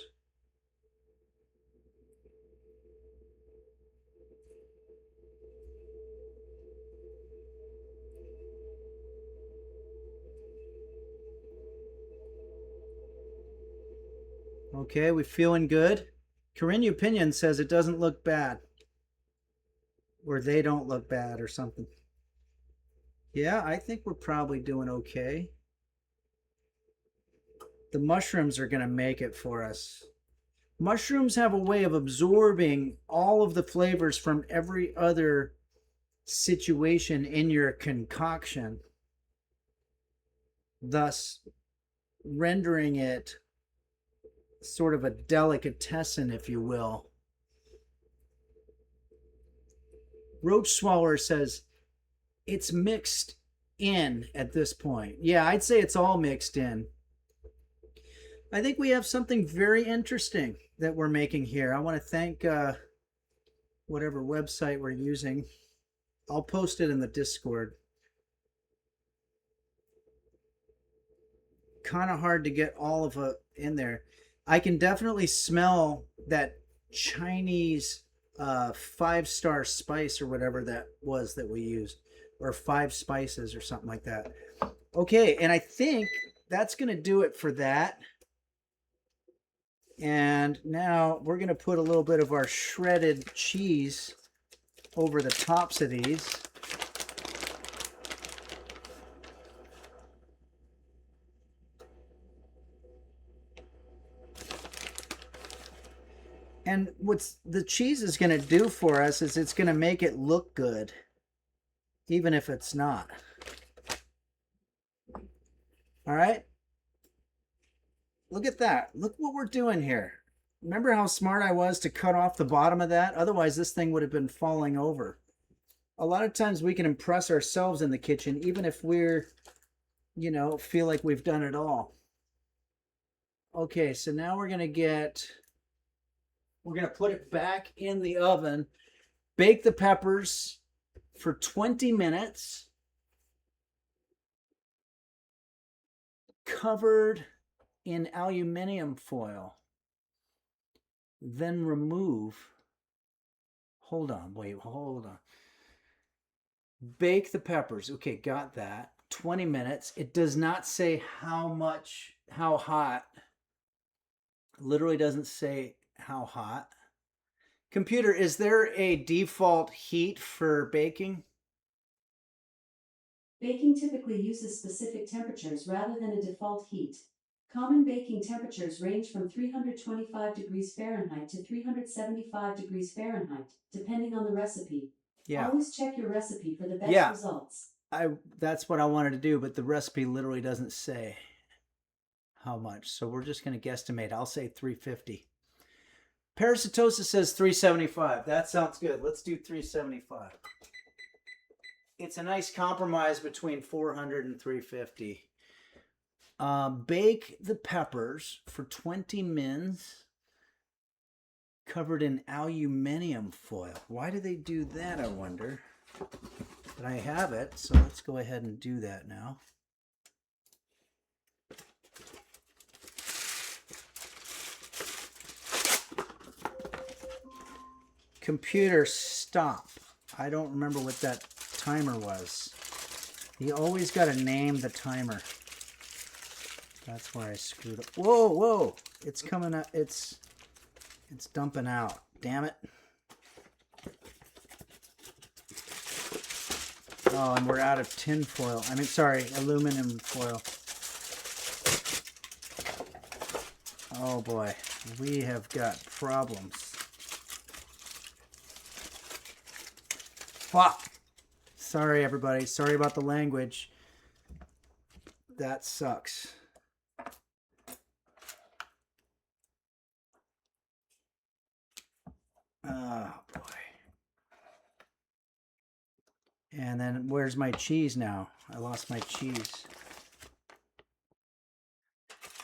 Okay, we feeling good? Corinne Opinion says it doesn't look bad. Or they don't look bad or something. Yeah, I think we're probably doing okay. The mushrooms are going to make it for us. Mushrooms have a way of absorbing all of the flavors from every other situation in your concoction, thus rendering it sort of a delicatessen, if you will. Roach Swallower says it's mixed in at this point. Yeah, I'd say it's all mixed in. I think we have something very interesting that we're making here. I want to thank whatever website we're using. I'll post it in the Discord. Kind of hard to get all of it in there. I can definitely smell that Chinese 5-star spice or whatever that was that we used, or 5 spices or something like that. Okay, and I think that's going to do it for that. And now we're going to put a little bit of our shredded cheese over the tops of these. And what's the cheese is going to do for us is it's going to make it look good, even if it's not. All right. Look at that. Look what we're doing here. Remember how smart I was to cut off the bottom of that? Otherwise, this thing would have been falling over. A lot of times we can impress ourselves in the kitchen, even if we're, you know, feel like we've done it all. Okay, so now we're going to put it back in the oven, bake the peppers for 20 minutes, covered in aluminum foil, then remove. Hold on. Bake the peppers. Okay, got that. 20 minutes. It does not say how hot. Literally doesn't say how hot. Computer, is there a default heat for baking? Baking typically uses specific temperatures rather than a default heat. Common baking temperatures range from 325 degrees Fahrenheit to 375 degrees Fahrenheit, depending on the recipe. Yeah. Always check your recipe for the best results. That's what I wanted to do, but the recipe literally doesn't say how much. So we're just going to guesstimate. I'll say 350. Parasitosis says 375. That sounds good. Let's do 375. It's a nice compromise between 400 and 350. Bake the peppers for 20 minutes covered in aluminum foil. Why do they do that, I wonder? But I have it, so let's go ahead and do that now. Computer, stop. I don't remember what that timer was. You always got to name the timer. That's where I screwed up. Whoa. It's coming up. It's dumping out. Damn it. Oh, and we're out of tin foil. Aluminum foil. Oh boy. We have got problems. Fuck. Sorry, everybody. Sorry about the language. That sucks. Oh, boy. And then where's my cheese now? I lost my cheese.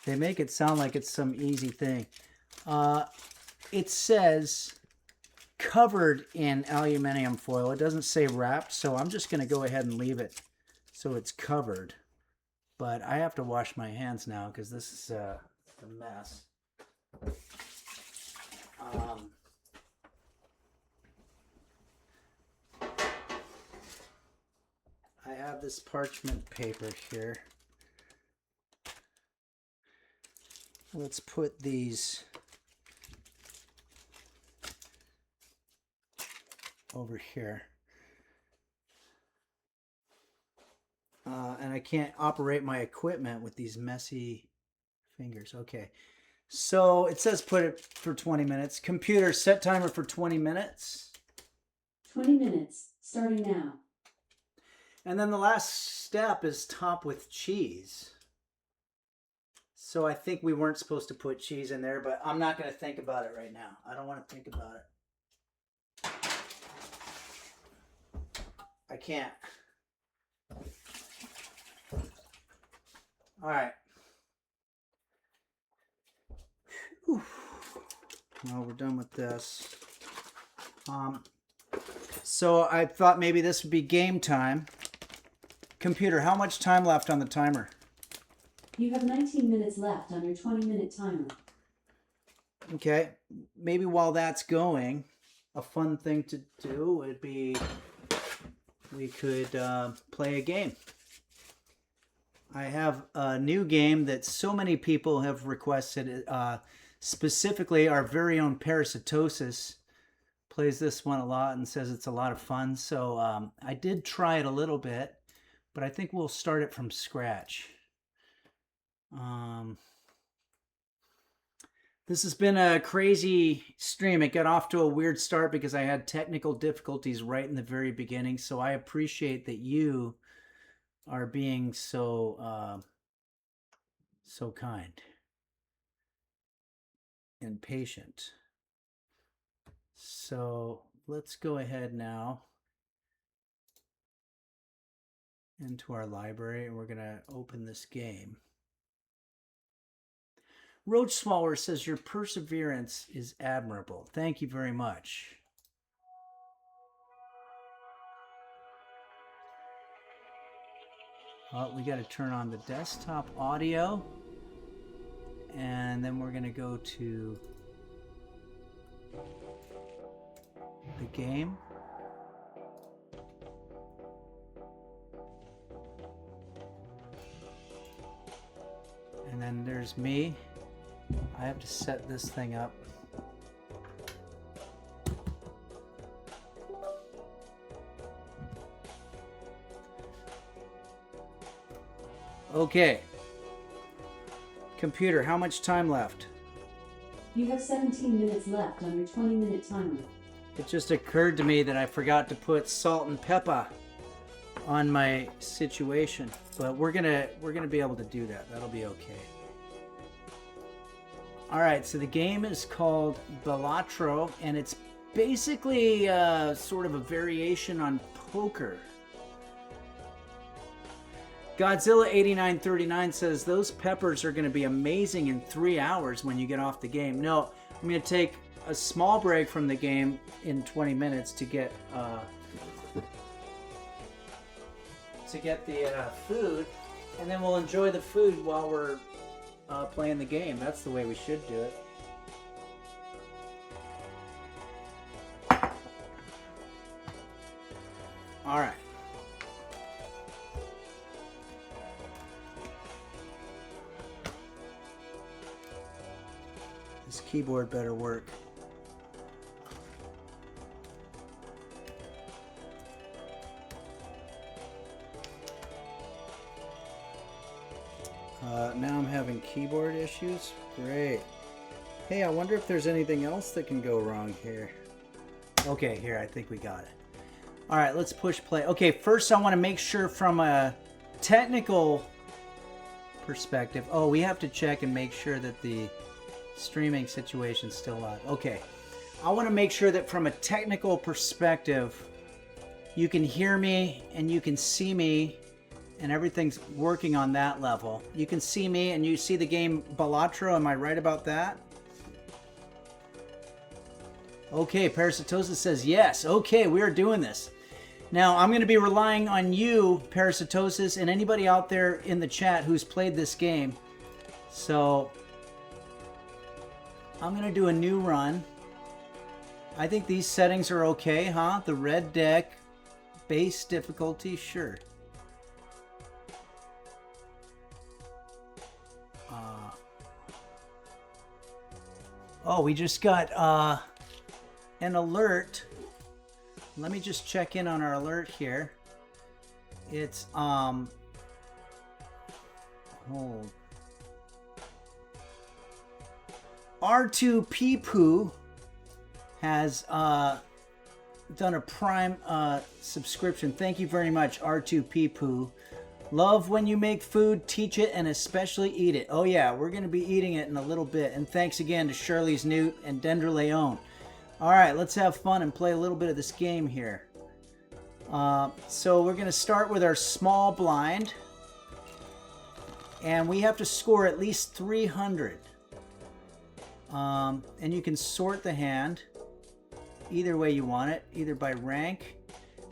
They make it sound like it's some easy thing. It says covered in aluminum foil. It doesn't say wrapped, so I'm just going to go ahead and leave it so it's covered. But I have to wash my hands now because this is a mess. I have this parchment paper here. Let's put these over here. And I can't operate my equipment with these messy fingers. Okay. So it says put it for 20 minutes. Computer, set timer for 20 minutes. 20 minutes, starting now. And then the last step is top with cheese. So I think we weren't supposed to put cheese in there, but I'm not going to think about it right now. I don't want to think about it. I can't. All right. Whew. Well, we're done with this. So I thought maybe this would be game time. Computer, how much time left on the timer? You have 19 minutes left on your 20-minute timer. Okay. Maybe while that's going, a fun thing to do would be we could play a game. I have a new game that so many people have requested. Specifically, our very own Parasitosis plays this one a lot and says it's a lot of fun. So I did try it a little bit, but I think we'll start it from scratch. This has been a crazy stream. It got off to a weird start because I had technical difficulties right in the very beginning. So I appreciate that you are being so kind and patient. So let's go ahead now into our library and we're going to open this game. Roach Swallower says your perseverance is admirable. Thank you very much. Well, we got to turn on the desktop audio. And then we're going to go to the game. And then there's me. I have to set this thing up. Okay. Computer, how much time left? You have 17 minutes left on your 20-minute timer. It just occurred to me that I forgot to put salt and pepper on my situation, but we're gonna be able to do that. That'll be okay. All right, so the game is called Balatro, and it's basically sort of a variation on poker. Godzilla8939 says those peppers are going to be amazing in 3 hours when you get off the game. No, I'm going to take a small break from the game in 20 minutes to get the food, and then we'll enjoy the food while we're playing the game. That's the way we should do it. All right. This keyboard better work. Now I'm having keyboard issues. Great. Hey, I wonder if there's anything else that can go wrong here. Okay, here, I think we got it. All right, let's push play. Okay, first I want to make sure from a technical perspective. Oh, we have to check and make sure that the streaming situation's still live. Okay, I want to make sure that from a technical perspective, you can hear me and you can see me and everything's working on that level. You can see me and you see the game Balatro. Am I right about that? Okay, Parasitosis says yes. Okay, we are doing this. Now, I'm going to be relying on you, Parasitosis, and anybody out there in the chat who's played this game. So, I'm going to do a new run. I think these settings are okay, huh? The red deck, base difficulty, sure. Oh, we just got an alert. Let me just check in on our alert here. It's hold. R2 Peepoo has done a Prime subscription. Thank you very much, R2 Peepoo. Love when you make food, teach it, and especially eat it. Oh yeah, we're going to be eating it in a little bit. And thanks again to Shirley's Newt and Dendra Leon. All right, let's have fun and play a little bit of this game here. So we're going to start with our small blind. And we have to score at least 300. And you can sort the hand either way you want it, either by rank.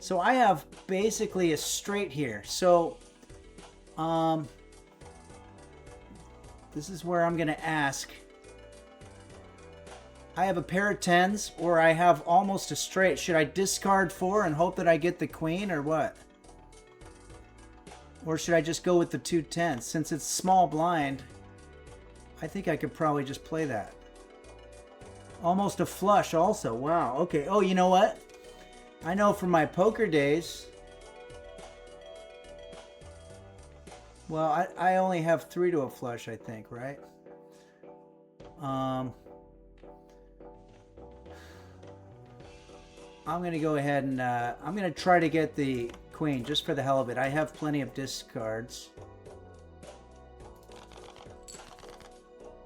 So I have basically a straight here. So this is where I'm going to ask. I have a pair of tens, or I have almost a straight. Should I discard 4 and hope that I get the queen, or what? Or should I just go with the 2 tens? Since it's small blind, I think I could probably just play that. Almost a flush also. Wow. Okay. Oh, you know what? I know from my poker days. Well, I only have 3 to a flush, I think, right? I'm going to go ahead and I'm going to try to get the queen just for the hell of it. I have plenty of discards.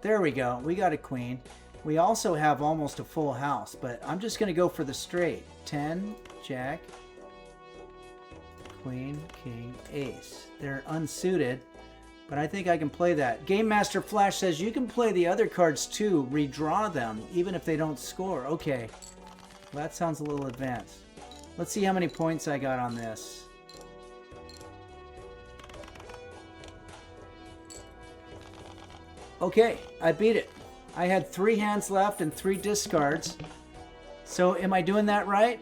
There we go. We got a queen. We also have almost a full house, but I'm just going to go for the straight. 10, jack, queen, king, ace. They're unsuited, but I think I can play that. Game Master Flash says you can play the other cards too, redraw them, even if they don't score. Okay, well, that sounds a little advanced. Let's see how many points I got on this. Okay, I beat it. I had 3 hands left and 3 discards. So am I doing that right?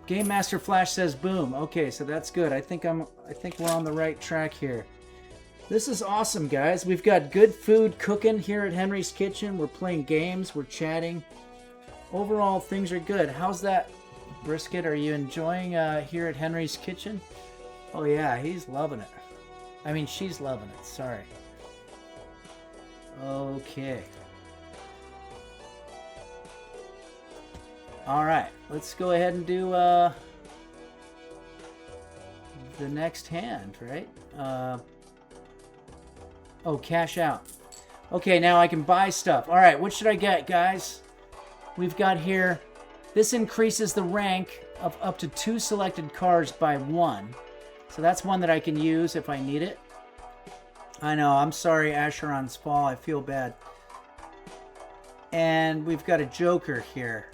Game Master Flash says boom. Okay, so that's good. I think we're on the right track here. This is awesome, guys. We've got good food cooking here at Henry's Kitchen. We're playing games, we're chatting. Overall, things are good. How's that brisket? Are you enjoying here at Henry's Kitchen? Oh yeah, he's loving it. I mean, she's loving it. Sorry. Okay. All right, let's go ahead and do the next hand, right? Oh, cash out. Okay, now I can buy stuff. All right, what should I get, guys? We've got here, this increases the rank of up to 2 selected cards by 1. So that's one that I can use if I need it. I know, I'm sorry, Asheron's Fall. I feel bad. And we've got a joker here.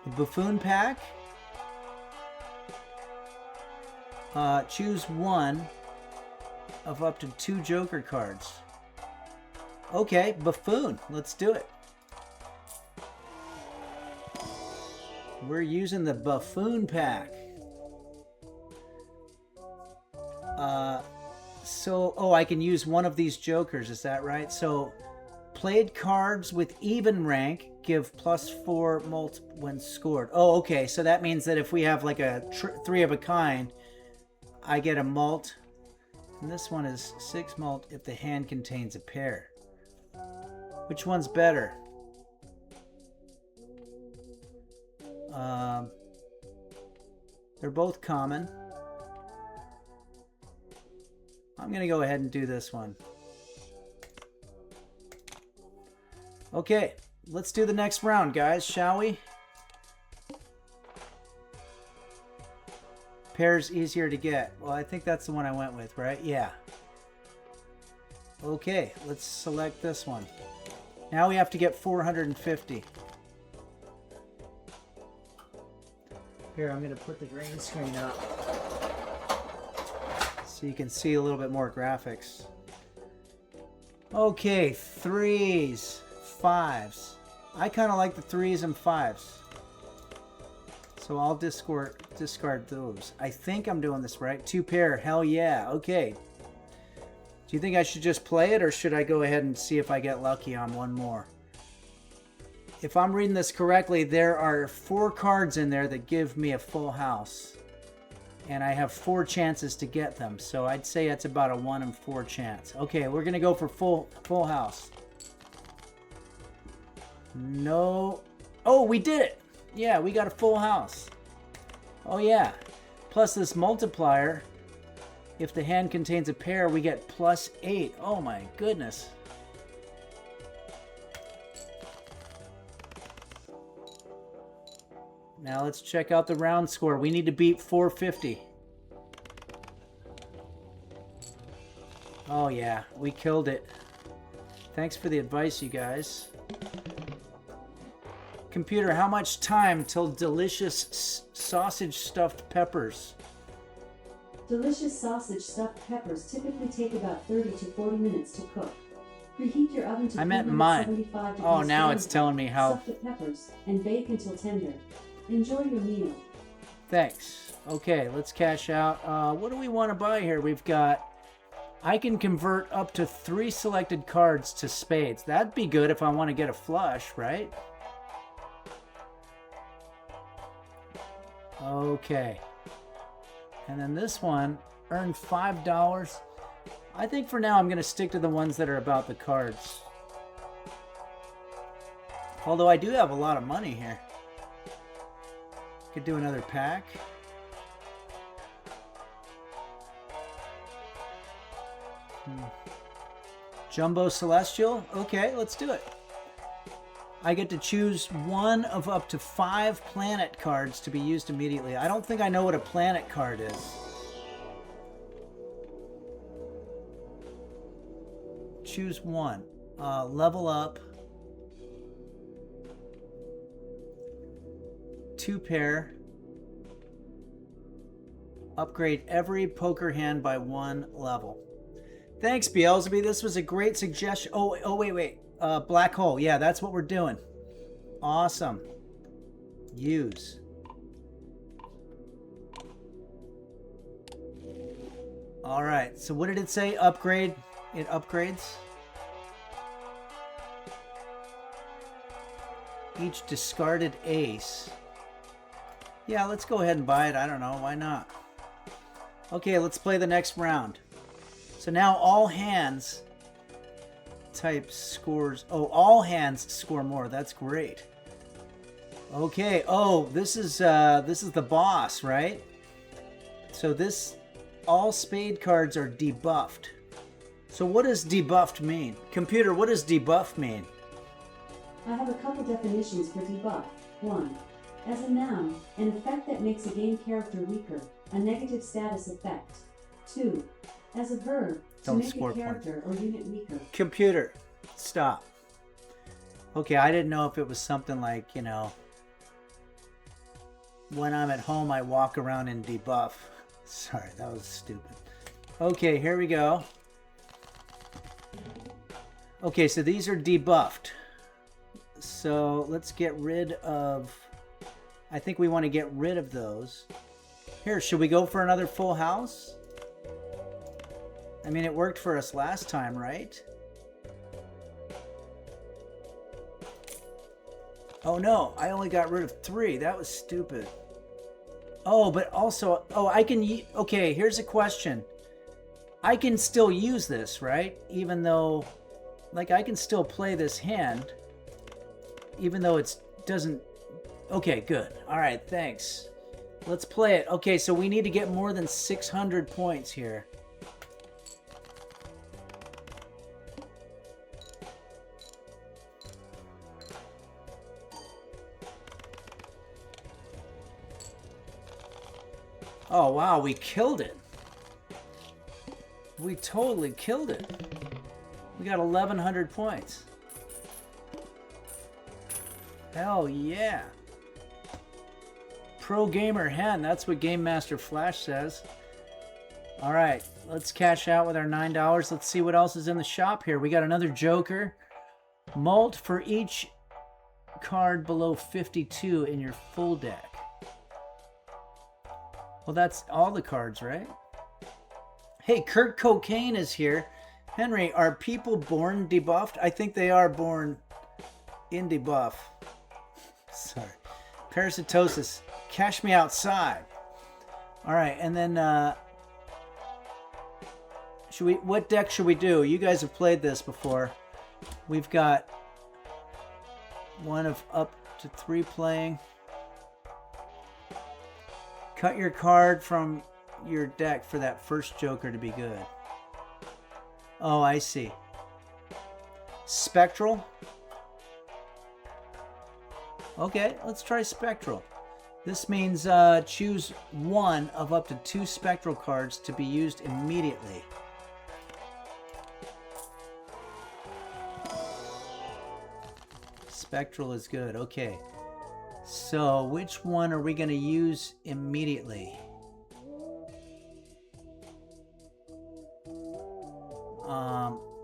The Buffoon pack. Choose one of up to 2 joker cards. Okay, Buffoon. Let's do it. We're using the Buffoon pack. Oh, I can use one of these jokers, is that right? So, played cards with even rank give +4 mult when scored. Oh, okay, so that means that if we have like a 3 of a kind, I get a mult. And this one is 6 mult if the hand contains a pair. Which one's better? They're both common. I'm going to go ahead and do this one. Okay, let's do the next round, guys, shall we? Pair's easier to get. Well, I think that's the one I went with, right? Yeah. Okay, let's select this one. Now we have to get 450. Here, I'm going to put the green screen up so you can see a little bit more graphics. Okay, 3s, 5s. I kind of like the 3s and 5s. So I'll discard those. I think I'm doing this right. 2 pair, hell yeah. Okay. Do you think I should just play it, or should I go ahead and see if I get lucky on one more? If I'm reading this correctly, there are 4 cards in there that give me a full house. And I have 4 chances to get them. So I'd say it's about a 1 in 4 chance. Okay, we're going to go for full house. No. Oh, we did it. Yeah, we got a full house. Oh, yeah. Plus this multiplier. If the hand contains a pair, we get +8. Oh, my goodness. Now let's check out the round score. We need to beat 450. Oh, yeah. We killed it. Thanks for the advice, you guys. Computer, how much time till delicious sausage stuffed peppers? Delicious sausage stuffed peppers typically take about 30 to 40 minutes to cook. Preheat your oven to I meant mine. 375 degrees Oh, now it's Fahrenheit. telling me how. Stuff the peppers and bake until tender. Enjoy your meal. Thanks. Okay, let's cash out. What do we want to buy here? We've got... I can convert up to 3 selected cards to spades. That'd be good if I want to get a flush, right? Okay. And then this one, earn $5. I think for now I'm going to stick to the ones that are about the cards. Although I do have a lot of money here. Could do another pack. Jumbo Celestial? Okay, let's do it. I get to choose one of up to 5 planet cards to be used immediately. I don't think I know what a planet card is. Choose one. Level up. 2 pair. Upgrade every poker hand by 1 level. Thanks, Beelzebub. This was a great suggestion. Oh, wait. Black hole. Yeah, that's what we're doing. Awesome. Use. All right. So what did it say? Upgrade. It upgrades. Each discarded ace. Yeah, let's go ahead and buy it. I don't know. Why not? Okay, let's play the next round. So now all hands type scores. Oh, all hands score more. That's great. Okay. Oh, this is the boss, right? So this, all spade cards are debuffed. So what does debuffed mean? Computer, what does debuff mean? I have a couple definitions for debuff. 1. As a noun, an effect that makes a game character weaker, a negative status effect. 2. As a verb, to make a character or unit weaker. Computer, stop. Okay, I didn't know if it was something like, you know, when I'm at home I walk around in debuff. Sorry, that was stupid. Okay, here we go. Okay, so these are debuffed. So let's get rid of... I think we want to get rid of those. Here, should we go for another full house? I mean, it worked for us last time, right? Oh no, I only got rid of 3. That was stupid. Oh, but also... Oh, I can... Okay, here's a question. I can still use this, right? Even though... Like, I can still play this hand. Even though it doesn't... Okay, good. Alright, thanks. Let's play it. Okay, so we need to get more than 600 points here. Oh, wow, we killed it. We totally killed it. We got 1,100 points. Hell yeah. Pro Gamer Hen, that's what Game Master Flash says. Alright, let's cash out with our $9. Let's see what else is in the shop here. We got another Joker. Malt for each card below 52 in your full deck. Well, that's all the cards, right? Hey, Kurt Cocaine is here. Henry, are people born debuffed? I think they are born in debuff. Sorry. Parasitosis. Cash me outside. All right, and then what deck should we do? You guys have played this before. We've got One of up to 3 playing. Cut your card from your deck for that first joker to be good. Oh, I see. Spectral. Okay, let's try spectral. This means choose one of up to 2 spectral cards to be used immediately. Spectral is good. Okay. So, which one are we going to use immediately?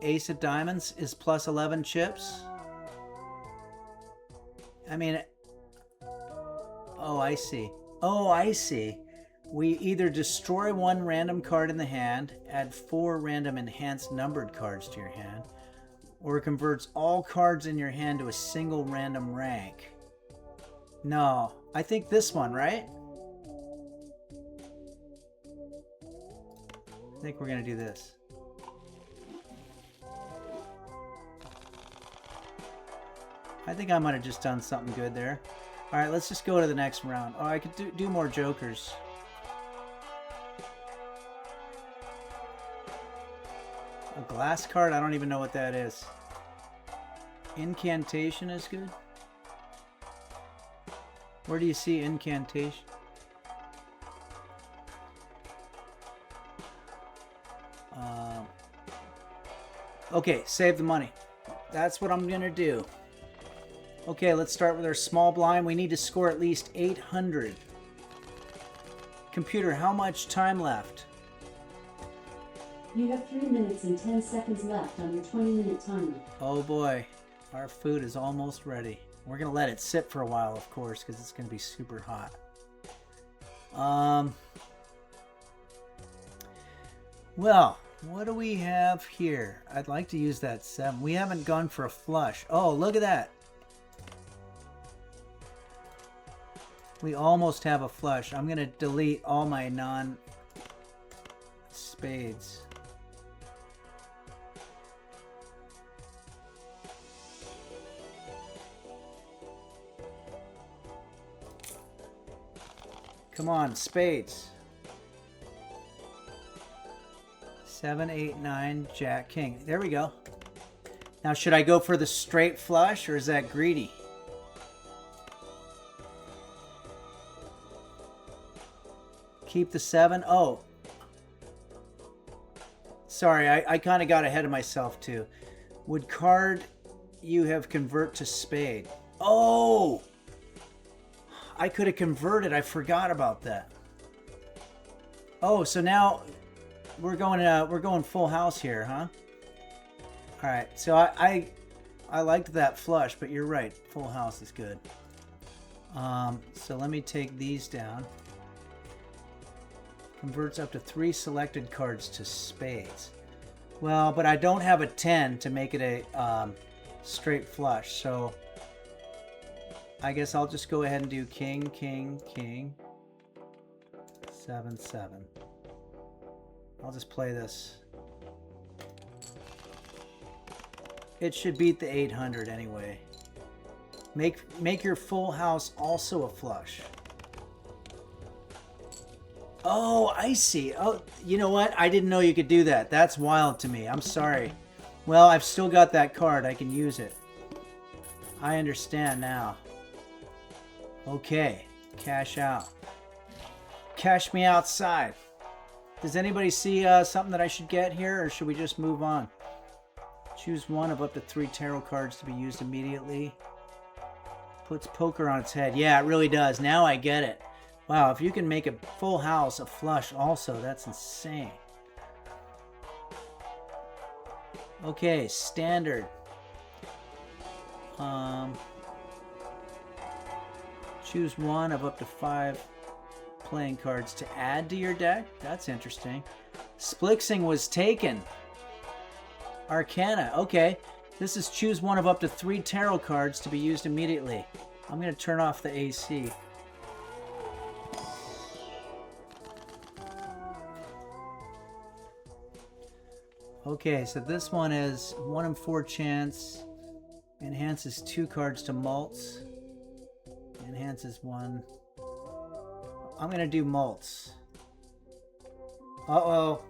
Ace of Diamonds is plus 11 chips. I mean, oh, I see. Oh, I see. We either destroy 1 random card in the hand, add 4 random enhanced numbered cards to your hand, or it converts all cards in your hand to a single random rank. No, I think this one, right? I think we're going to do this. I think I might have just done something good there. All right, let's just go to the next round. Oh, I could do more jokers. A glass card? I don't even know what that is. Incantation is good. Where do you see incantation? Okay, save the money. That's what I'm gonna do. Okay, let's start with our small blind. We need to score at least 800. Computer, how much time left? You have 3 minutes and 10 seconds left on your 20-minute timer. Oh boy, our food is almost ready. We're gonna let it sit for a while, of course, because it's gonna be super hot. Well, what do we have here? I'd like to use that 7. We haven't gone for a flush. Oh, look at that. We almost have a flush. I'm gonna delete all my non-spades. Come on, spades. 7, 8, 9, Jack, King. There we go. Now, should I go for the straight flush, or is that greedy? Keep the 7. Oh. Sorry, I kind of got ahead of myself, too. Would card you have convert to spade? Oh! I could have converted. I forgot about that. Oh, so now we're going full house here, huh? All right. So I liked that flush, but you're right. Full house is good. So let me take these down. Converts up to 3 selected cards to spades. Well, but I don't have a 10 to make it a straight flush, so I guess I'll just go ahead and do king, king, king. 7, 7. I'll just play this. It should beat the 800 anyway. Make your full house also a flush. Oh, I see. Oh, you know what? I didn't know you could do that. That's wild to me. I'm sorry. Well, I've still got that card. I can use it. I understand now. Okay. Cash out. Cash me outside. Does anybody see something that I should get here, or should we just move on? Choose one of up to 3 tarot cards to be used immediately. Puts poker on its head. Yeah, it really does. Now I get it. Wow, if you can make a full house a flush also, that's insane. Okay, standard. Choose one of up to 5 playing cards to add to your deck. That's interesting. Splixing was taken. Arcana. Okay. This is choose one of up to 3 tarot cards to be used immediately. I'm going to turn off the AC. Okay, so this one is 1 in 4 chance. Enhances 2 cards to malts. Enhances 1. I'm going to do malts. Uh-oh.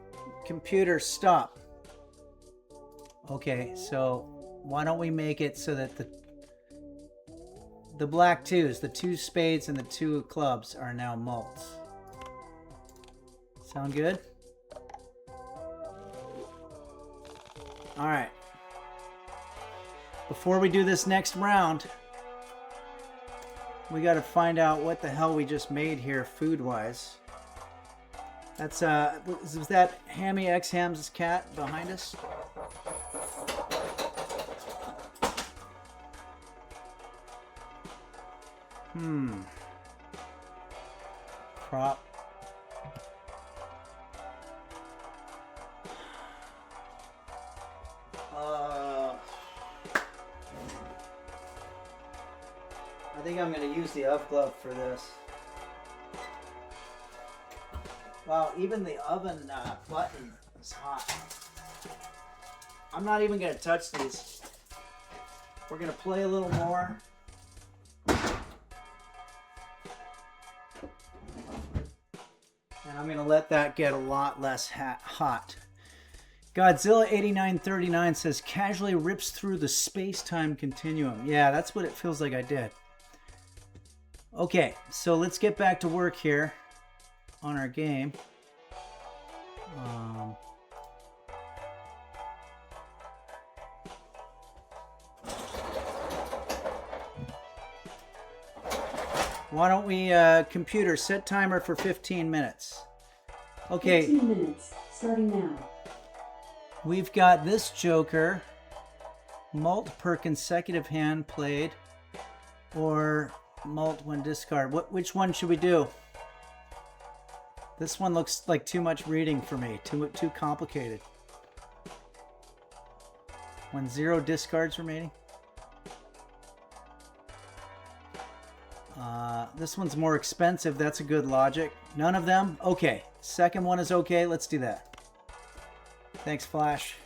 Computer, stop. Okay, so why don't we make it so that the black 2s, the 2 spades and the 2 clubs are now malts. Sound good? All right. Before we do this next round, we got to find out what the hell we just made here food-wise. That's is that Hammy X Ham's cat behind us? Prop. I think I'm going to use the UV glove for this. Wow, even the oven button is hot. I'm not even going to touch these. We're going to play a little more. And I'm going to let that get a lot less hot. Godzilla8939 says, casually rips through the space-time continuum. Yeah, that's what it feels like I did. Okay, so let's get back to work here on our game. Why don't we, computer, set timer for 15 minutes. Okay. 15 minutes, starting now. We've got this joker, malt per consecutive hand played, or malt when discard. Which one should we do? This one looks like too much reading for me. Too complicated. When 0 discards remaining. This one's more expensive. That's a good logic. None of them? Okay. Second one is okay. Let's do that. Thanks, Flash.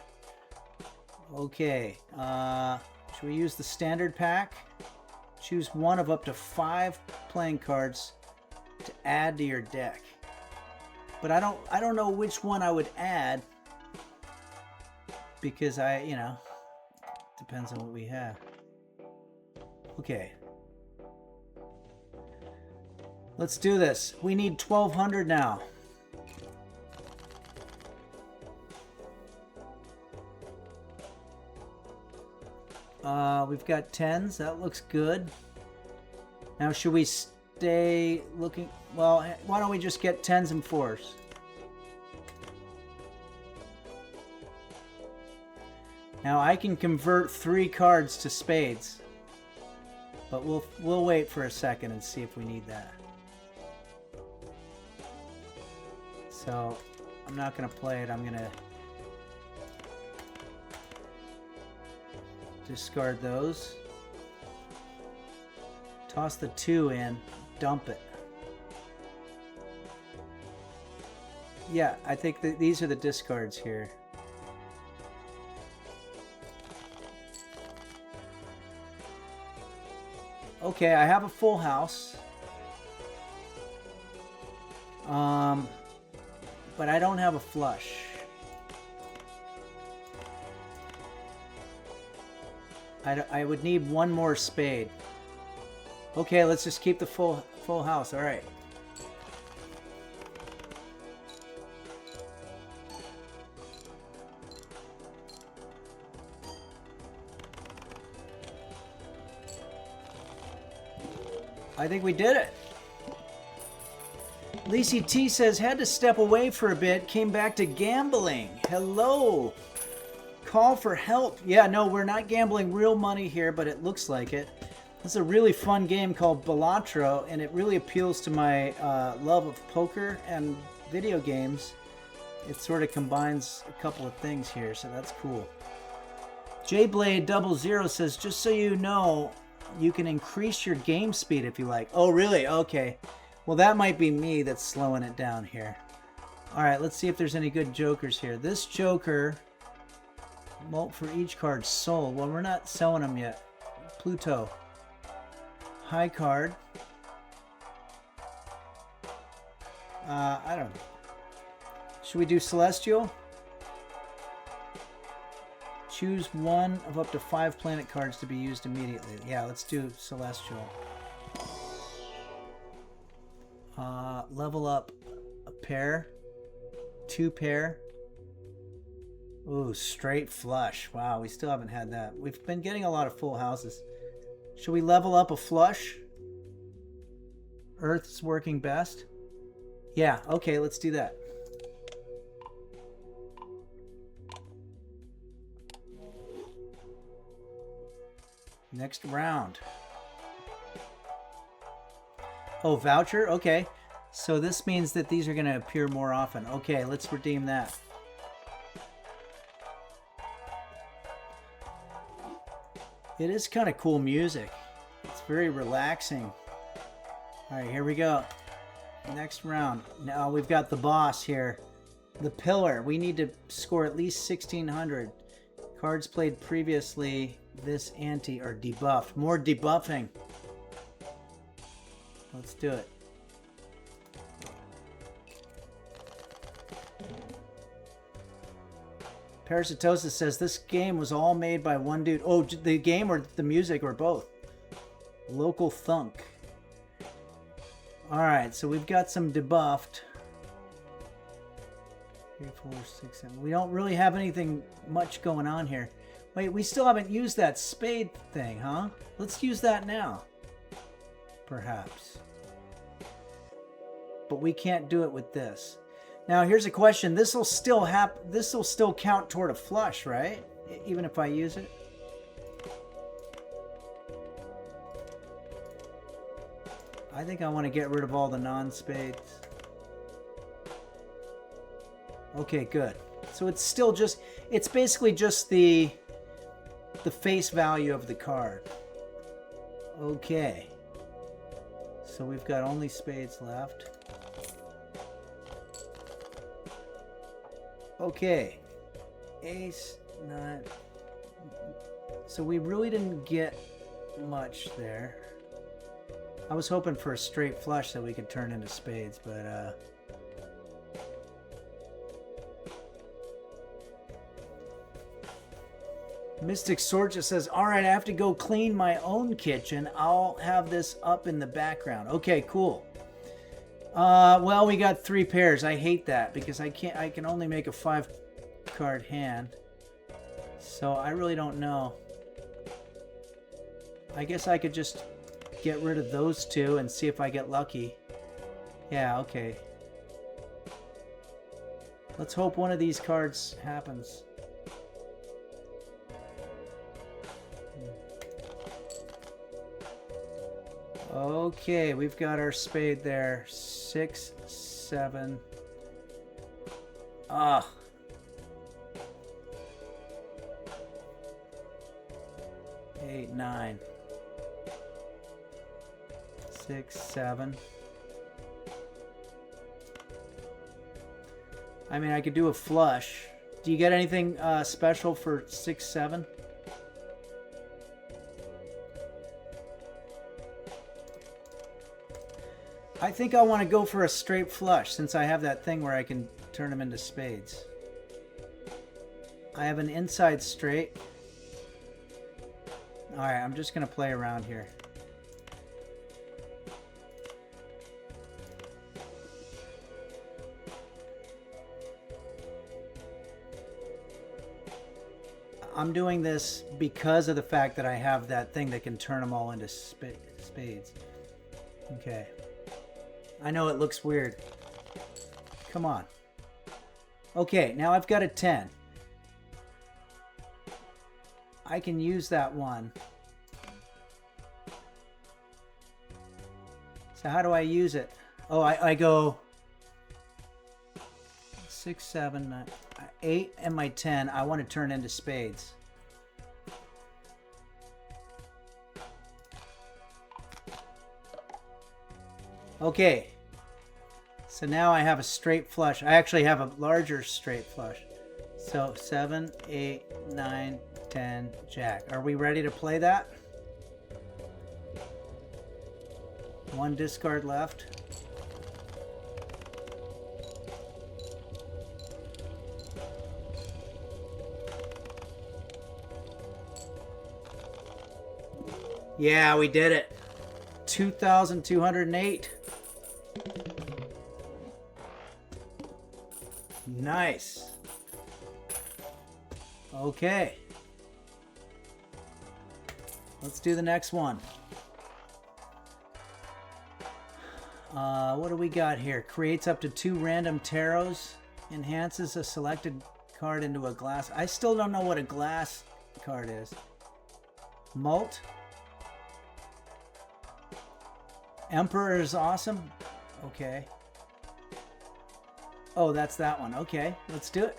Okay. Should we use the standard pack? Choose one of up to 5 playing cards to add to your deck. But I don't know which one I would add because depends on what we have. Okay. Let's do this. We need 1,200 now. We've got 10s. That looks good. Now, should we stay looking? Well, why don't we just get 10s and 4s? Now, I can convert 3 cards to spades. But we'll wait for a second and see if we need that. So, I'm not going to play it. I'm going to discard those. Toss the 2 in. Dump it. Yeah, I think that these are the discards here. Okay, I have a full house. But I don't have a flush. I would need one more spade. Okay, let's just keep the full house. All right. I think we did it. Lacey T says, had to step away for a bit, came back to gambling. Hello. Call for help. Yeah, no, we're not gambling real money here, but it looks like it. This is a really fun game called Balatro, and it really appeals to my love of poker and video games. It sort of combines a couple of things here, so that's cool. JBlade00 says, just so you know, you can increase your game speed if you like. Oh, really? Okay. Well, that might be me that's slowing it down here. All right, let's see if there's any good jokers here. This joker, malt for each card sold. Well, we're not selling them yet. Pluto. High card. I don't know. Should we do Celestial? Choose one of up to 5 planet cards to be used immediately. Yeah, let's do Celestial. Level up a pair. 2 pair. Ooh, straight flush. Wow, we still haven't had that. We've been getting a lot of full houses. Should we level up a flush? Earth's working best. Yeah, okay, let's do that. Next round. Oh, voucher? Okay. So this means that these are going to appear more often. Okay, let's redeem that. It is kind of cool music. It's very relaxing. All right, here we go. Next round. Now we've got the boss here. The pillar. We need to score at least 1600. Cards played previously this ante are debuffed. More debuffing. Let's do it. Parasitosis says this game was all made by one dude. Oh, the game or the music or both? Local thunk. Alright, so we've got some debuffed. 3, 4, 6, 7. We don't really have anything much going on here. Wait, we still haven't used that spade thing, huh? Let's use that now. Perhaps. But we can't do it with this. Now, here's a question. This will still count toward a flush, right? Even if I use it? I think I want to get rid of all the non-spades. Okay, good. So it's still just, it's basically just the face value of the card. Okay. So we've got only spades left. Okay. Ace, 9. So we really didn't get much there. I was hoping for a straight flush that we could turn into spades, but Mystic Sword just says, alright, I have to go clean my own kitchen. I'll have this up in the background. Okay, cool. Well, we got 3 pairs. I hate that because I can only make a 5 card hand. So I really don't know. I guess I could just get rid of those 2 and see if I get lucky. Yeah, okay. Let's hope one of these cards happens. Okay, we've got our spade there. 6, 7. Ah. 8, 9. 6, 7. I mean, I could do a flush. Do you get anything special for 6, 7? I think I want to go for a straight flush since I have that thing where I can turn them into spades. I have an inside straight. Alright, I'm just going to play around here. I'm doing this because of the fact that I have that thing that can turn them all into spades. Okay. I know it looks weird. Come on. Okay, now I've got a 10. I can use that one. So how do I use it? Oh, I go 6, 7, 9, 8 and my 10. I want to turn into spades. Okay, so now I have a straight flush. I actually have a larger straight flush. So 7, 8, 9, 10, jack. Are we ready to play that? One discard left. Yeah, we did it. 2,208. Nice. Okay. Let's do the next one. What do we got here? Creates up to 2 random tarots. Enhances a selected card into a glass. I still don't know what a glass card is. Malt. Emperor is awesome. Okay. Oh, that's that one. Okay, let's do it.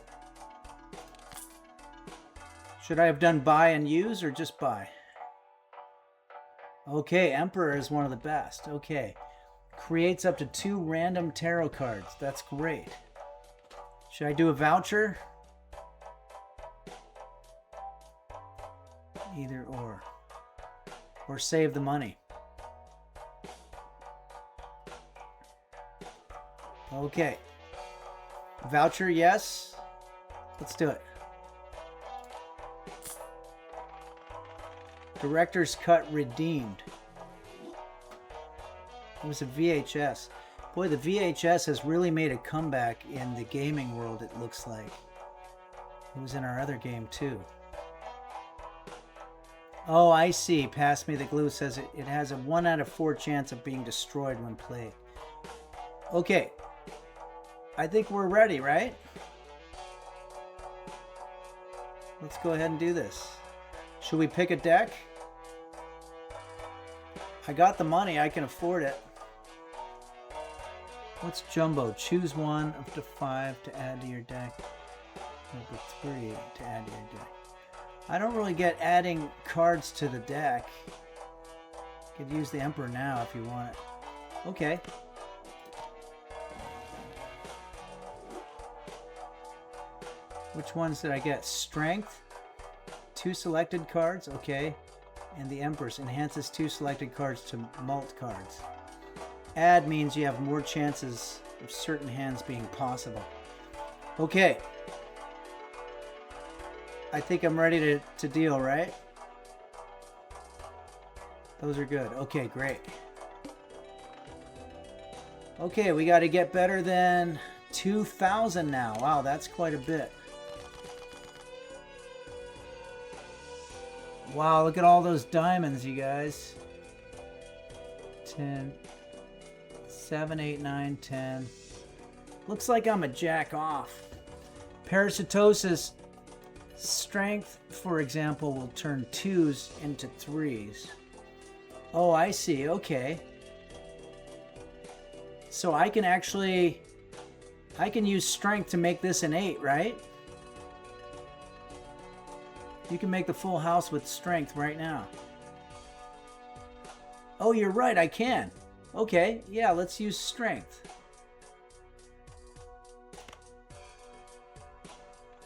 Should I have done buy and use or just buy? Okay, Emperor is one of the best. Okay. Creates up to 2 random tarot cards. That's great. Should I do a voucher? Either or. Or save the money. Okay. Voucher, yes. Let's do it. Director's Cut redeemed. It was a VHS. Boy, the VHS has really made a comeback in the gaming world, it looks like. It was in our other game, too. Oh, I see. Pass Me the Glue says it has a 1 out of 4 chance of being destroyed when played. Okay. I think we're ready, right? Let's go ahead and do this. Should we pick a deck? I got the money. I can afford it. What's Jumbo? Choose one up to 5 to add to your deck. Number 3 to add to your deck. I don't really get adding cards to the deck. You could use the Emperor now if you want it. Okay. Which ones did I get? Strength. 2 selected cards. Okay. And the Empress enhances 2 selected cards to mult cards. Add means you have more chances of certain hands being possible. Okay. I think I'm ready to deal, right? Those are good. Okay, great. Okay, we got to get better than 2,000 now. Wow, that's quite a bit. Wow, look at all those diamonds, you guys. 10, 7, 8, 9, 10. Looks like I'm a jack off. Parasitosis. Strength, for example, will turn 2s into 3s. Oh, I see. Okay. So I can use strength to make this an 8, right? You can make the full house with strength right now. Oh, you're right. I can. Okay. Yeah, let's use strength.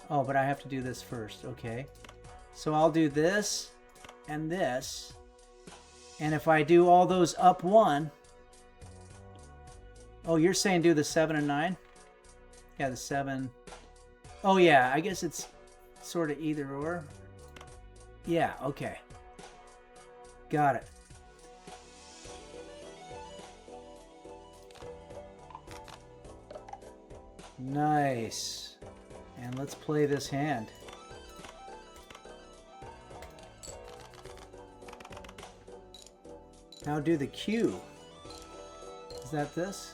Oh, but I have to do this first. Okay. So I'll do this and this. And if I do all those up 1. Oh, you're saying do the 7 and 9? Yeah, the 7. Oh, yeah. I guess it's sort of either or. Yeah, okay. Got it. Nice. And let's play this hand. Now do the Q. Is that this?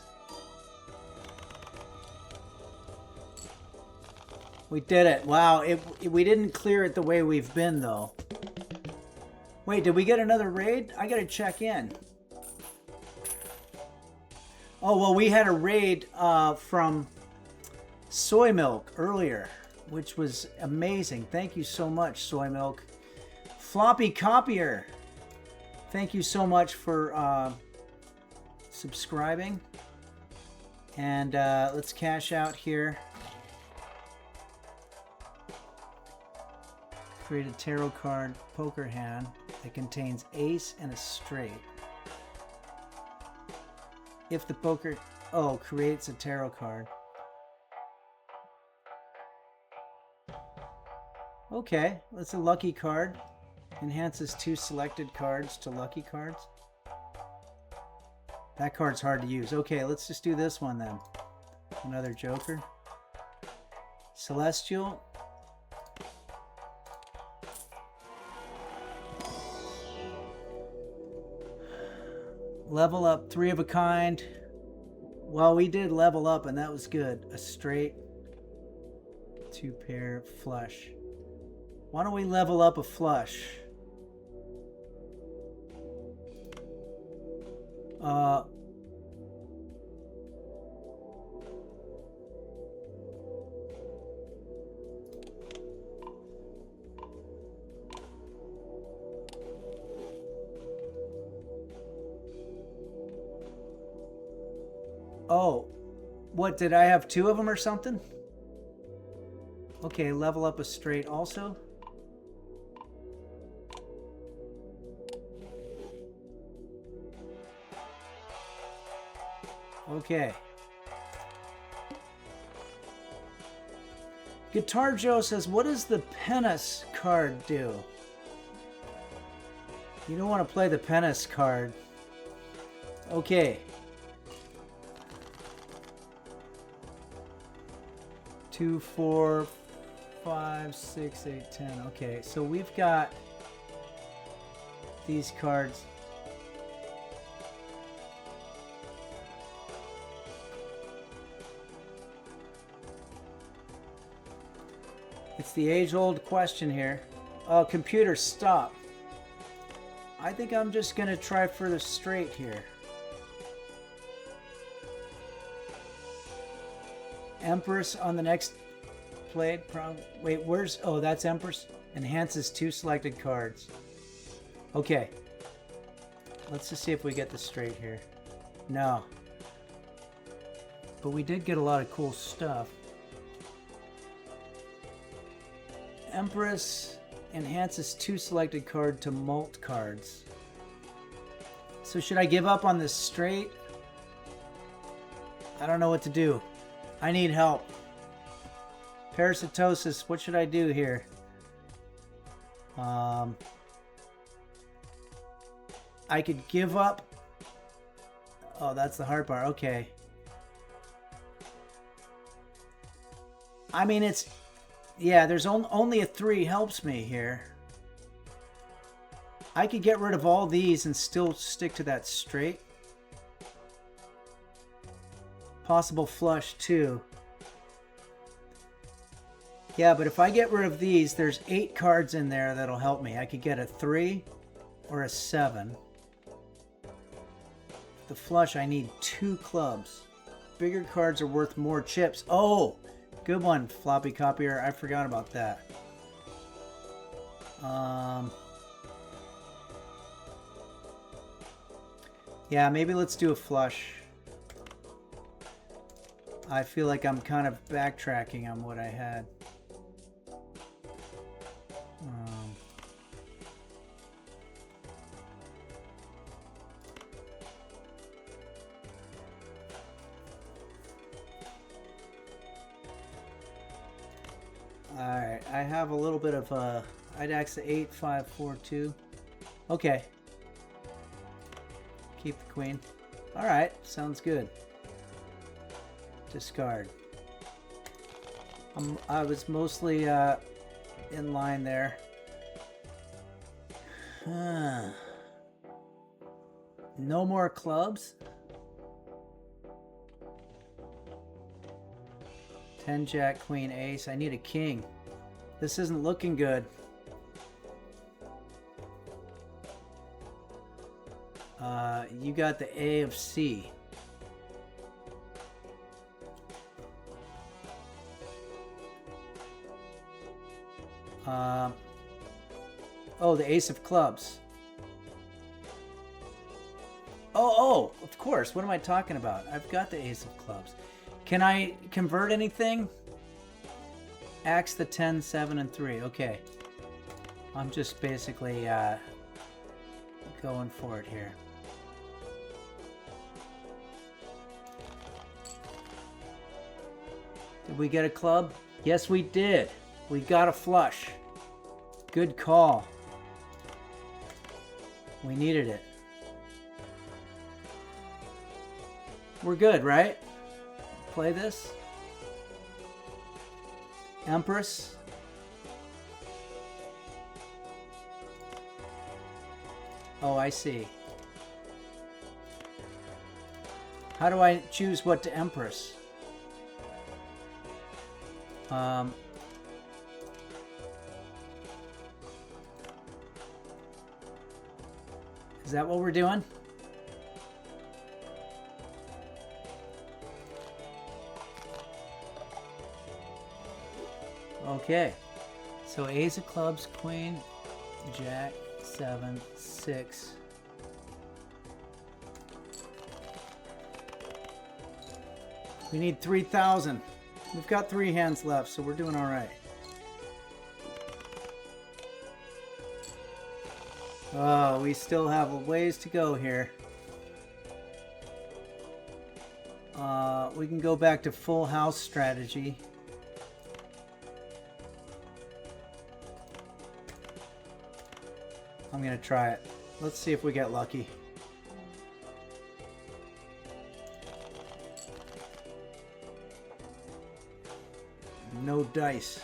We did it. Wow, we didn't clear it the way we've been, though. Wait, did we get another raid? I gotta check in. Oh, well, we had a raid from Soy Milk earlier, which was amazing. Thank you so much, Soy Milk. Floppy Copier, thank you so much for subscribing. And let's cash out here. Create a tarot card poker hand that contains ace and a straight. If the poker... Oh, creates a tarot card. Okay, that's a lucky card. Enhances 2 selected cards to lucky cards. That card's hard to use. Okay, let's just do this one then. Another Joker. Celestial. Level up 3 of a kind. Well, we did level up and that was good. A straight. 2 pair flush. Why don't we level up a flush? Oh, what, did I have 2 of them or something? Okay, level up a straight also. Okay. Guitar Joe says, what does the Penis card do? You don't want to play the Penis card. Okay. 2, 4, 5, 6, 8, 10. Okay, so we've got these cards. It's the age-old question here. Oh, computer, stop. I think I'm just gonna try for the straight here. Empress on the next plate. Wait, where's... Oh, that's Empress. Enhances 2 selected cards. Okay. Let's just see if we get the straight here. No. But we did get a lot of cool stuff. Empress enhances 2 selected card to mult cards. So should I give up on this straight? I don't know what to do. I need help. Parasitosis, what should I do here? I could give up. Oh, that's the hard part. Okay. I mean, it's... Yeah, there's only a 3 helps me here. I could get rid of all these and still stick to that straight. Possible flush too. Yeah, but if I get rid of these, there's 8 cards in there that'll help me. I could get a 3 or a 7. The flush, I need 2 clubs. Bigger cards are worth more chips. Oh! Good one, floppy copier. I forgot about that. Yeah, maybe let's do a flush. I feel like I'm kind of backtracking on what I had. Alright, I have a little bit of I'd axe the 8, 5, 4, 2. Okay. Keep the queen. Alright, sounds good. Discard. I was mostly in line there. No more clubs? 10 jack, queen, ace. I need a king. This isn't looking good. You got the A of C. Oh, the ace of clubs. Oh, of course. What am I talking about? I've got the ace of clubs. Can I convert anything? Axe the 10, 7, and 3. Okay. I'm just basically going for it here. Did we get a club? Yes, we did. We got a flush. Good call. We needed it. We're good, right? Play this. Empress. Oh, I see. How do I choose what to Empress? Is that what we're doing? Okay. So ace of clubs, queen, jack, 7, 6. We need 3,000. We've got 3 hands left, so we're doing all right. Oh, we still have a ways to go here. We can go back to full house strategy. I'm gonna try it. Let's see if we get lucky. No dice.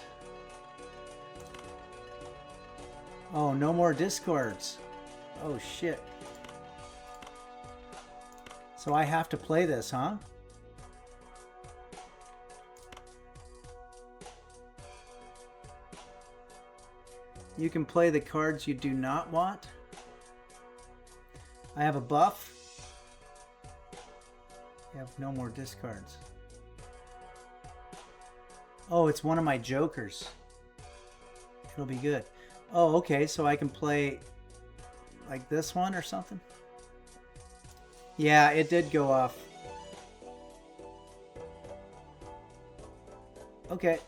Oh, no more discards. Oh, shit. So I have to play this, huh? You can play the cards you do not want. I have a buff. I have no more discards. Oh, it's one of my jokers. It'll be good. Oh, okay, so I can play like this one or something? Yeah, it did go off. Okay.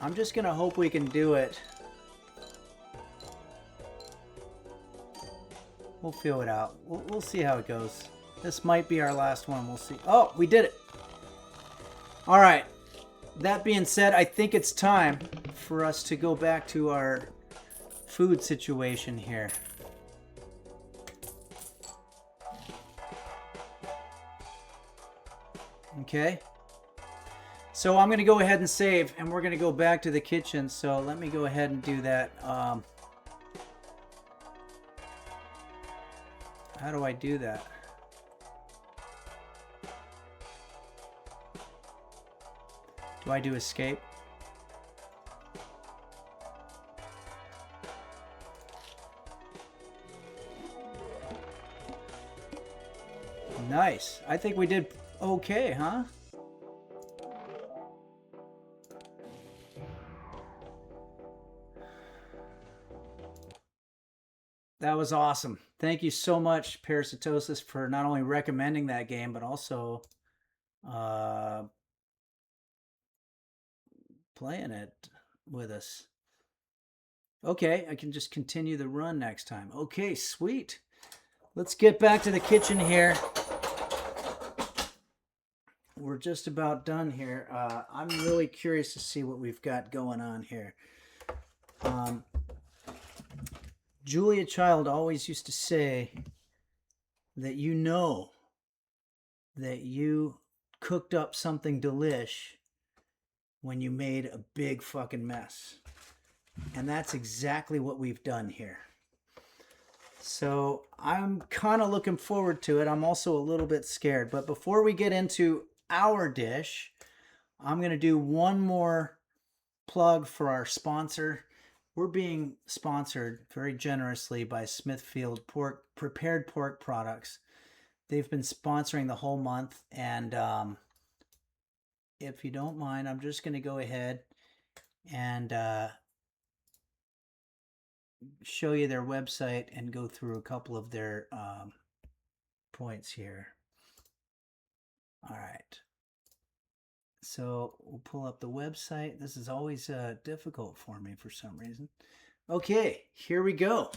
I'm just gonna hope we can do it. We'll feel it out. We'll see how it goes. This might be our last one. We'll see. Oh, we did it. All right. That being said, I think it's time for us to go back to our food situation here. Okay. So I'm going to go ahead and save, and we're going to go back to the kitchen. So let me go ahead and do that. How do I do that? Do I do escape? Nice. I think we did okay, huh? That was awesome. Thank you so much, Parasitosis, for not only recommending that game, but also playing it with us. Okay, I can just continue the run next time. Okay, sweet. Let's get back to the kitchen here. We're just about done here. I'm really curious to see what we've got going on here. Julia Child always used to say that you know that you cooked up something delish when you made a big fucking mess. And that's exactly what we've done here. So I'm kind of looking forward to it. I'm also a little bit scared. But before we get into our dish, I'm going to do one more plug for our sponsor. We're being sponsored very generously by Smithfield Prepared Pork Products. They've been sponsoring the whole month, and if you don't mind, I'm just going to go ahead and show you their website and go through a couple of their points here. All right. So we'll pull up the website. This is always difficult for me for some reason. Okay, here we go.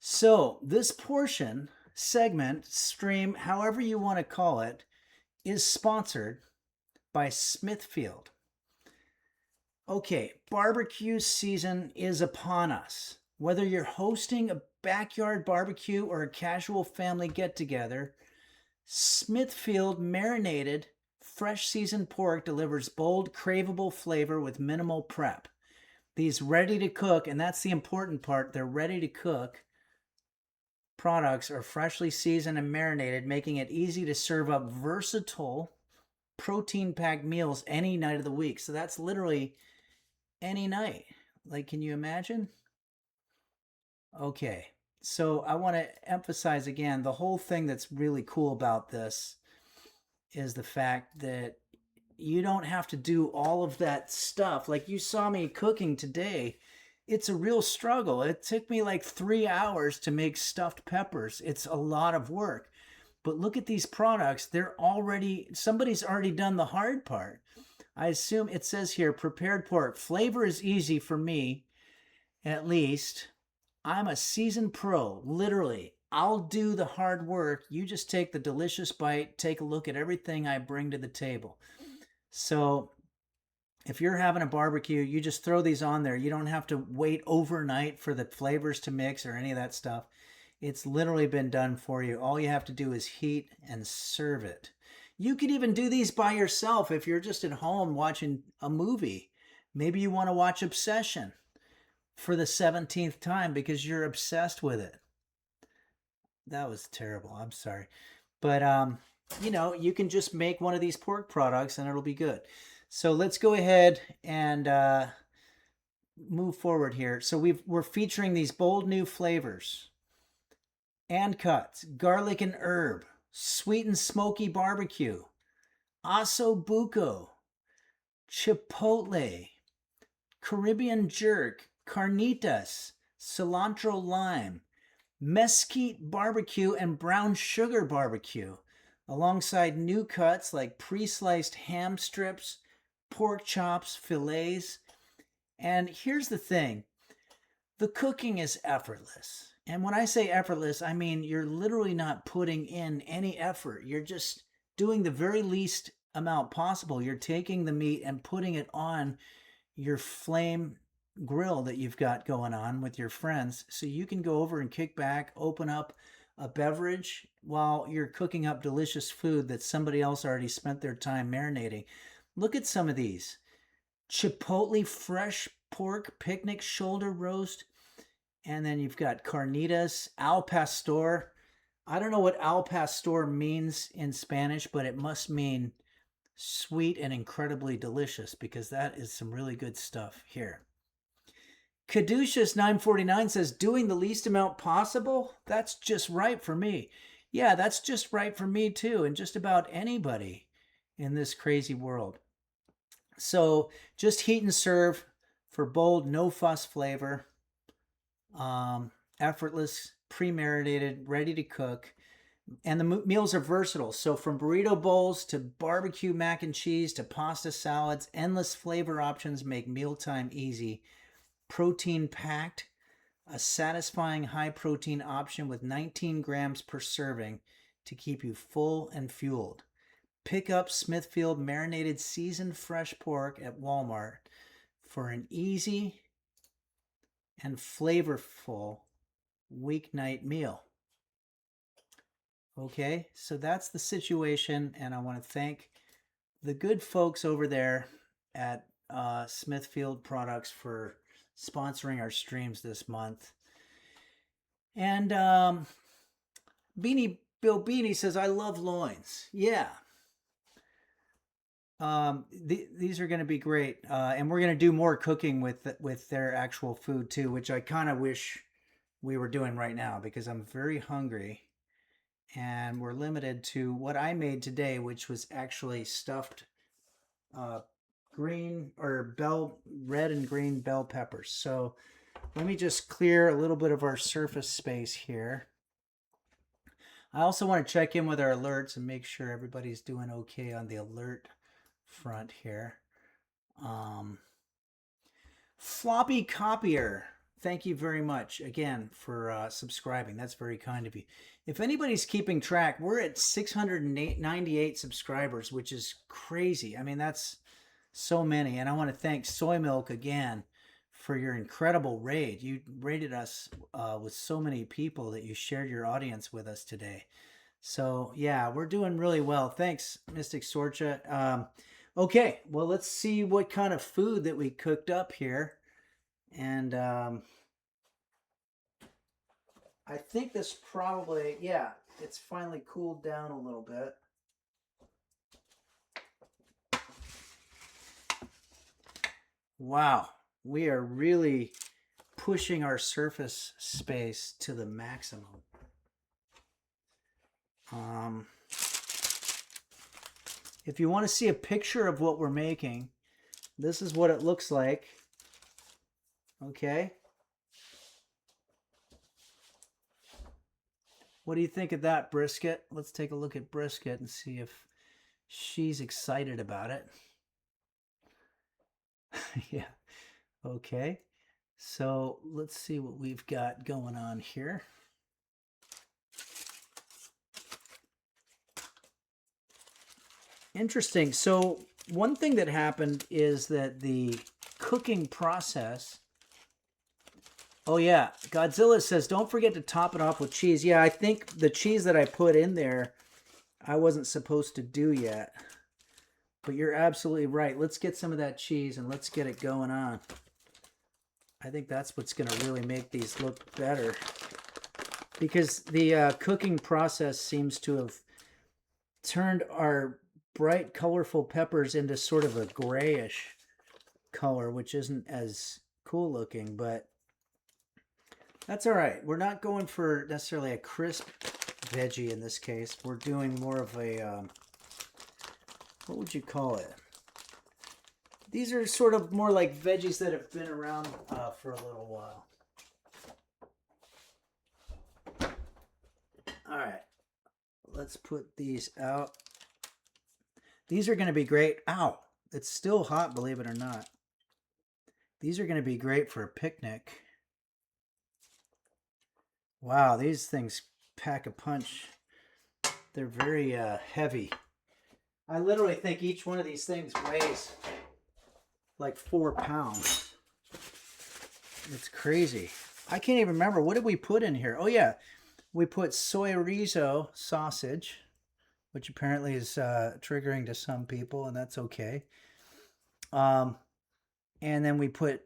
So this portion, segment, stream, however you want to call it, is sponsored by Smithfield. Okay, barbecue season is upon us. Whether you're hosting a backyard barbecue or a casual family get-together, Smithfield marinated fresh seasoned pork delivers bold, craveable flavor with minimal prep. These ready to cook, and that's the important part, they're ready to cook products are freshly seasoned and marinated, making it easy to serve up versatile, protein-packed meals any night of the week. So that's literally any night. Like, can you imagine? Okay, so I want to emphasize again, the whole thing that's really cool about this is the fact that you don't have to do all of that stuff. Like you saw me cooking today. It's a real struggle. It took me like 3 hours to make stuffed peppers. It's a lot of work. But look at these products. Somebody's already done the hard part. I assume it says here, prepared pork. Flavor is easy for me, at least. I'm a seasoned pro, literally. I'll do the hard work. You just take the delicious bite, take a look at everything I bring to the table. So if you're having a barbecue, you just throw these on there. You don't have to wait overnight for the flavors to mix or any of that stuff. It's literally been done for you. All you have to do is heat and serve it. You could even do these by yourself if you're just at home watching a movie. Maybe you want to watch Obsession for the 17th time because you're obsessed with it. That was terrible. I'm sorry. But, you can just make one of these pork products and it'll be good. So let's go ahead and move forward here. So we're featuring these bold new flavors and cuts: garlic and herb, sweet and smoky barbecue, osso buco, chipotle, Caribbean jerk, carnitas, cilantro lime, mesquite barbecue, and brown sugar barbecue, alongside new cuts like pre-sliced ham strips, pork chops, fillets. And here's the thing, the cooking is effortless. And when I say effortless, I mean you're literally not putting in any effort. You're just doing the very least amount possible. You're taking the meat and putting it on your flame grill that you've got going on with your friends, so you can go over and kick back, open up a beverage while you're cooking up delicious food that somebody else already spent their time marinating. Look at some of these: chipotle fresh pork picnic shoulder roast, and then you've got carnitas, al pastor. I don't know what al pastor means in Spanish, but it must mean sweet and incredibly delicious, because that is some really good stuff here. Caduceus 949 says, doing the least amount possible? That's just right for me. Yeah, that's just right for me too, and just about anybody in this crazy world. So just heat and serve for bold, no fuss flavor. Effortless, pre-marinated, ready to cook. And the meals are versatile. So from burrito bowls to barbecue mac and cheese to pasta salads, endless flavor options make mealtime easy. Protein packed, a satisfying high protein option with 19 grams per serving to keep you full and fueled. Pick up Smithfield marinated seasoned fresh pork at Walmart for an easy and flavorful weeknight meal. Okay, so that's the situation, and I want to thank the good folks over there at Smithfield Products for sponsoring our streams this month. And Bill Beanie says, I love loins. Yeah. These are going to be great, and we're going to do more cooking with their actual food too, which I kind of wish we were doing right now, because I'm very hungry. And we're limited to what I made today, which was actually stuffed red and green bell peppers. So let me just clear a little bit of our surface space here. I also want to check in with our alerts and make sure everybody's doing okay on the alert front here. Floppy copier Thank you very much again for subscribing. That's very kind of you. If anybody's keeping track, we're at 698 subscribers, which is crazy. I mean, that's so many. And I want to thank Soy Milk again for your incredible raid. You raided us with so many people that you shared your audience with us today. So yeah, we're doing really well. Thanks, Mystic Sorcha. Okay, well, let's see what kind of food that we cooked up here. And I think this probably, yeah, it's finally cooled down a little bit. Wow, we are really pushing our surface space to the maximum. If you want to see a picture of what we're making, this is what it looks like. Okay. What do you think of that, Brisket? Let's take a look at Brisket and see if she's excited about it. Yeah. Okay. So let's see what we've got going on here. Interesting. So one thing that happened is that the cooking process. Oh yeah, Godzilla says don't forget to top it off with cheese. Yeah, I think the cheese that I put in there, I wasn't supposed to do yet. But you're absolutely right. Let's get some of that cheese and let's get it going on. I think that's what's going to really make these look better. Because the cooking process seems to have turned our bright, colorful peppers into sort of a grayish color, which isn't as cool looking, but that's all right. We're not going for necessarily a crisp veggie in this case. We're doing more of a, what would you call it? These are sort of more like veggies that have been around for a little while. All right, let's put these out. These are going to be great. Ow, it's still hot, believe it or not. These are going to be great for a picnic. Wow, these things pack a punch. They're very heavy. I literally think each one of these things weighs like 4 pounds. It's crazy. I can't even remember. What did we put in here? Oh, yeah. We put soyrizo sausage, which apparently is triggering to some people, and that's okay. And then we put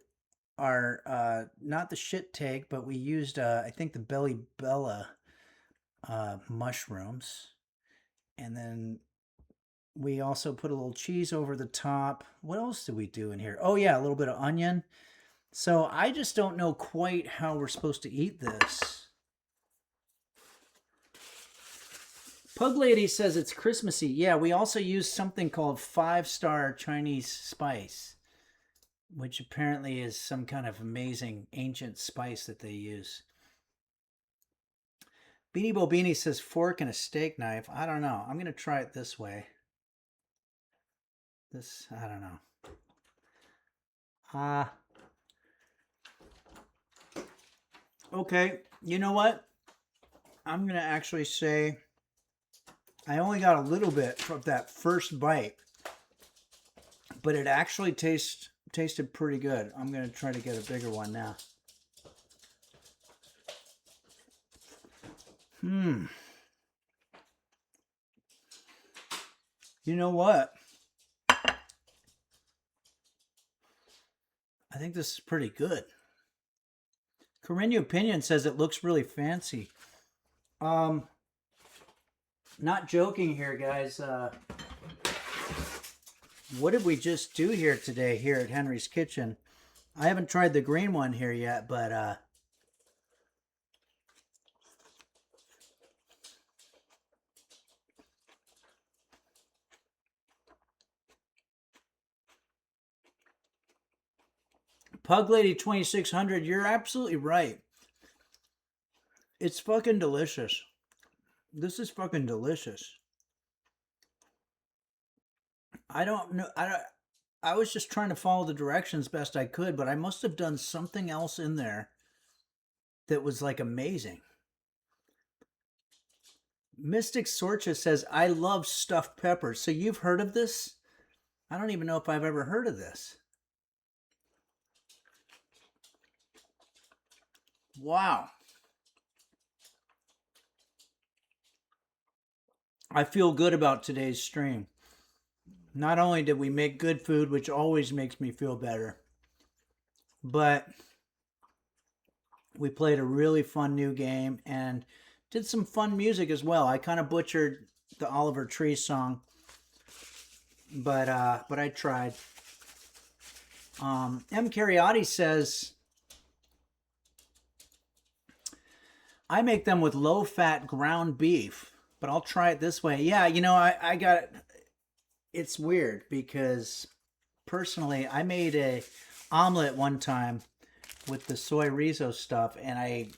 our, not the shit take, but we used, I think, the Belly Bella mushrooms. And then we also put a little cheese over the top. What else did we do in here? Oh, yeah, a little bit of onion. So I just don't know quite how we're supposed to eat this. Pug Lady says it's Christmassy. Yeah, we also use something called 5-star Chinese spice, which apparently is some kind of amazing ancient spice that they use. Beanie Bobini says fork and a steak knife. I don't know. I'm going to try it this way. This, I don't know. Okay, you know what? I'm going to actually say I only got a little bit from that first bite, but it actually tasted pretty good. I'm going to try to get a bigger one now. You know what? I think this is pretty good. Carreño Opinion says it looks really fancy. Not joking here, guys. What did we just do here today here at Henry's Kitchen? I haven't tried the green one here yet, but Pug Lady 2600, you're absolutely right. It's fucking delicious. This is fucking delicious. I don't know. I was just trying to follow the directions best I could, but I must have done something else in there that was like amazing. Mystic Sorcha says, I love stuffed peppers. So you've heard of this? I don't even know if I've ever heard of this. Wow. I feel good about today's stream. Not only did we make good food, which always makes me feel better, but we played a really fun new game and did some fun music as well. I kind of butchered the Oliver Tree song, but I tried. M. Cariotti says, I make them with low-fat ground beef, but I'll try it this way. Yeah, you know, I got it. It's weird because personally, I made a omelet one time with the soyrizo stuff, and I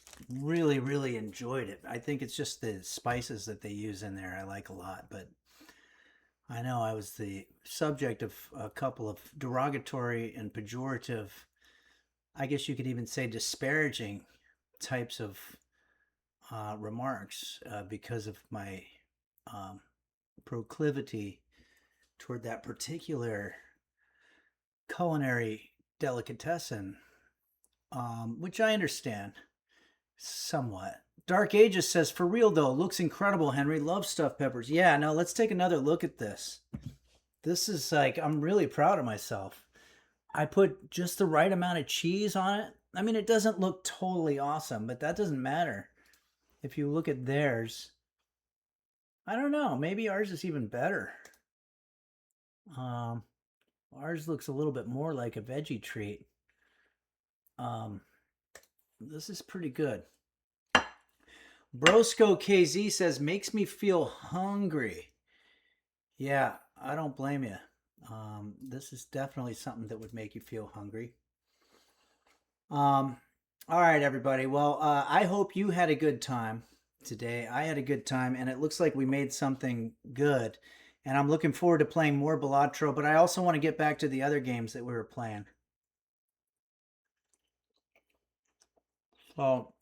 really, really enjoyed it. I think it's just the spices that they use in there I like a lot, but I know I was the subject of a couple of derogatory and pejorative, I guess you could even say disparaging types of remarks because of my proclivity toward that particular culinary delicatessen, which I understand somewhat. Dark Ages says, for real though, looks incredible, Henry. Love stuffed peppers. Yeah, no, let's take another look at this. This is like, I'm really proud of myself. I put just the right amount of cheese on it. I mean, it doesn't look totally awesome, but that doesn't matter. If you look at theirs, I don't know, maybe ours is even better. Ours looks a little bit more like a veggie treat. This is pretty good. Brosco KZ says, makes me feel hungry. Yeah, I don't blame you. This is definitely something that would make you feel hungry. All right, everybody. Well, I hope you had a good time today. I had a good time, and it looks like we made something good. And I'm looking forward to playing more Balatro, but I also want to get back to the other games that we were playing. So,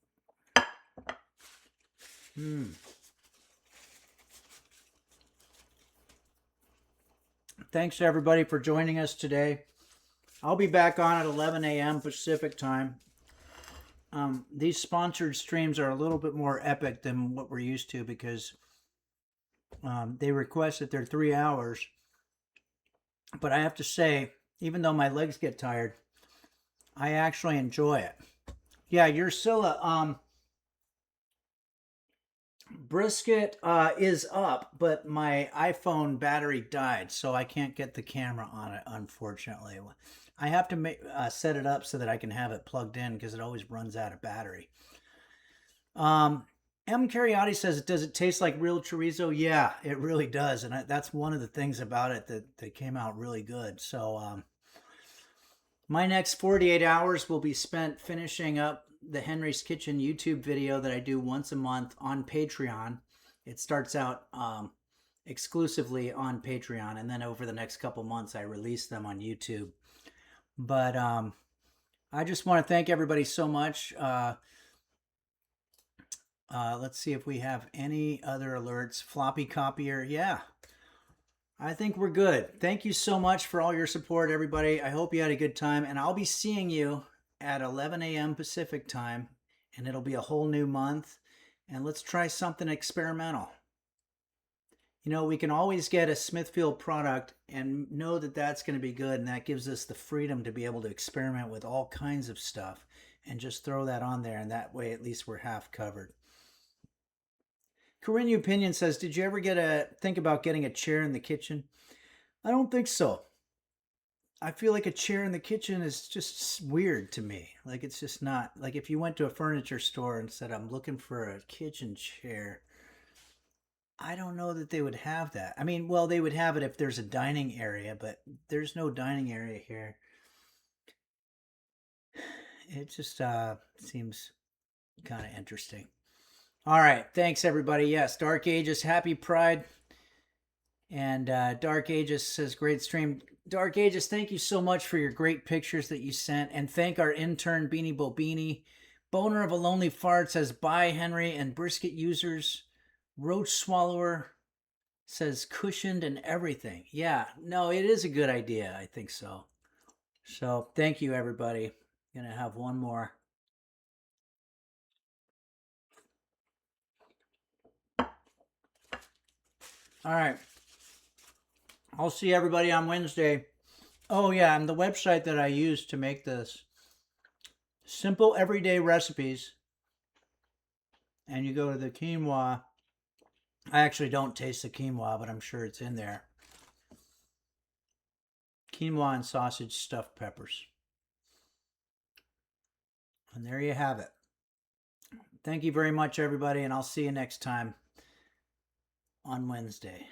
thanks to everybody for joining us today. I'll be back on at 11 a.m. Pacific time. These sponsored streams are a little bit more epic than what we're used to because they request that they're 3 hours. But I have to say, even though my legs get tired, I actually enjoy it. Yeah, Ursula, brisket is up, but my iPhone battery died, so I can't get the camera on it, unfortunately. I have to set it up so that I can have it plugged in because it always runs out of battery. M. Cariotti says, does it taste like real chorizo? Yeah, it really does. And that's one of the things about it that came out really good. So my next 48 hours will be spent finishing up the Henry's Kitchen YouTube video that I do once a month on Patreon. It starts out exclusively on Patreon, and then over the next couple months I release them on YouTube. But I just want to thank everybody so much. Let's see if we have any other alerts. Floppy copier. Yeah, I think we're good. Thank you so much for all your support, everybody. I hope you had a good time, and I'll be seeing you at 11 a.m. Pacific time, and it'll be a whole new month, and let's try something experimental. You know, we can always get a Smithfield product and know that that's going to be good, and that gives us the freedom to be able to experiment with all kinds of stuff and just throw that on there, and that way at least we're half covered. Corinne Opinion says, did you ever think about getting a chair in the kitchen? I don't think so. I feel like a chair in the kitchen is just weird to me. Like, it's just not, like if you went to a furniture store and said, I'm looking for a kitchen chair, I don't know that they would have that. I mean, well, they would have it if there's a dining area, but there's no dining area here. It just seems kind of interesting. All right. Thanks, everybody. Yes, Dark Ages, happy Pride. And Dark Ages says, great stream. Dark Ages, thank you so much for your great pictures that you sent. And thank our intern, Beanie Bobini. Boner of a Lonely Fart says, bye, Henry. And Brisket Users, Roach Swallower says, cushioned and everything. Yeah, no, it is a good idea. I think so. So thank you, everybody. Gonna have one more. All right. I'll see everybody on Wednesday. Oh, yeah, and the website that I use to make this, simple everyday recipes, and you go to the quinoa. I actually don't taste the quinoa, but I'm sure it's in there. Quinoa and sausage stuffed peppers. And there you have it. Thank you very much, everybody, and I'll see you next time on Wednesday.